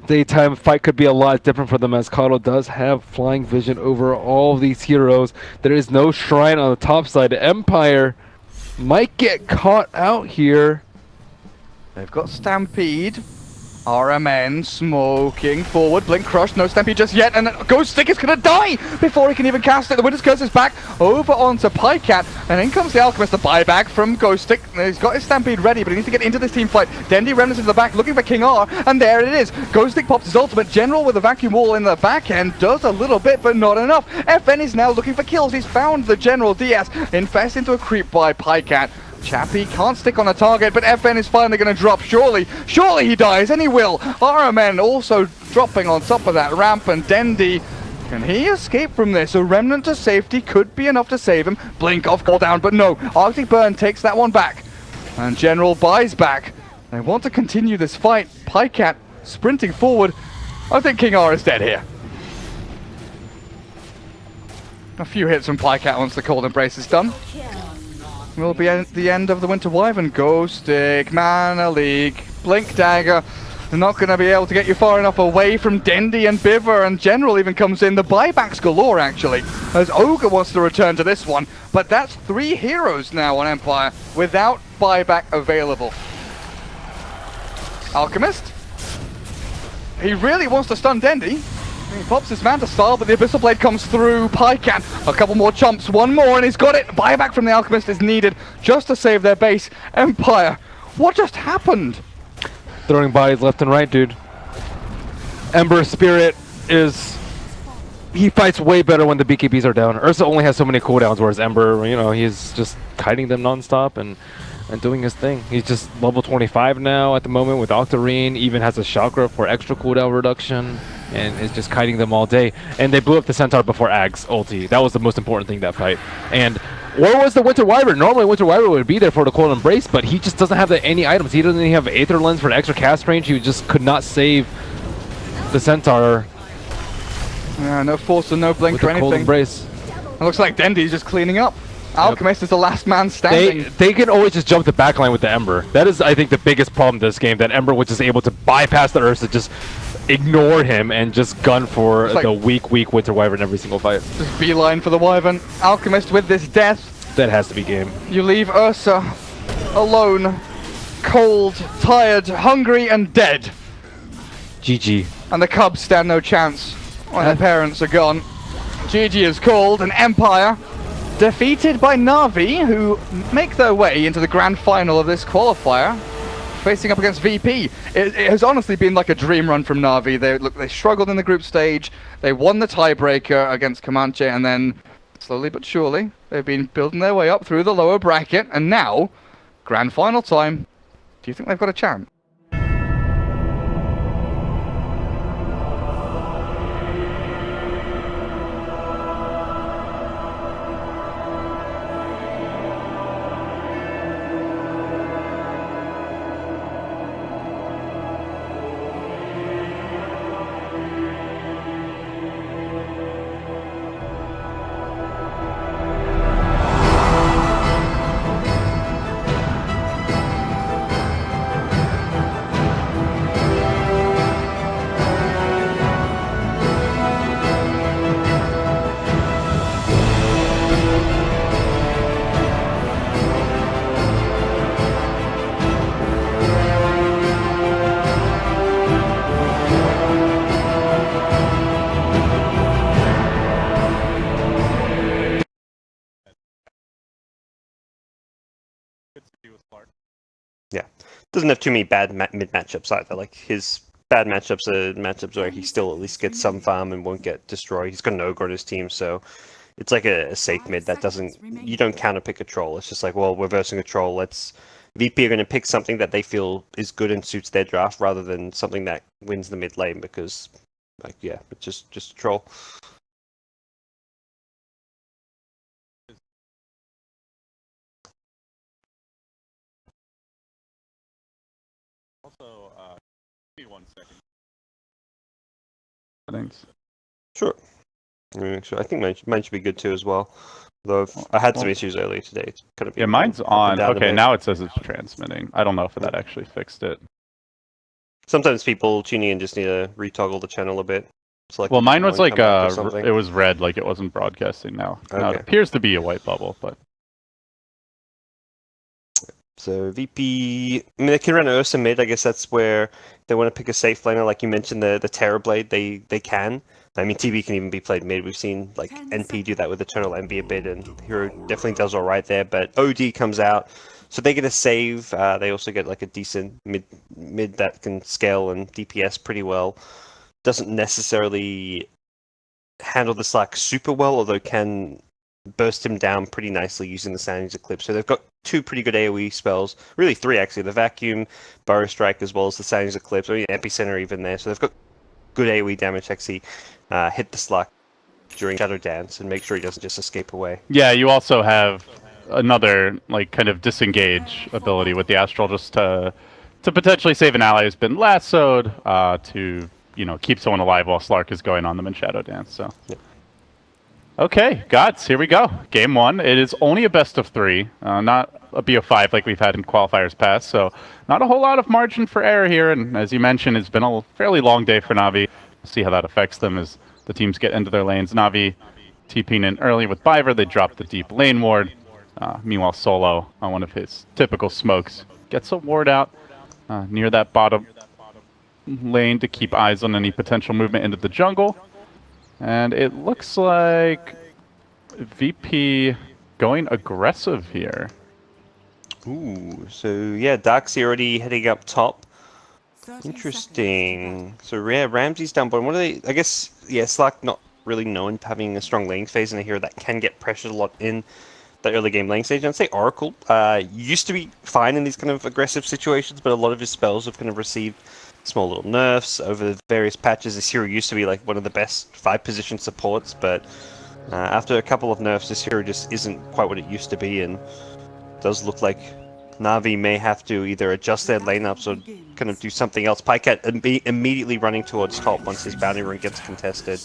Daytime fight could be a lot different for them, as Kato does have flying vision over all of these heroes. There is no shrine on the top side. Empire might get caught out here. They've got Stampede. RMN smoking forward, Blink Crush, no Stampede just yet, and Ghost Stick is gonna die before he can even cast it. The Winter's Curse is back over onto Pycat, and in comes the Alchemist, the buyback from Ghost Stick. He's got his Stampede ready, but he needs to get into this team fight. Dendi remnants into the back, looking for King R, and there it is. Ghost Stick pops his ultimate. General with a vacuum wall in the back end does a little bit, but not enough. FN is now looking for kills. He's found the General DS, infest into a creep by Pycat. Chappie can't stick on a target, but FN is finally going to drop. Surely he dies, and he will. RMN also dropping on top of that ramp, and Dendi, can he escape from this? A remnant to safety could be enough to save him. Blink off, call down, but no. Arctic Burn takes that one back, and General buys back. They want to continue this fight. Pycat sprinting forward. I think King R is dead here. A few hits from Pycat once the cold embrace is done. Will be at the end of the Winter Wyvern. Ghost Stick, Mana League, Blink Dagger. They're not going to be able to get you far enough away from Dendi and Biver, and General even comes in. The buybacks galore, actually, as Ogre wants to return to this one. But that's 3 heroes now on Empire without buyback available. Alchemist. He really wants to stun Dendi. He pops his Manta Style, but the Abyssal Blade comes through. Pycat, a couple more chumps, one more, and he's got it. Buyback from the Alchemist is needed just to save their base. Empire, what just happened? Throwing bodies left and right, dude. Ember Spirit is... He fights way better when the BKBs are down. Ursa only has so many cooldowns, whereas Ember, you know, he's just kiting them non-stop and doing his thing. He's just level 25 now at the moment with Octarine, even has a Chakra for extra cooldown reduction, and is just kiting them all day. And they blew up the Centaur before Ag's ulti. That was the most important thing that fight. And where was the Winter Wyvern? Normally Winter Wyvern would be there for the Cold Embrace, but he just doesn't have any items. He doesn't even have Aether Lens for extra cast range. He just could not save the Centaur. Yeah, no force and no blink or anything. Cold Embrace. It looks like Dendi's just cleaning up. Alchemist is the last man standing. They can always just jump the backline with the Ember. That is, I think, the biggest problem in this game, that Ember was just able to bypass the Ursa, just ignore him, and just gun for the weak Winter Wyvern every single fight. Just beeline for the Wyvern. Alchemist with this death. That has to be game. You leave Ursa alone, cold, tired, hungry, and dead. GG. And the Cubs stand no chance when their parents are gone. GG is called, and Empire defeated by NaVi, who make their way into the grand final of this qualifier, facing up against VP. It has honestly been like a dream run from NaVi. They struggled in the group stage, they won the tiebreaker against Comanche, and then slowly but surely they've been building their way up through the lower bracket, and now grand final time. Do you think they've got a chance? Yeah, doesn't have too many bad mid matchups either. Like his bad matchups are matchups where he still at least gets some farm and won't get destroyed. He's got an ogre on his team, so it's like a safe mid that doesn't. You don't counter pick a troll. It's just like, well, we're versing a troll. Let's VP are going to pick something that they feel is good and suits their draft rather than something that wins the mid lane because, like, yeah, it's just a troll. Also, give me 1 second. Thanks. Sure. I think mine should be good too as well. Though I had some issues earlier today. It's kind of Yeah, mine's on. Okay, bit. now it says it's transmitting. I don't know if that actually fixed it. Sometimes people tuning in just need to retoggle the channel a bit. Like well, mine was like it was red, like it wasn't broadcasting now. Okay. Now it appears to be a white bubble, but. So VP, I mean, they can run Ursa mid. I guess that's where they want to pick a safe laner. Like you mentioned, the Terrorblade, they can. I mean, TB can even be played mid. We've seen like NP do that with Eternal Envy a bit, and Hero definitely does all right there. But OD comes out, so they get a save. They also get like a decent mid that can scale and DPS pretty well. Doesn't necessarily handle the Slack super well, although can burst him down pretty nicely using the Soundings Eclipse. So they've got 2 pretty good AoE spells, really 3 actually, the Vacuum, Burrow Strike, as well as the Soundings Eclipse, I mean Epicenter even there. So they've got good AoE damage to actually hit the Slack during Shadow Dance and make sure he doesn't just escape away. Yeah, you also have another like kind of disengage ability with the Astral just to potentially save an ally who's been lassoed, to keep someone alive while Slark is going on them in Shadow Dance. So. Yep. Okay, Gods, here we go. Game 1. It is only a best of 3, not a BO5 like we've had in qualifiers past, so not a whole lot of margin for error here. And as you mentioned, it's been a fairly long day for NaVi. We'll see how that affects them as the teams get into their lanes. NaVi TPing in early with Biver. They drop the deep lane ward. Meanwhile, Solo, on one of his typical smokes, gets a ward out near that bottom lane to keep eyes on any potential movement into the jungle. And it looks like VP going aggressive here. Ooh, so yeah, Darkseid already heading up top. Interesting. So yeah, Ramsey's down bottom. What are they? I guess, yeah, Slack not really known for having a strong lane phase in a hero that can get pressured a lot in the early game lane stage. I'd say Oracle used to be fine in these kind of aggressive situations, but a lot of his spells have kind of received small little nerfs over various patches. This hero used to be like one of the best 5-position supports, but after a couple of nerfs, this hero just isn't quite what it used to be, and it does look like NaVi may have to either adjust their lineups or kind of do something else. Pycat immediately running towards top once his bounty run gets contested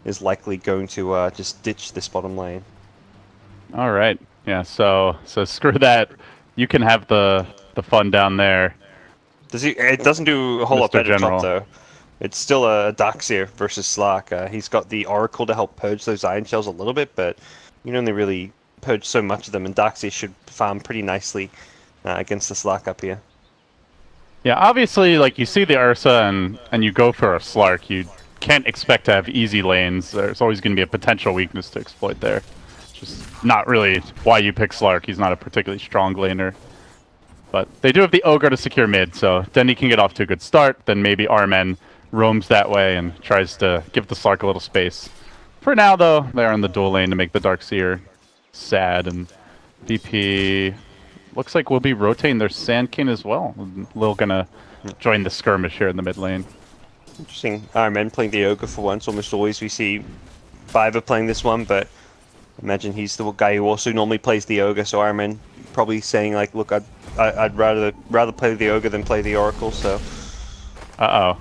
is likely going to just ditch this bottom lane. All right, yeah. So screw that. You can have the fun down there. It doesn't do a whole lot better top though. It's still a Darkseer versus Slark. He's got the Oracle to help purge those Iron Shells a little bit, but you can only really purge so much of them, and Darkseer should farm pretty nicely against the Slark up here. Yeah, obviously, like you see the Ursa and you go for a Slark, you can't expect to have easy lanes. There's always going to be a potential weakness to exploit there. It's just not really why you pick Slark. He's not a particularly strong laner. But they do have the Ogre to secure mid, so Denny can get off to a good start. Then maybe Armen roams that way and tries to give the Slark a little space. For now, though, they're in the dual lane to make the Darkseer sad, and VP looks like we'll be rotating their Sand King as well. Lil gonna join the skirmish here in the mid lane. Interesting. Armen playing the Ogre for once. Almost always we see Biver playing this one, but imagine he's the guy who also normally plays the Ogre, so Armen probably saying like, look, I'd rather play the Ogre than play the Oracle, so... Uh-oh.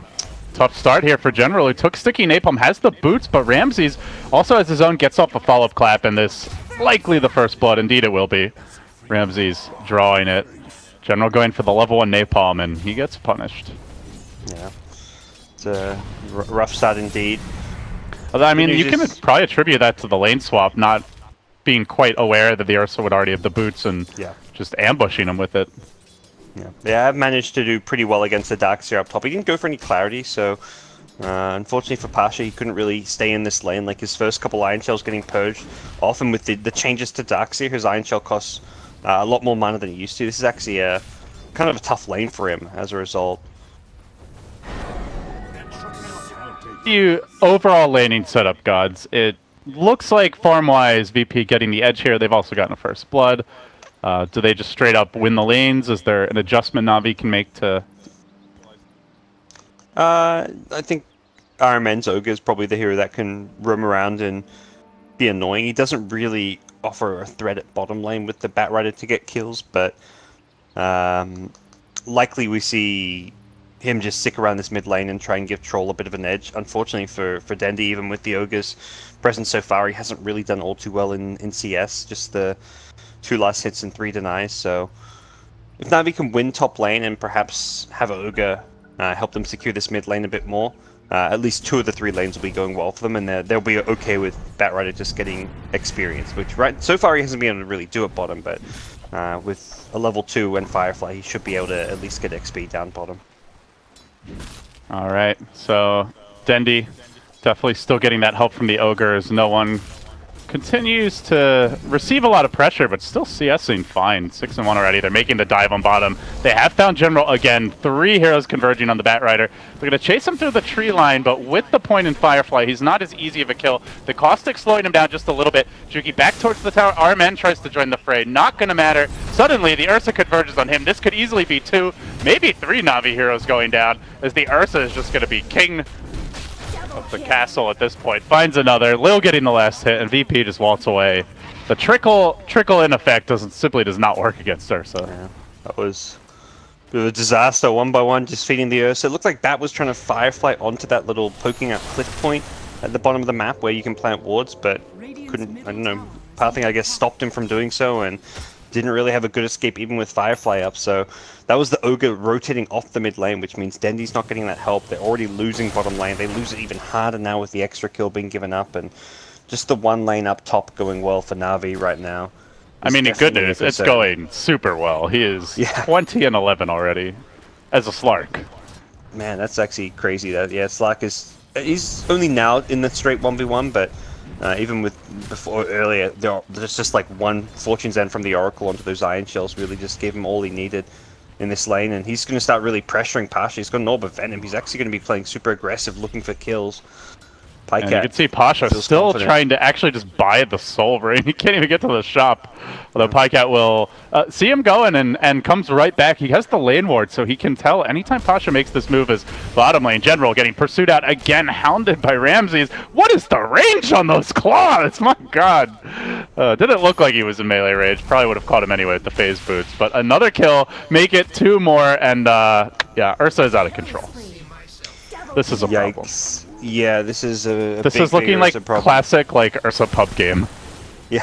Tough start here for General, who took Sticky Napalm, has the boots, but Ramses also has his own, gets off a follow-up clap, and this likely the first blood. Indeed it will be. Ramses drawing it. General going for the level 1 Napalm, and he gets punished. Yeah. It's a rough start indeed. Although, I mean, you can probably attribute that to the lane swap, not being quite aware that the Ursa would already have the boots and just ambushing him with it. Yeah, I've managed to do pretty well against the Darkseer up top. He didn't go for any clarity, so unfortunately for Pasha, he couldn't really stay in this lane. Like his first couple Iron Shells getting purged. Often with the changes to Darkseer, his Iron Shell costs a lot more mana than he used to. This is actually a kind of a tough lane for him as a result. You overall laning setup, Gods. It looks like farm-wise, VP getting the edge here. They've also gotten a first blood. Do they just straight up win the lanes? Is there an adjustment NaVi can make to? I think RMN's Ogre is probably the hero that can roam around and be annoying. He doesn't really offer a threat at bottom lane with the Batrider to get kills, but likely we see him just stick around this mid lane and try and give Troll a bit of an edge. Unfortunately for Dendy, even with the Ogre's presence so far, he hasn't really done all too well in CS, just the 2 last hits and 3 denies. So if NaVi can win top lane and perhaps have Ogre help them secure this mid lane a bit more, at least 2 of the 3 lanes will be going well for them, and they'll be okay with Batrider just getting experience, which so far he hasn't been able to really do at bottom, but with a level 2 and Firefly, he should be able to at least get XP down bottom. All right, so Dendy definitely still getting that help from the Ogres. No one continues to receive a lot of pressure, but still CSing fine. 6-1 already. They're making the dive on bottom. They have found General again. 3 heroes converging on the Batrider. They're going to chase him through the tree line, but with the point in Firefly, he's not as easy of a kill. The Caustic slowing him down just a little bit. Juki back towards the tower. RMN tries to join the fray. Not going to matter. Suddenly, the Ursa converges on him. This could easily be 2, maybe 3 Na'Vi heroes going down, as the Ursa is just going to be king of the castle at this point. Finds another. Lil getting the last hit, and VP just walks away. The trickle in effect simply does not work against Ursa. Yeah, that was a bit of a disaster. 1 by 1, just feeding the Ursa. It looked like Bat was trying to Firefly onto that little poking out cliff point at the bottom of the map where you can plant wards, but couldn't. I don't know. Pathing, I guess, stopped him from doing so, and didn't really have a good escape even with Firefly up. So that was the Ogre rotating off the mid lane, which means Dendy's not getting that help. They're already losing bottom lane. They lose it even harder now with the extra kill being given up, and just the 1 lane up top going well for Na'Vi right now. I mean, in good news, it's going super well. He is 20 and 11 already as a Slark. Man, that's actually crazy. That Slark he's only now in the straight 1v1, but even before earlier, there's just like 1 Fortune's End from the Oracle onto those Iron Shells really just gave him all he needed in this lane, and he's going to start really pressuring Pasha. He's got an Orb of Venom. He's actually going to be playing super aggressive, looking for kills. And you can see Pasha still trying to actually just buy the Soul Ring. He can't even get to the shop. Although Pycat will see him going and comes right back. He has the lane ward, so he can tell anytime Pasha makes this move as bottom lane. General getting pursued out again, hounded by Ramses. What is the range on those claws? My god. Didn't look like he was in melee range. Probably would have caught him anyway with the phase boots. But another kill, make it 2 more, and yeah, Ursa is out of control. This is a problem. Yeah, this is a this is looking like classic like Ursa pub game. Yeah,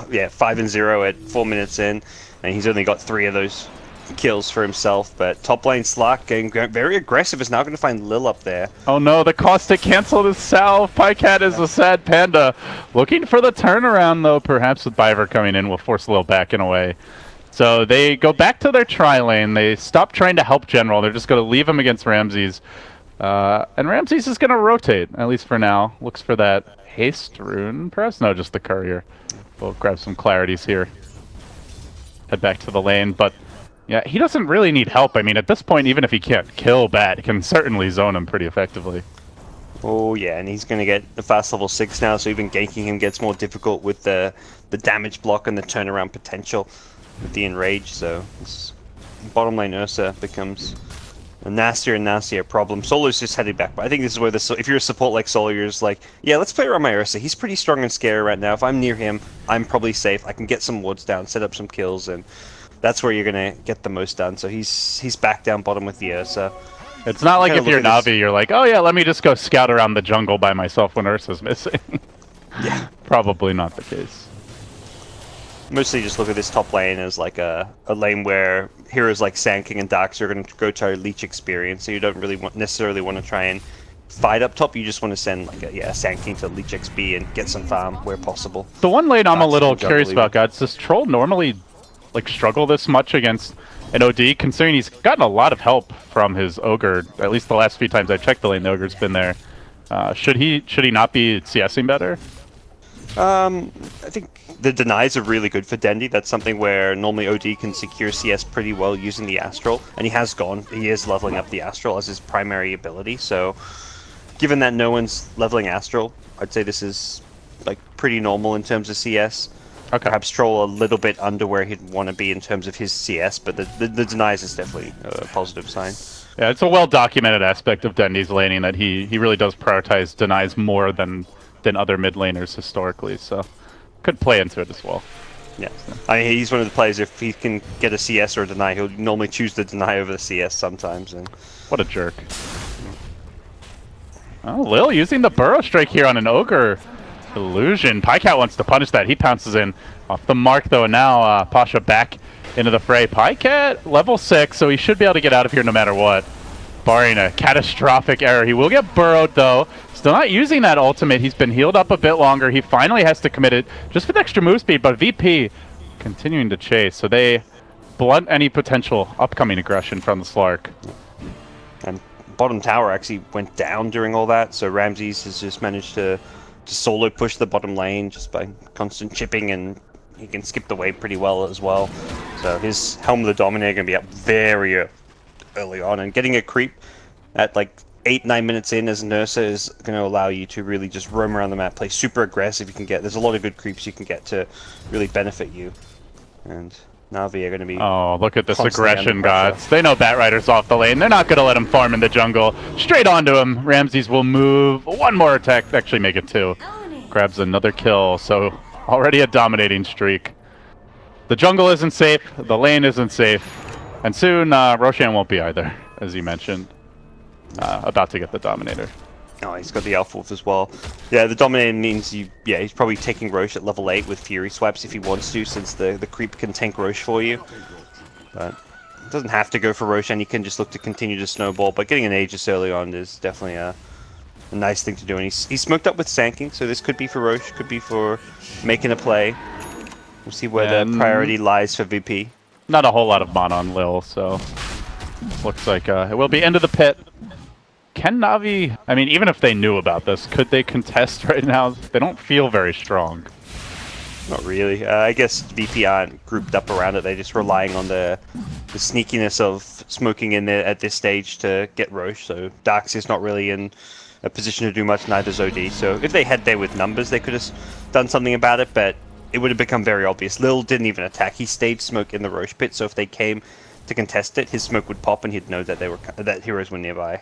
yeah, 5-0 at 4 minutes in, and he's only got 3 of those kills for himself. But top lane Slark getting very aggressive is now going to find Lil up there. Oh no, the Caustic canceled his salve. Pycat is a sad panda, looking for the turnaround though. Perhaps with Biver coming in will force Lil back in a way. So they go back to their tri lane. They stop trying to help General. They're just going to leave him against Ramses. And Ramses is going to rotate, at least for now. Looks for that haste rune, perhaps? No, just the courier. We'll grab some clarities here. Head back to the lane, but yeah, he doesn't really need help. I mean, at this point, even if he can't kill Bat, he can certainly zone him pretty effectively. Oh yeah, and he's going to get the fast level 6 now, so even ganking him gets more difficult with the damage block and the turnaround potential with the enrage. So this bottom lane Ursa becomes a nastier and nastier problem. Solo's just heading back, but I think this is where if you're a support like Solo, you're just like, yeah, let's play around my Ursa. He's pretty strong and scary right now. If I'm near him, I'm probably safe. I can get some wards down, set up some kills, and that's where you're gonna get the most done. So he's back down bottom with the Ursa. It's not like if you're Na'Vi, you're like, oh yeah, let me just go scout around the jungle by myself when Ursa's missing. Yeah, probably not the case. Mostly just look at this top lane as like a lane where heroes like Sand King and Darks are going to go to leech experience, so you don't really necessarily want to try and fight up top. You just want to send like a Sand King to leech XP and get some farm where possible. The one lane I'm a little curious about, guys, does Troll normally like struggle this much against an OD, considering he's gotten a lot of help from his Ogre, at least the last few times I've checked the lane, the Ogre's been there. Should he not be CSing better? I think the denies are really good for Dendi. That's something where normally OD can secure CS pretty well using the Astral, and he is leveling up the Astral as his primary ability, so given that no one's leveling Astral, I'd say this is like pretty normal in terms of CS. Okay. Perhaps Troll a little bit under where he'd want to be in terms of his CS, but the denies is definitely a positive sign. Yeah, it's a well-documented aspect of Dendi's laning that he really does prioritize denies more than other mid laners historically, so could play into it as well. Yeah, I mean, he's one of the players, if he can get a CS or a deny, he'll normally choose the deny over the CS sometimes. And what a jerk. Oh, Lil using the Burrow Strike here on an Ogre illusion. Pycat wants to punish that. He pounces in off the mark, though, and now Pasha back into the fray. Pycat level 6, so he should be able to get out of here no matter what, barring a catastrophic error. He will get burrowed, though. Still not using that ultimate. He's been healed up a bit longer. He finally has to commit it just for the extra move speed, but VP continuing to chase, so they blunt any potential upcoming aggression from the Slark. And bottom tower actually went down during all that, so Ramses has just managed to solo push the bottom lane just by constant chipping, and he can skip the wave pretty well as well. So his Helm of the Dominator going to be up very early on, and getting a creep at like 8-9 minutes in as Nursa is going to allow you to really just roam around the map, play super aggressive. You can get, there's a lot of good creeps you can get to really benefit you. And NaVi are going to be... Oh, look at this aggression, gods. They know Batrider's off the lane. They're not going to let him farm in the jungle. Straight onto him. Ramses will move. One more attack. Actually make it 2. Grabs another kill. So already a dominating streak. The jungle isn't safe. The lane isn't safe. And soon Roshan won't be either, as you mentioned. About to get the Dominator. Oh, he's got the Elf Wolf as well. Yeah, the Dominator means he's probably taking Roche at level 8 with Fury Swipes if he wants to, since the creep can tank Roche for you. But it doesn't have to go for Roche, and he can just look to continue to snowball. But getting an Aegis early on is definitely a nice thing to do. And he's smoked up with Sanking, so this could be for Roche, could be for making a play. We'll see where the priority lies for VP. Not a whole lot of mana on Lil, so looks like it will be end of the pit. Can NaVi, I mean, even if they knew about this, could they contest right now? They don't feel very strong. Not really. I guess VP aren't grouped up around it. They're just relying on the sneakiness of smoking in there at this stage to get Roche. So Darks is not really in a position to do much, neither's OD. So if they had there with numbers, they could have done something about it, but it would have become very obvious. Lil didn't even attack. He stayed smoke in the Roche pit, so if they came to contest it, his smoke would pop and he'd know that that heroes were nearby.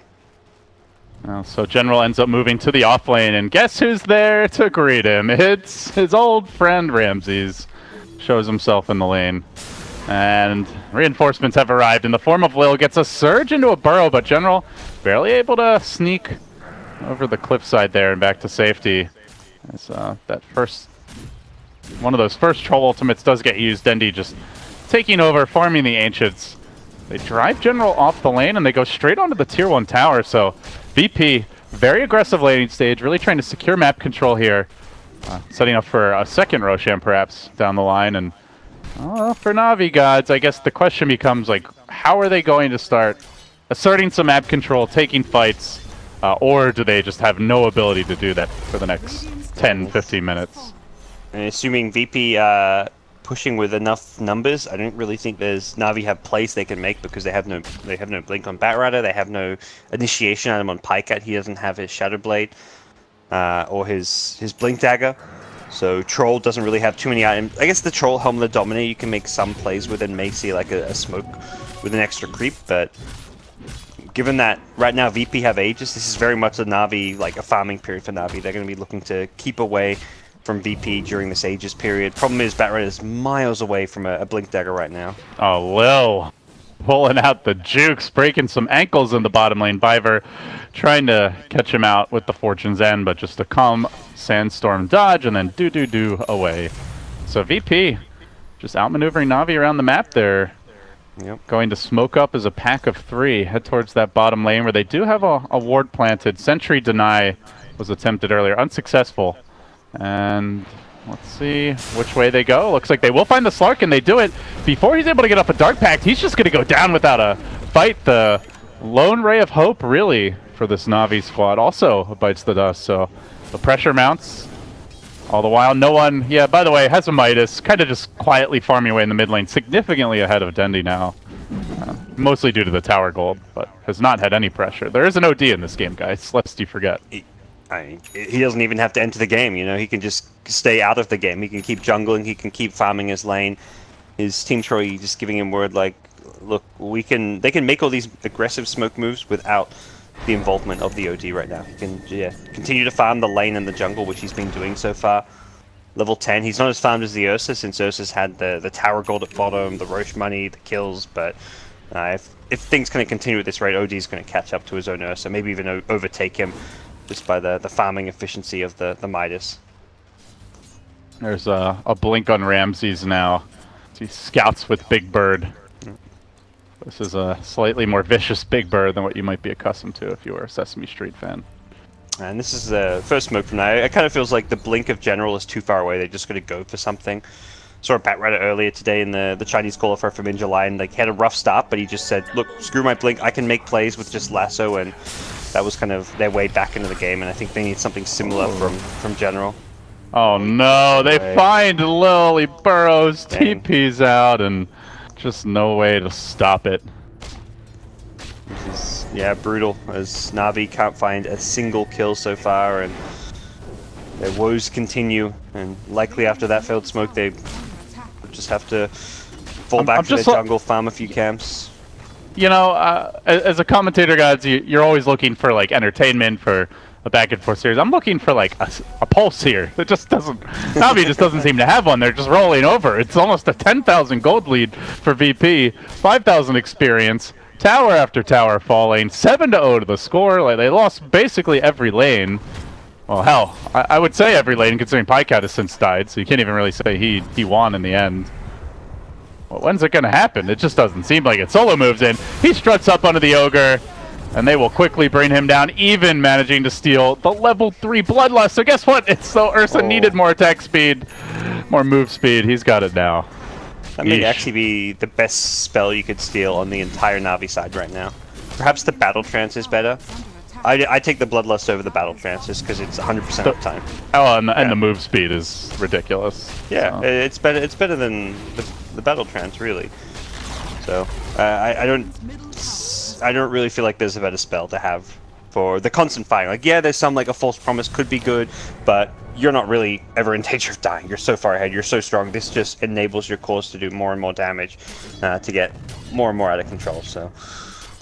So General ends up moving to the off lane, and guess who's there to greet him? It's his old friend Ramses. Shows himself in the lane. And reinforcements have arrived in the form of Lil. Gets a surge into a burrow, but General barely able to sneak over the cliffside there and back to safety. As that first... one of those first troll ultimates does get used. Dendi just taking over, farming the Ancients. They drive General off the lane, and they go straight onto the tier 1 tower, so... VP, very aggressive laning stage, really trying to secure map control here. Setting up for a second Roshan perhaps down the line. And for NaVi gods, I guess the question becomes, like, how are they going to start asserting some map control, taking fights, or do they just have no ability to do that for the next 10, 15 minutes? And assuming VP pushing with enough numbers, I don't really think NaVi have plays they can make, because they have no blink on Batrider, they have no initiation item on Pycat. He doesn't have his Shadow Blade or his Blink Dagger, so Troll doesn't really have too many items. I guess the Troll Helm of the Dominator you can make some plays with, and may see like a smoke with an extra creep, but given that right now VP have Aegis, this is very much a NaVi, like a farming period for NaVi. They're going to be looking to keep away from VP during this Aegis period. Problem is, Batrider is miles away from a Blink Dagger right now. Oh, Lil pulling out the jukes, breaking some ankles in the bottom lane. Biver trying to catch him out with the Fortune's End, but just a calm Sandstorm dodge, and then do away. So VP just outmaneuvering NaVi around the map there. Yep. Going to smoke up as a pack of 3, head towards that bottom lane where they do have a ward planted. Sentry deny was attempted earlier, unsuccessful. And let's see which way they go. Looks like they will find the Slark, and they do it. Before he's able to get up a Dark Pact, he's just going to go down without a fight. The lone ray of hope, really, for this NaVi squad also bites the dust. So the pressure mounts. All the while, no one, yeah, by the way, has a Midas, kind of just quietly farming away in the mid lane, significantly ahead of Dendi now. Mostly due to the tower gold, but has not had any pressure. There is an OD in this game, guys, lest you forget. He doesn't even have to enter the game, you know, he can just stay out of the game. He can keep jungling, he can keep farming his lane. His team's probably just giving him word like, look, they can make all these aggressive smoke moves without the involvement of the OD right now. He can continue to farm the lane and the jungle, which he's been doing so far. Level 10, he's not as farmed as the Ursa, since Ursa's had the tower gold at bottom, the Roche money, the kills, but if things kind of continue at this rate, OD's going to catch up to his own Ursa, maybe even overtake him just by the farming efficiency of the Midas. There's a blink on Ramses now. He scouts with Big Bird. This is a slightly more vicious Big Bird than what you might be accustomed to if you were a Sesame Street fan. And this is the first smoke from now. It kind of feels like the blink of General is too far away. They're just going to go for something. Saw a Batrider earlier today in the Chinese qualifier from in July, and like, he had a rough start, but he just said, look, screw my blink, I can make plays with just lasso, and that was kind of their way back into the game, and I think they need something similar from General. Oh no, they find Lil, he burrows, TP's out, and just no way to stop it. This is, brutal, as NaVi can't find a single kill so far, and their woes continue, and likely after that failed smoke, they just have to fall back to their jungle, farm a few camps. You know, as a commentator, guys, you're always looking for, like, entertainment, for a back and forth series. I'm looking for like a pulse here. It just doesn't. NaVi just doesn't seem to have one. They're just rolling over. It's almost a 10,000 gold lead for VP. 5,000 experience. Tower after tower falling. 7-0 to the score. Like, they lost basically every lane. Well, hell, I would say every lane, considering Pycat has since died. So you can't even really say he won in the end. Well, when's it gonna happen? It just doesn't seem like it. Solo moves in. He struts up onto the ogre. And they will quickly bring him down, even managing to steal the level 3 Bloodlust. So guess what? It's so Ursa needed more attack speed, more move speed. He's got it now. That may actually be the best spell you could steal on the entire NaVi side right now. Perhaps the Battle Trance is better. I take the Bloodlust over the Battle Trance just because it's 100% uptime. Oh, and the move speed is ridiculous. Yeah, so. It's better. It's better than the Battle Trance, really. So I don't really feel like there's a better spell to have for the constant fighting. Like, yeah, there's some, like, a False Promise could be good, but you're not really ever in danger of dying. You're so far ahead. You're so strong. This just enables your cores to do more and more damage, to get more and more out of control. So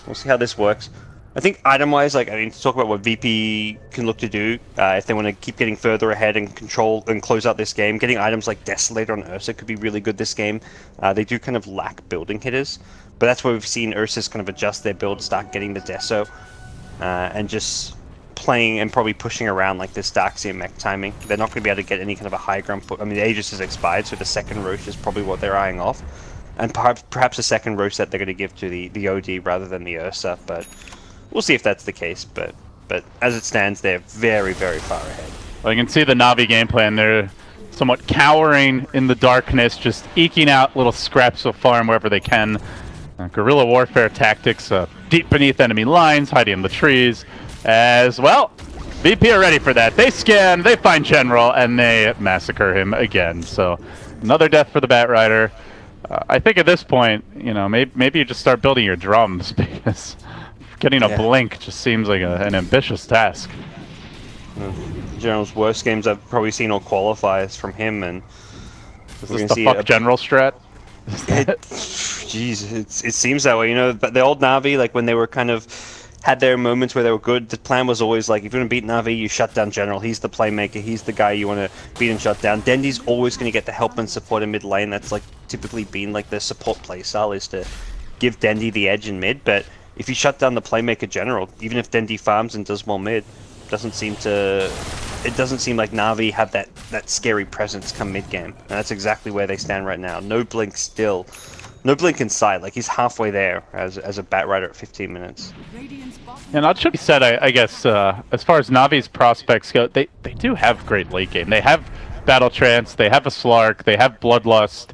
we'll see how this works. I think item-wise, like, I mean, to talk about what VP can look to do, if they want to keep getting further ahead and control and close out this game, getting items like Desolator on Ursa could be really good this game. They do kind of lack building hitters. But that's where we've seen Ursus kind of adjust their build, start getting the Deso, and just playing and probably pushing around like this Darkseer mech timing. They're not going to be able to get any kind of a high ground put. I mean, the Aegis has expired, so the second Roche is probably what they're eyeing off. And perhaps a second Roche that they're going to give to the OD rather than the Ursa, but we'll see if that's the case. But as it stands, they're very, very far ahead. Well, you can see the NaVi game plan. They're somewhat cowering in the darkness, just eking out little scraps of farm wherever they can. Guerrilla warfare tactics, deep beneath enemy lines, hiding in the trees, as well. VP are ready for that. They scan, they find General, and they massacre him again. So another death for the Batrider. I think at this point, you know, maybe you just start building your drums, because getting a blink just seems like an ambitious task. General's worst games I've probably seen all qualifiers from him, and is this the fuck General strat? Jeez, it seems that way, you know. But the old NaVi, like when they were kind of had their moments where they were good, the plan was always like, if you want to beat NaVi, you shut down General. He's the playmaker. He's the guy you want to beat and shut down. Dendi's always going to get the help and support in mid lane. That's like typically been like the support playstyle, is to give Dendi the edge in mid. But if you shut down the playmaker General, even if Dendi farms and does well mid, it doesn't seem like NaVi have that scary presence come mid game. And that's exactly where they stand right now. No blink still. No blink in sight. Like, he's halfway there as a Batrider at 15 minutes. And that should be said, I guess, as far as NaVi's prospects go, they do have great late game. They have Battle Trance, they have a Slark, they have Bloodlust.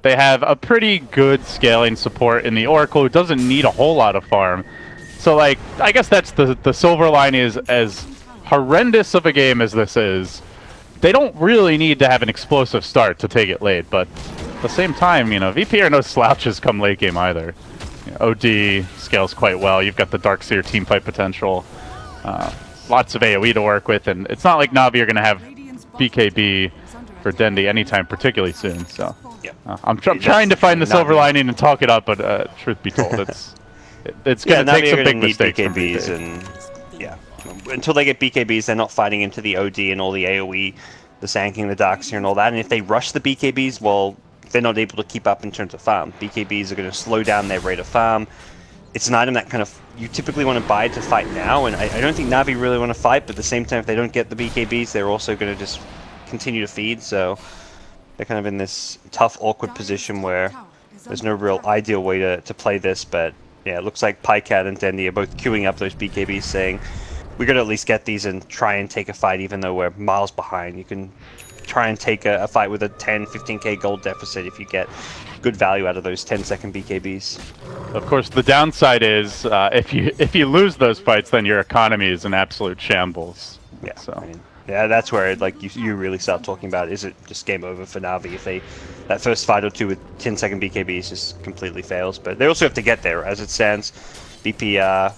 They have a pretty good scaling support in the Oracle, who doesn't need a whole lot of farm. So, like, I guess that's the silver line, is as horrendous of a game as this is, they don't really need to have an explosive start to take it late, but at the same time, you know, VP are no slouches come late game either. You know, OD scales quite well. You've got the Darkseer teamfight potential. Lots of AoE to work with, and it's not like NaVi are going to have BKB for Dendi anytime particularly soon, so I'm trying to find the silver lining and talk it up, but truth be told, it's going to take some big mistakes from BKBs, and until they get BKBs, they're not fighting into the OD and all the AoE, the Sanking, the Darkseer, and all that, and if they rush the BKBs, well, they're not able to keep up in terms of farm. BKBs are going to slow down their rate of farm. It's an item that kind of you typically want to buy to fight now, and I don't think NaVi really want to fight, but at the same time, if they don't get the BKBs, they're also going to just continue to feed, so they're kind of in this tough, awkward position where there's no real ideal way to play this, but yeah, it looks like Pycat and Dendi are both queuing up those BKBs, saying, we got to at least get these and try and take a fight, even though we're miles behind. You can try and take a fight with a 10, 15k gold deficit if you get good value out of those 10-second BKBs. Of course, the downside is if you lose those fights, then your economy is an absolute shambles. Yeah, so. I mean, yeah, that's where like you really start talking about, is it just game over for NaVi if that first fight or two with 10-second BKBs just completely fails. But they also have to get there. As it stands, BP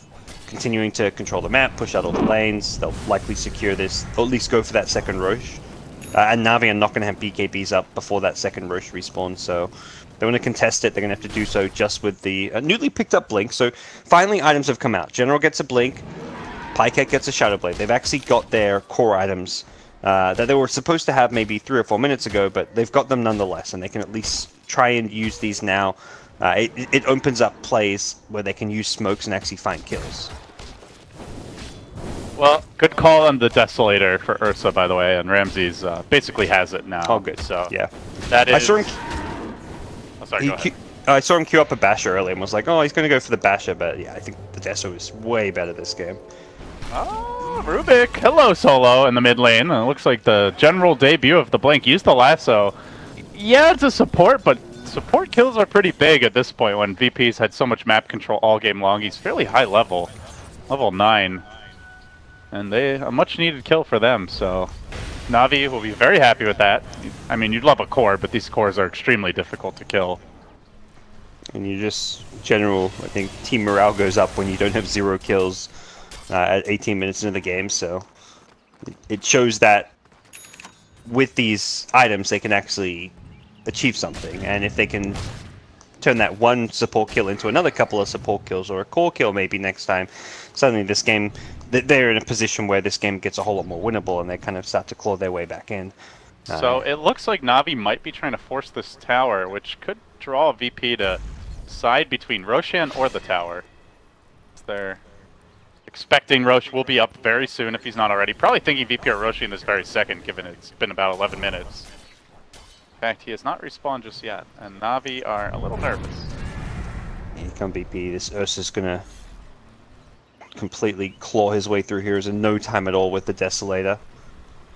continuing to control the map, push out all the lanes. They'll likely secure this, or at least go for that second Roche. And NaVi are not going to have BKBs up before that second Roche respawn, so they want to contest it. They're going to have to do so just with the newly picked up Blink. So finally items have come out. General gets a Blink, Pycat gets a Shadow Blade. They've actually got their core items that they were supposed to have maybe 3 or 4 minutes ago, but they've got them nonetheless, and they can at least try and use these now. It opens up plays where they can use smokes and actually find kills. Well, good call on the Desolator for Ursa, by the way, and Ramses basically has it now. Oh, good. So yeah, that is. I saw him. Oh, sorry, go ahead. I saw him queue up a Basher earlier and was like, oh, he's going to go for the Basher, but yeah, I think the Deso is way better this game. Oh, Rubik. Hello, Solo in the mid lane. It looks like the general debut of the Blink. Used the lasso. Yeah, it's a support, but support kills are pretty big at this point when VP's had so much map control all game long. He's fairly high level. Level 9. And a much needed kill for them, so NaVi will be very happy with that. I mean, you'd love a core, but these cores are extremely difficult to kill. And you just, general, I think team morale goes up when you don't have 0 kills at 18 minutes into the game, so it shows that with these items they can actually achieve something, and if they can turn that one support kill into another couple of support kills or a core kill maybe next time, suddenly this game, they're in a position where this game gets a whole lot more winnable and they kind of start to claw their way back in. So it looks like NaVi might be trying to force this tower, which could draw VP to side between Roshan or the tower. They're expecting Roche will be up very soon if he's not already. Probably thinking VP or Roshan this very second, given it's been about 11 minutes. In fact, he has not respawned just yet, and NaVi are a little nervous. Here come BP. This Ursa's gonna completely claw his way through here in no time at all with the Desolator.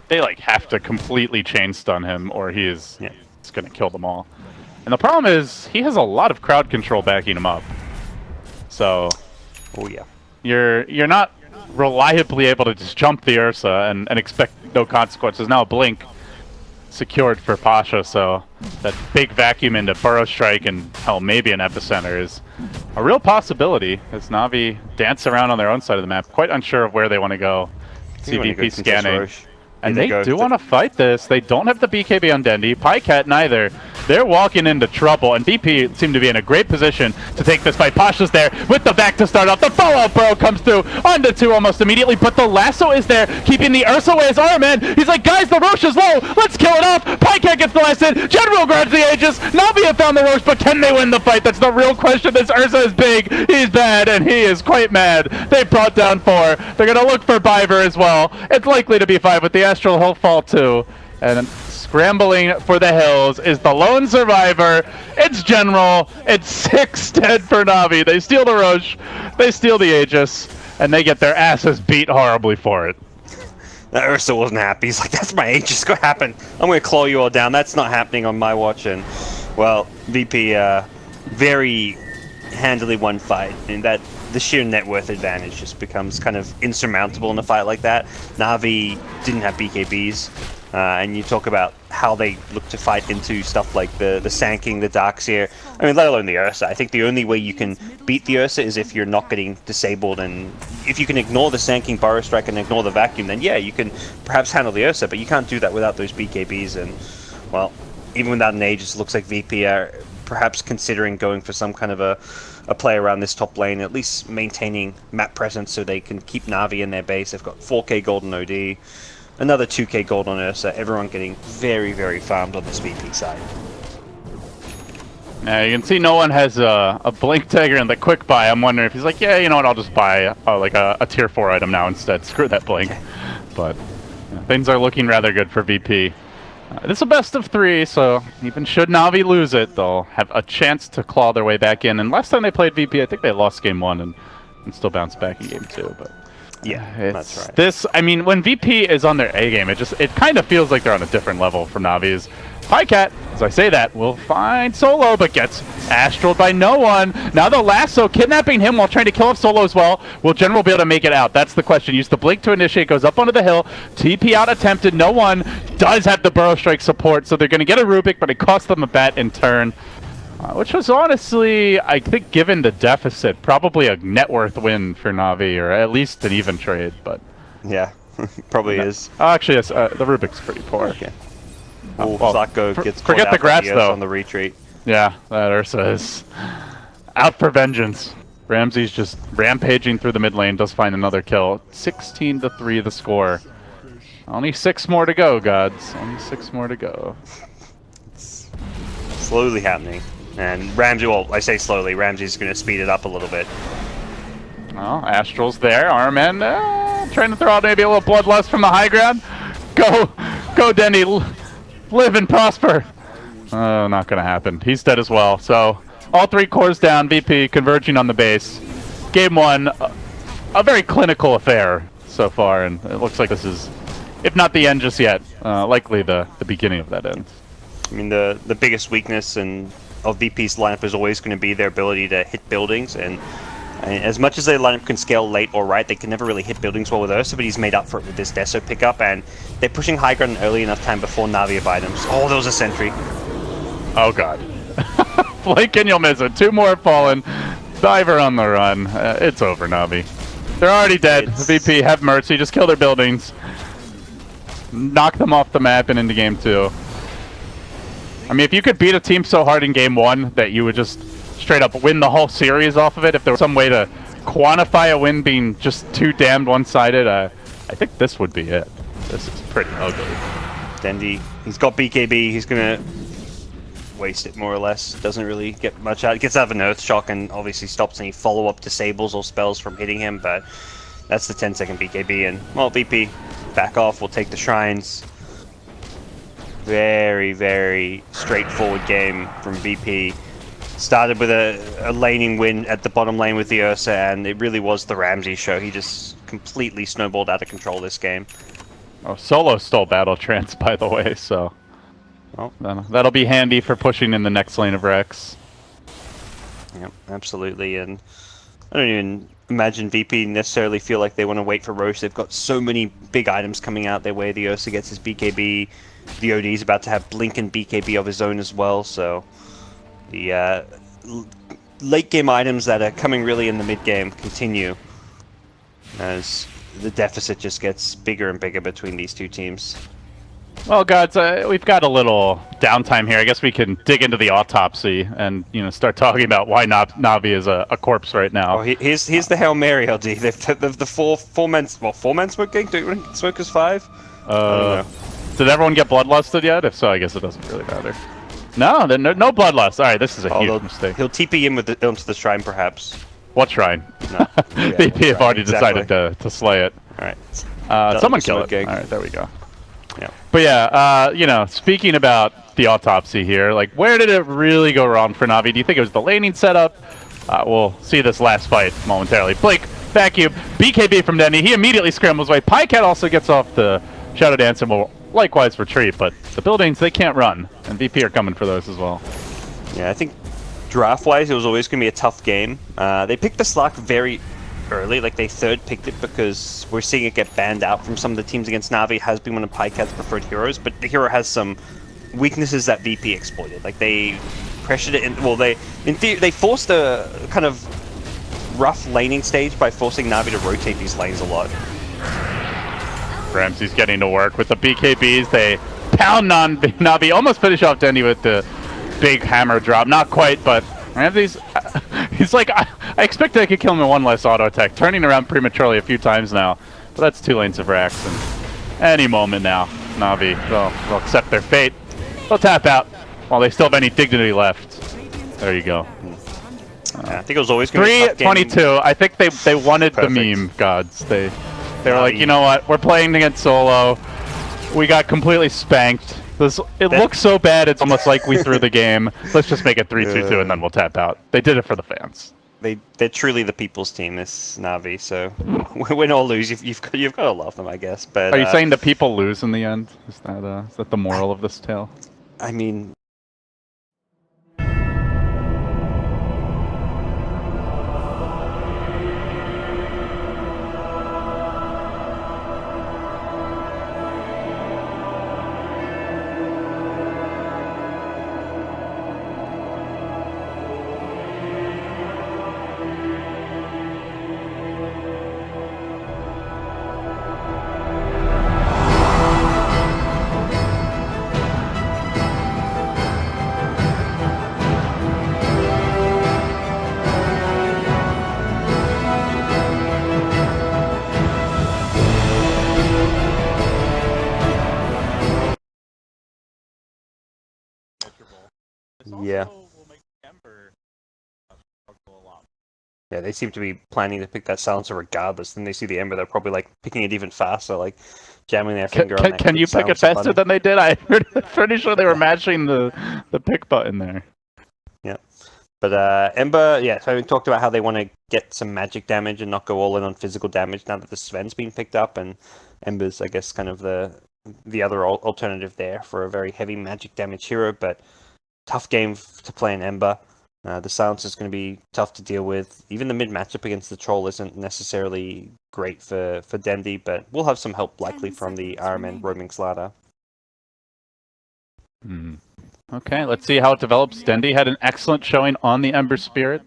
They like have to completely chain stun him, or he is it's gonna kill them all. And the problem is he has a lot of crowd control backing him up. So, oh yeah, you're not reliably able to just jump the Ursa and expect no consequences. Now a Blink secured for Pasha, so that big vacuum into Burrow Strike and hell, maybe an Epicenter is a real possibility as NaVi dance around on their own side of the map, quite unsure of where they want to go. CVP scanning. And they do want to fight this. They don't have the BKB on Dendi. Pycat neither. They're walking into trouble, and BP seem to be in a great position to take this fight. Pasha's there with the back to start off. The follow-up burrow comes through onto 2 almost immediately, but the lasso is there, keeping the Ursa away as arm in. He's like, guys, the Roche is low. Let's kill it off. Pycat gets the last hit. General grabs the Aegis. NaVi have found the Roche, but can they win the fight? That's the real question. This Ursa is big. He's bad, and he is quite mad. They brought down 4. They're going to look for Biver as well. It's likely to be 5 with the Astral. He'll fall 2. And scrambling for the hills is the lone survivor. It's General. It's 6 dead for NaVi. They steal the Roche. They steal the Aegis. And they get their asses beat horribly for it. That Ursa wasn't happy. He's like, that's my Aegis. Go happen. I'm going to claw you all down. That's not happening on my watch. And, well, VP very handily won fight. And that the sheer net worth advantage just becomes kind of insurmountable in a fight like that. NaVi didn't have BKBs. And you talk about how they look to fight into stuff like the Sanking, the Darkseer. I mean, let alone the Ursa. I think the only way you can beat the Ursa is if you're not getting disabled, and if you can ignore the Sanking Burrow Strike and ignore the Vacuum, then yeah, you can perhaps handle the Ursa, but you can't do that without those BKBs, and, well, even without an Aegis, it looks like VP are perhaps considering going for some kind of a play around this top lane, at least maintaining map presence so they can keep Na'Vi in their base. They've got 4k gold on OD, another 2k gold on Ursa, everyone getting very, very farmed on this VP side. Yeah, you can see no one has a Blink Dagger and the Quick Buy. I'm wondering if he's like, yeah, you know what, I'll just buy like a tier 4 item now instead. Screw that Blink. But yeah, things are looking rather good for VP. This is a best of 3, so even should Na'Vi lose it, they'll have a chance to claw their way back in. And last time they played VP, I think they lost game 1 and still bounced back in game 2. But yeah, that's right. This, I mean, when VP is on their A game, it kind of feels like they're on a different level from Na'Vi's. Pycat, as I say that, will find Solo, but gets astraled by no one. Now the lasso kidnapping him while trying to kill off Solo as well. Will General be able to make it out? That's the question. Use the Blink to initiate, goes up onto the hill. TP out attempted, no one. Does have the Burrow Strike support, so they're going to get a Rubik, but it cost them a bat in turn. Which was honestly, I think, given the deficit, probably a net worth win for Na'Vi, or at least an even trade, but... Yeah, probably is. Oh, actually, yes, the Rubik's pretty poor. Okay. Well, Flacco gets forget caught the out Grats, by though. on the retreat. Yeah, that Ursa is out for vengeance. Ramsey's just rampaging through the mid lane, does find another kill. 16-3 the score. Only 6 more to go, gods. Only 6 more to go. It's slowly happening. And Ramsey, well, I say slowly, Ramsey's going to speed it up a little bit. Well, Astral's there. Armen trying to throw out maybe a little bloodlust from the high ground. Go, Denny. Live and prosper. Oh, not going to happen. He's dead as well. So, all 3 cores down. VP converging on the base. Game 1, a very clinical affair so far, and it looks like this is, if not the end just yet, likely the beginning of that end. I mean, the biggest weakness of VP's lineup is always going to be their ability to hit buildings, and as much as their lineup can scale late or right, they can never really hit buildings well with Ursa, but he's made up for it with this Deso pickup, and they're pushing high ground early enough time before Na'Vi have items. Oh, there was a sentry. Oh, God. Blink and you'll miss it. 2 more have fallen. Diver on the run. It's over, Na'Vi. They're already dead. VP, have mercy. Just kill their buildings. Knock them off the map and into game 2. I mean, if you could beat a team so hard in game 1 that you would just straight up win the whole series off of it, if there was some way to quantify a win being just too damned one-sided, I think this would be it. This is pretty ugly. Dendi, he's got BKB, he's going to waste it more or less. Doesn't really get much out. Gets out of an Earth Shock and obviously stops any follow-up disables or spells from hitting him, but that's the 10-second BKB, and, well, VP, back off, we'll take the Shrines. Very, very straightforward game from VP. Started with a laning win at the bottom lane with the Ursa, and it really was the Ramsey show. He just completely snowballed out of control this game. Oh, Solo stole Battle Trance, by the way, so... Well, that'll be handy for pushing in the next lane of Rex. Yep, absolutely, and I don't even imagine VP necessarily feel like they want to wait for Roche. They've got so many big items coming out their way. The Ursa gets his BKB. The OD is about to have Blink and BKB of his own as well, so... The late game items that are coming really in the mid game continue as the deficit just gets bigger and bigger between these two teams. Well, gods, we've got a little downtime here. I guess we can dig into the autopsy and start talking about why Na'Vi is a corpse right now. Oh, here's the Hail Mary, LD. They've the four men smoke gang. Do smokers 5? Did everyone get bloodlusted yet? If so, I guess it doesn't really matter. No, no bloodlust. All right, this is a huge mistake. He'll TP in onto the shrine, perhaps. What shrine? No. Yeah, VP have already decided to slay it. All right. Someone kill it. All right, there we go. Yeah. But yeah, speaking about the autopsy here, like, where did it really go wrong for Na'Vi? Do you think it was the laning setup? We'll see this last fight momentarily. Blake, vacuum, BKB from Denny. He immediately scrambles away. Pycat also gets off the Shadow Dance and will likewise retreat, but the buildings, they can't run, and VP are coming for those as well. Yeah, I think draft-wise, it was always going to be a tough game. They picked the Slark very early. Like, they third picked it because we're seeing it get banned out from some of the teams against NaVi. It has been one of PyCat's preferred heroes, but the hero has some weaknesses that VP exploited. Like, they pressured it in. Well, they forced a kind of rough laning stage by forcing NaVi to rotate these lanes a lot. Ramsey's getting to work with the BKBs. They pound on NaVi, almost finish off Dendy with the big hammer drop. Not quite, but Ramsey's... he's like, I expected I could kill him in one less auto attack. Turning around prematurely a few times now. But that's 2 lanes of Rax, and any moment now, NaVi will accept their fate. They'll tap out while they still have any dignity left. There you go. Yeah, I think it was always going to be 3-22. I think they wanted Perfect. the meme gods. They were like, you know what? We're playing against solo. We got completely spanked. It looks so bad. It's almost like we threw the game. Let's just make it 3-2-2 and then we'll tap out. They did it for the fans. They're truly the people's team, this NaVi. So win or lose, you've got to love them, I guess. But Are you saying the people lose in the end? Is that the moral of this tale? I mean. Yeah. Yeah, they seem to be planning to pick that silencer regardless. Then they see the Ember, they're probably like picking it even faster, like jamming their finger on that. Can you pick it faster than they did? I'm pretty sure they were matching the pick button there. Yeah. But Ember, yeah, so we talked about how they want to get some magic damage and not go all in on physical damage now that the Sven's been picked up, and Ember's, I guess, kind of the other alternative there for a very heavy magic damage hero, but tough game to play in Ember. The silence is going to be tough to deal with. Even the mid matchup against the Troll isn't necessarily great for Dendy, but we'll have some help likely from the RMN roaming Slider. Okay, let's see how it develops. Dendy had an excellent showing on the Ember Spirit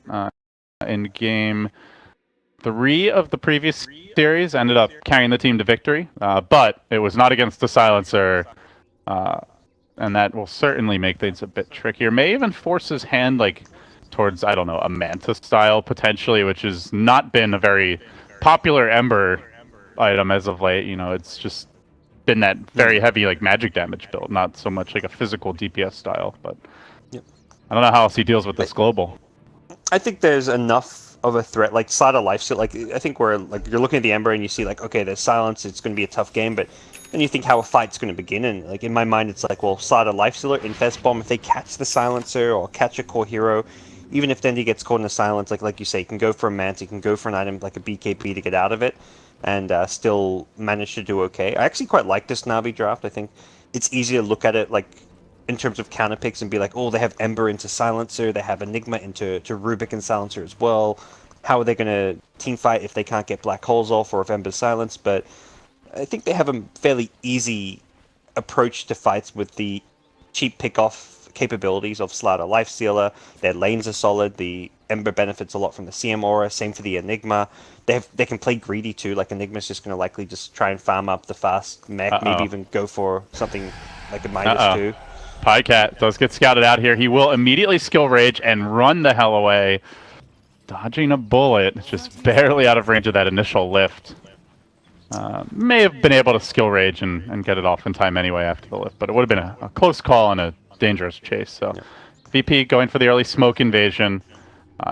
in game 3 of the previous series. Ended up carrying the team to victory, but it was not against the Silencer, and that will certainly make things a bit trickier. May even force his hand like towards, I don't know, a Manta style potentially, which has not been a very popular Ember item as of late. You know, it's just been that very heavy like magic damage build, not so much like a physical DPS style. But yep. I don't know how else he deals with this global. I think there's enough of a threat, like Slider Lifesteal. Like, I think where like you're looking at the Ember and you see like, okay, there's silence, it's going to be a tough game, but then you think how a fight's going to begin, and like in my mind it's like, well, Slider Lifestealer, Infest Bomb, if they catch the Silencer or catch a core hero, even if Dendy gets caught in the silence, like you say, you can go for a Manta, you can go for an item like a BKB to get out of it, and still manage to do okay. I actually quite like this NaVi draft. I think it's easy to look at it like in terms of counter picks and be like, oh, they have Ember into Silencer, they have Enigma into Rubik and Silencer as well. How are they going to team fight if they can't get Black Holes off or if Ember's silenced? But I think they have a fairly easy approach to fights with the cheap pick-off capabilities of Slider Lifestealer. Their lanes are solid. The Ember benefits a lot from the CM aura. Same for the Enigma. They can play greedy too. Like Enigma's just going to likely just try and farm up the fast mech. Maybe even go for something like a -2. PyCat does get scouted out here. He will immediately skill rage and run the hell away. Dodging a bullet, just barely out of range of that initial lift. May have been able to skill rage and get it off in time anyway after the lift, but it would have been a close call and a dangerous chase. So VP going for the early smoke invasion.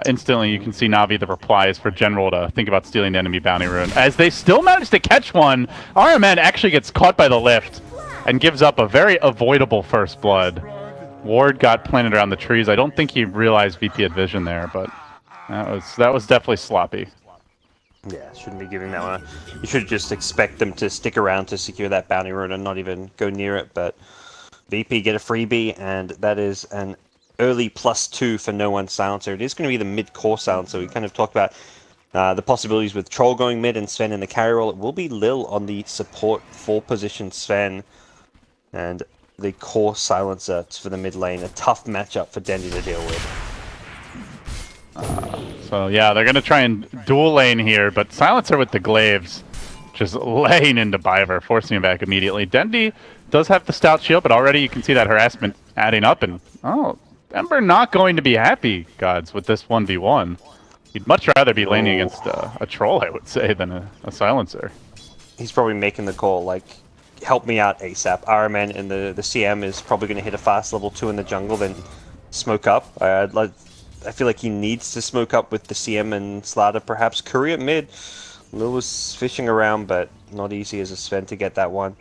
Instantly you can see NaVi, the reply is for General to think about stealing the enemy bounty rune. As they still manage to catch one, RMN actually gets caught by the lift and gives up a very avoidable first blood. Ward got planted around the trees. I don't think he realized VP had vision there, but that was definitely sloppy. Yeah, shouldn't be giving that one. You should just expect them to stick around to secure that bounty rune and not even go near it. But VP get a freebie, and that is an early +2 for No One Silencer. It is going to be the mid-core silencer. We kind of talked about The possibilities with Troll going mid and Sven in the carry role, it will be Lil on the support 4 position Sven. And the core silencer for the mid lane. A tough matchup for Dendy to deal with. So yeah, they're going to try and dual lane here, but silencer with the glaives just laying into Biver, forcing him back immediately. Dendy does have the stout shield, but already you can see that harassment adding up. And, oh, Ember not going to be happy, gods, with this 1v1. He'd much rather be laning against a troll, I would say, than a silencer. He's probably making the call, like, help me out ASAP. RMN and the CM is probably going to hit a fast level 2 in the jungle, then smoke up. I feel like he needs to smoke up with the CM and Slaughter, perhaps. Curry at mid. Lil was fishing around, but not easy as a Sven to get that one.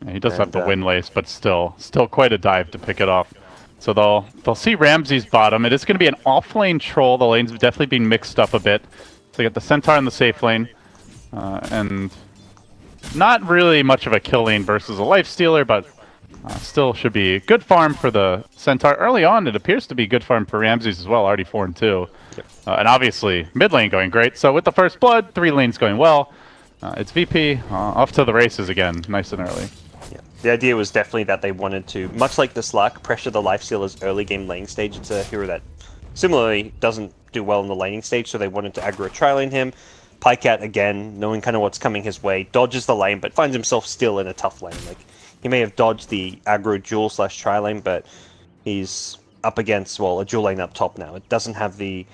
Yeah, he does have the wind lace, but still quite a dive to pick it off. So they'll see Ramsey's bottom. It is going to be an off-lane troll. The lanes have definitely been mixed up a bit. So they got the Centaur in the safe lane, and not really much of a kill lane versus a life stealer, but still should be good farm for the Centaur. Early on, it appears to be good farm for Ramses as well, already 4-2. Yep. And obviously, mid lane going great. So with the first blood, 3 lanes going well. It's VP off to the races again, nice and early. Yeah. The idea was definitely that they wanted to, much like the Slug, pressure the Lifestealer's early game laning stage. It's a hero that similarly doesn't do well in the laning stage, so they wanted to aggro tri-lane him. Pycat, again, knowing kind of what's coming his way, dodges the lane, but finds himself still in a tough lane. Like, he may have dodged the aggro duel / tri-lane, but he's up against, well, a dual lane up top now. It doesn't have the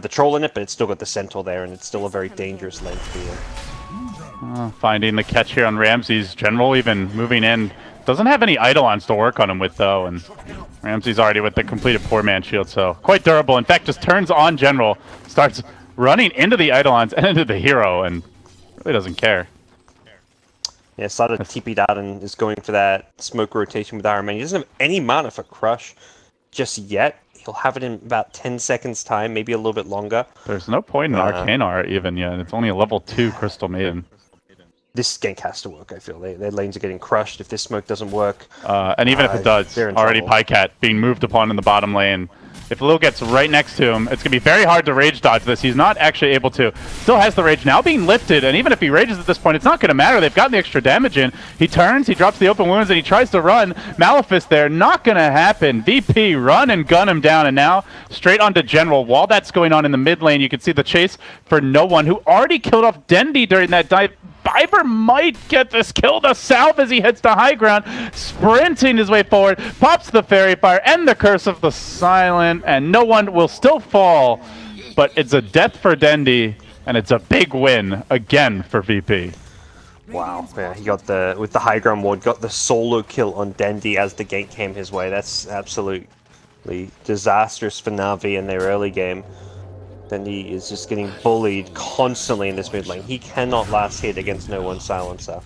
troll in it, but it's still got the centaur there, and it's still a very dangerous lane to be in. Finding the catch here on Ramses. General even moving in. Doesn't have any Eidolons to work on him with, though, and Ramsey's already with the completed poor man shield, so quite durable. In fact, just turns on General, starts running into the Eidolons and into the hero, and really doesn't care. Yeah, started TP'd out and is going for that smoke rotation with Iron Man. He doesn't have any mana for Crush just yet. He'll have it in about 10 seconds time, maybe a little bit longer. There's no point in Arcanar even yet. It's only a level 2 Crystal Maiden. This gank has to work, I feel. Their lanes are getting crushed if this smoke doesn't work. And even if it does, already Pycat being moved upon in the bottom lane. If Lil gets right next to him, it's going to be very hard to rage dodge this. He's not actually able to. Still has the rage now being lifted, and even if he rages at this point, it's not going to matter. They've gotten the extra damage in. He turns, he drops the open wounds, and he tries to run. Maleficent there, not going to happen. VP run and gun him down, and now straight onto General. While that's going on in the mid lane, you can see the chase for No One, who already killed off Dendy during that dive. Biver might get this kill to Salve as he heads to high ground, sprinting his way forward, pops the Fairy Fire and the Curse of the Silent, and No One will still fall, but it's a death for Dendy, and it's a big win again for VP. Wow, yeah, he got with the high ground ward, got the solo kill on Dendy as the gank came his way. That's absolutely disastrous for NaVi in their early game. Dendy is just getting bullied constantly in this mid lane. He cannot last hit against No One silencer.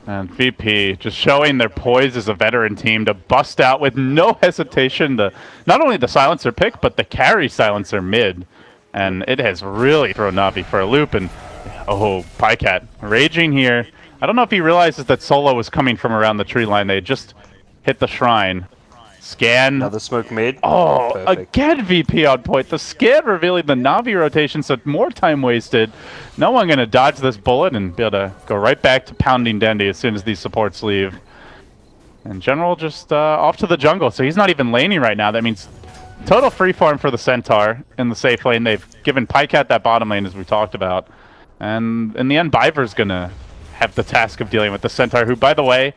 And VP just showing their poise as a veteran team to bust out with no hesitation not only the silencer pick, but the carry silencer mid. And it has really thrown NaVi for a loop. And oh, Pycat raging here. I don't know if he realizes that Solo was coming from around the tree line. They just hit the shrine. Scan. Another smoke mid. Oh, perfect. Again VP on point. The scan revealing the NaVi rotation, so more time wasted. No one going to dodge this bullet and be able to go right back to pounding Dendy as soon as these supports leave. And General just off to the jungle, so he's not even laning right now. That means total free farm for the Centaur in the safe lane. They've given Pycat that bottom lane, as we talked about. And in the end, Biver's going to have the task of dealing with the Centaur, who, by the way,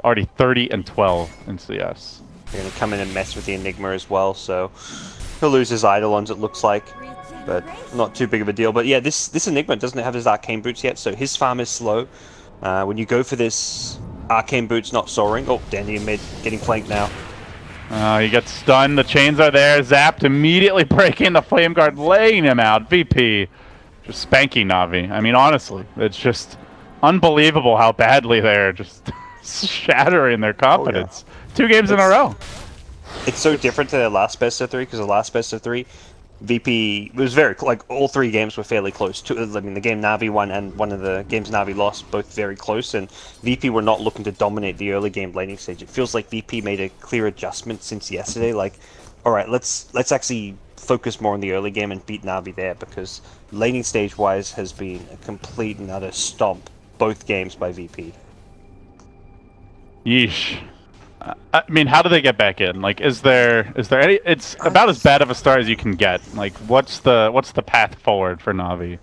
already 30-12 in CS. They're going to come in and mess with the Enigma as well, so he'll lose his Eidolons, it looks like, but not too big of a deal. But yeah, this Enigma doesn't have his Arcane Boots yet, so his farm is slow. When you go for this Arcane Boots not soaring, oh, Dandy in mid, getting flanked now. He gets stunned, the chains are there, zapped, immediately breaking the Flame Guard, laying him out. VP just spanking NaVi. I mean, honestly, it's just unbelievable how badly they're just shattering their confidence. Oh, yeah. 2 games in a row. It's so different to their last best of 3, because the last best of 3, VP was very like all 3 games were fairly close. I mean, the game NaVi won and one of the games NaVi lost, both very close. And VP were not looking to dominate the early game laning stage. It feels like VP made a clear adjustment since yesterday. Like, all right, let's actually focus more on the early game and beat NaVi there, because laning stage wise has been a complete and utter stomp both games by VP. Yeesh. I mean, how do they get back in? Like, is there any? It's about as bad of a start as you can get. Like, what's the path forward for NaVi?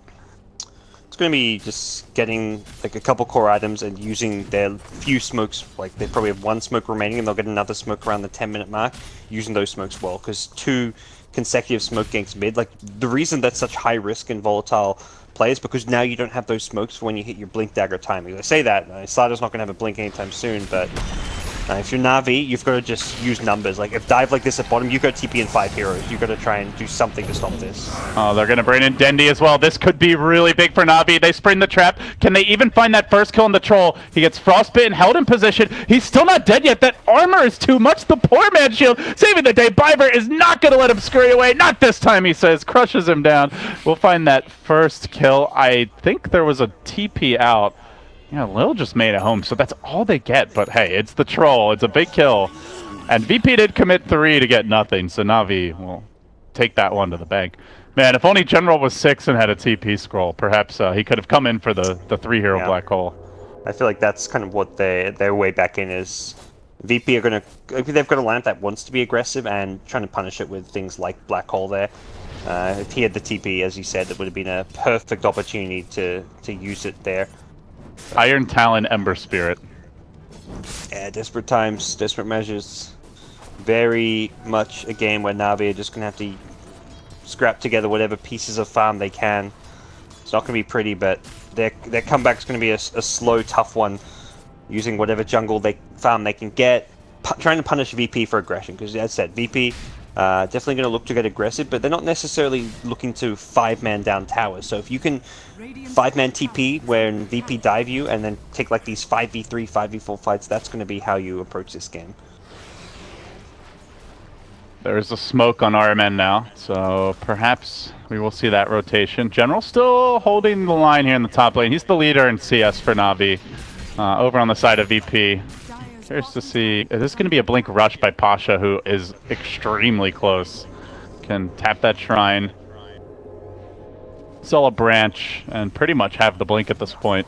It's going to be just getting like a couple core items and using their few smokes. Like, they probably have one smoke remaining, and they'll get another smoke around the 10-minute mark, using those smokes well. Because 2 consecutive smoke ganks mid, like, the reason that's such high risk and volatile players, because now you don't have those smokes for when you hit your blink dagger timing. I say that Slider's not going to have a blink anytime soon, but if you're NaVi, you've got to just use numbers. Like, if dive like this at bottom, you've got TP in 5 heroes. You've got to try and do something to stop this. Oh, they're going to bring in Dendi as well. This could be really big for NaVi. They spring the trap. Can they even find that first kill on the troll? He gets frostbitten, held in position. He's still not dead yet. That armor is too much. The poor man's shield saving the day. Biver is not going to let him scurry away. Not this time, he says. Crushes him down. We'll find that first kill. I think there was a TP out. Yeah, Lil just made it home, so that's all they get. But hey, it's the troll. It's a big kill. And VP did commit 3 to get nothing, so NaVi will take that one to the bank. Man, if only General was 6 and had a TP scroll, perhaps he could have come in for the 3-hero black hole. I feel like that's kind of what their way back in is. VP are going to... They've got a lineup that wants to be aggressive and trying to punish it with things like black hole there. If he had the TP, as you said, it would have been a perfect opportunity to use it there. Iron Talon, Ember Spirit. Yeah, desperate times, desperate measures. Very much a game where NaVi are just going to have to scrap together whatever pieces of farm they can. It's not going to be pretty, but their comeback's going to be a slow, tough one, using whatever jungle farm they can get, trying to punish VP for aggression, because as I said, VP definitely going to look to get aggressive, but they're not necessarily looking to 5-man down towers. So if you can 5-man TP when VP dive you and then take like these 5v3, 5v4 fights, that's going to be how you approach this game. There's a smoke on RMN now, so perhaps we will see that rotation. General still holding the line here in the top lane. He's the leader in CS for NaVi. Over on the side of VP. Curious to see, is this going to be a blink rush by Pasha, who is extremely close? Can tap that shrine, sell a branch, and pretty much have the blink at this point.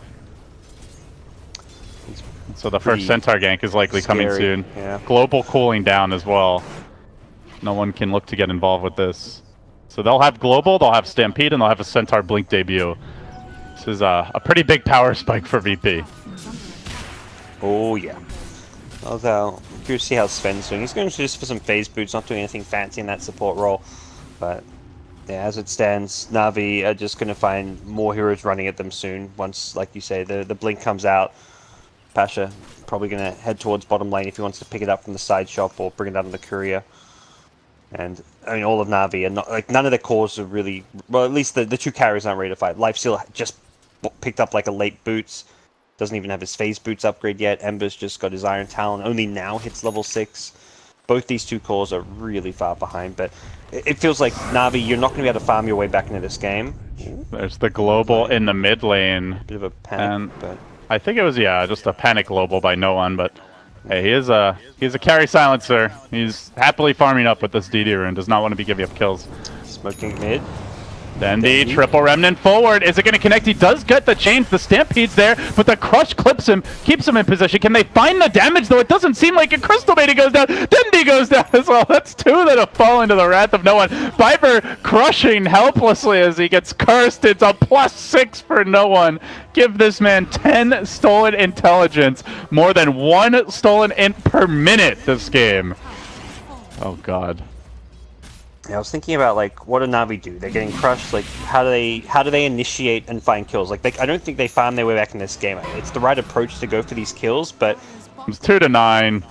So the first Centaur gank is likely coming soon. Yeah. Global cooling down as well. No one can look to get involved with this. So they'll have global, they'll have Stampede, and they'll have a Centaur blink debut. This is a pretty big power spike for VP. Oh yeah. Although, I'm curious to see how Sven's doing. He's going just for some phase boots, not doing anything fancy in that support role. But yeah, as it stands, NaVi are just going to find more heroes running at them soon. Once, like you say, the blink comes out, Pasha probably going to head towards bottom lane if he wants to pick it up from the side shop or bring it out on the courier. And I mean, all of NaVi are not, like, none of their cores are really, well, at least the 2 carriers aren't ready to fight. Lifesteal just picked up like a late boots. Doesn't even have his phase boots upgrade yet. Ember's just got his Iron Talon. Only now hits level 6. Both these 2 cores are really far behind, but it feels like NaVi, you're not going to be able to farm your way back into this game. There's the global in the mid lane. Bit of a panic, but I think it was, yeah, just a panic global by no one, but hey, he's a carry silencer. He's happily farming up with this DD rune. Does not want to be giving up kills. Smoking mid. Dendi, triple remnant forward. Is it going to connect? He does get the change. The Stampede's there, but the crush clips him, keeps him in position. Can they find the damage, though? It doesn't seem like it. Crystal Maiden goes down. Dendi goes down as well. That's 2 that have fallen to the wrath of no one. Biver crushing helplessly as he gets cursed. It's a +6 for no one. Give this man 10 stolen intelligence. More than 1 stolen int per minute this game. Oh, God. Yeah, I was thinking about, like, what do NaVi do? They're getting crushed. Like, how do they initiate and find kills? Like, I don't think they farm their way back in this game. It's the right approach to go for these kills, but it's 2 to 9.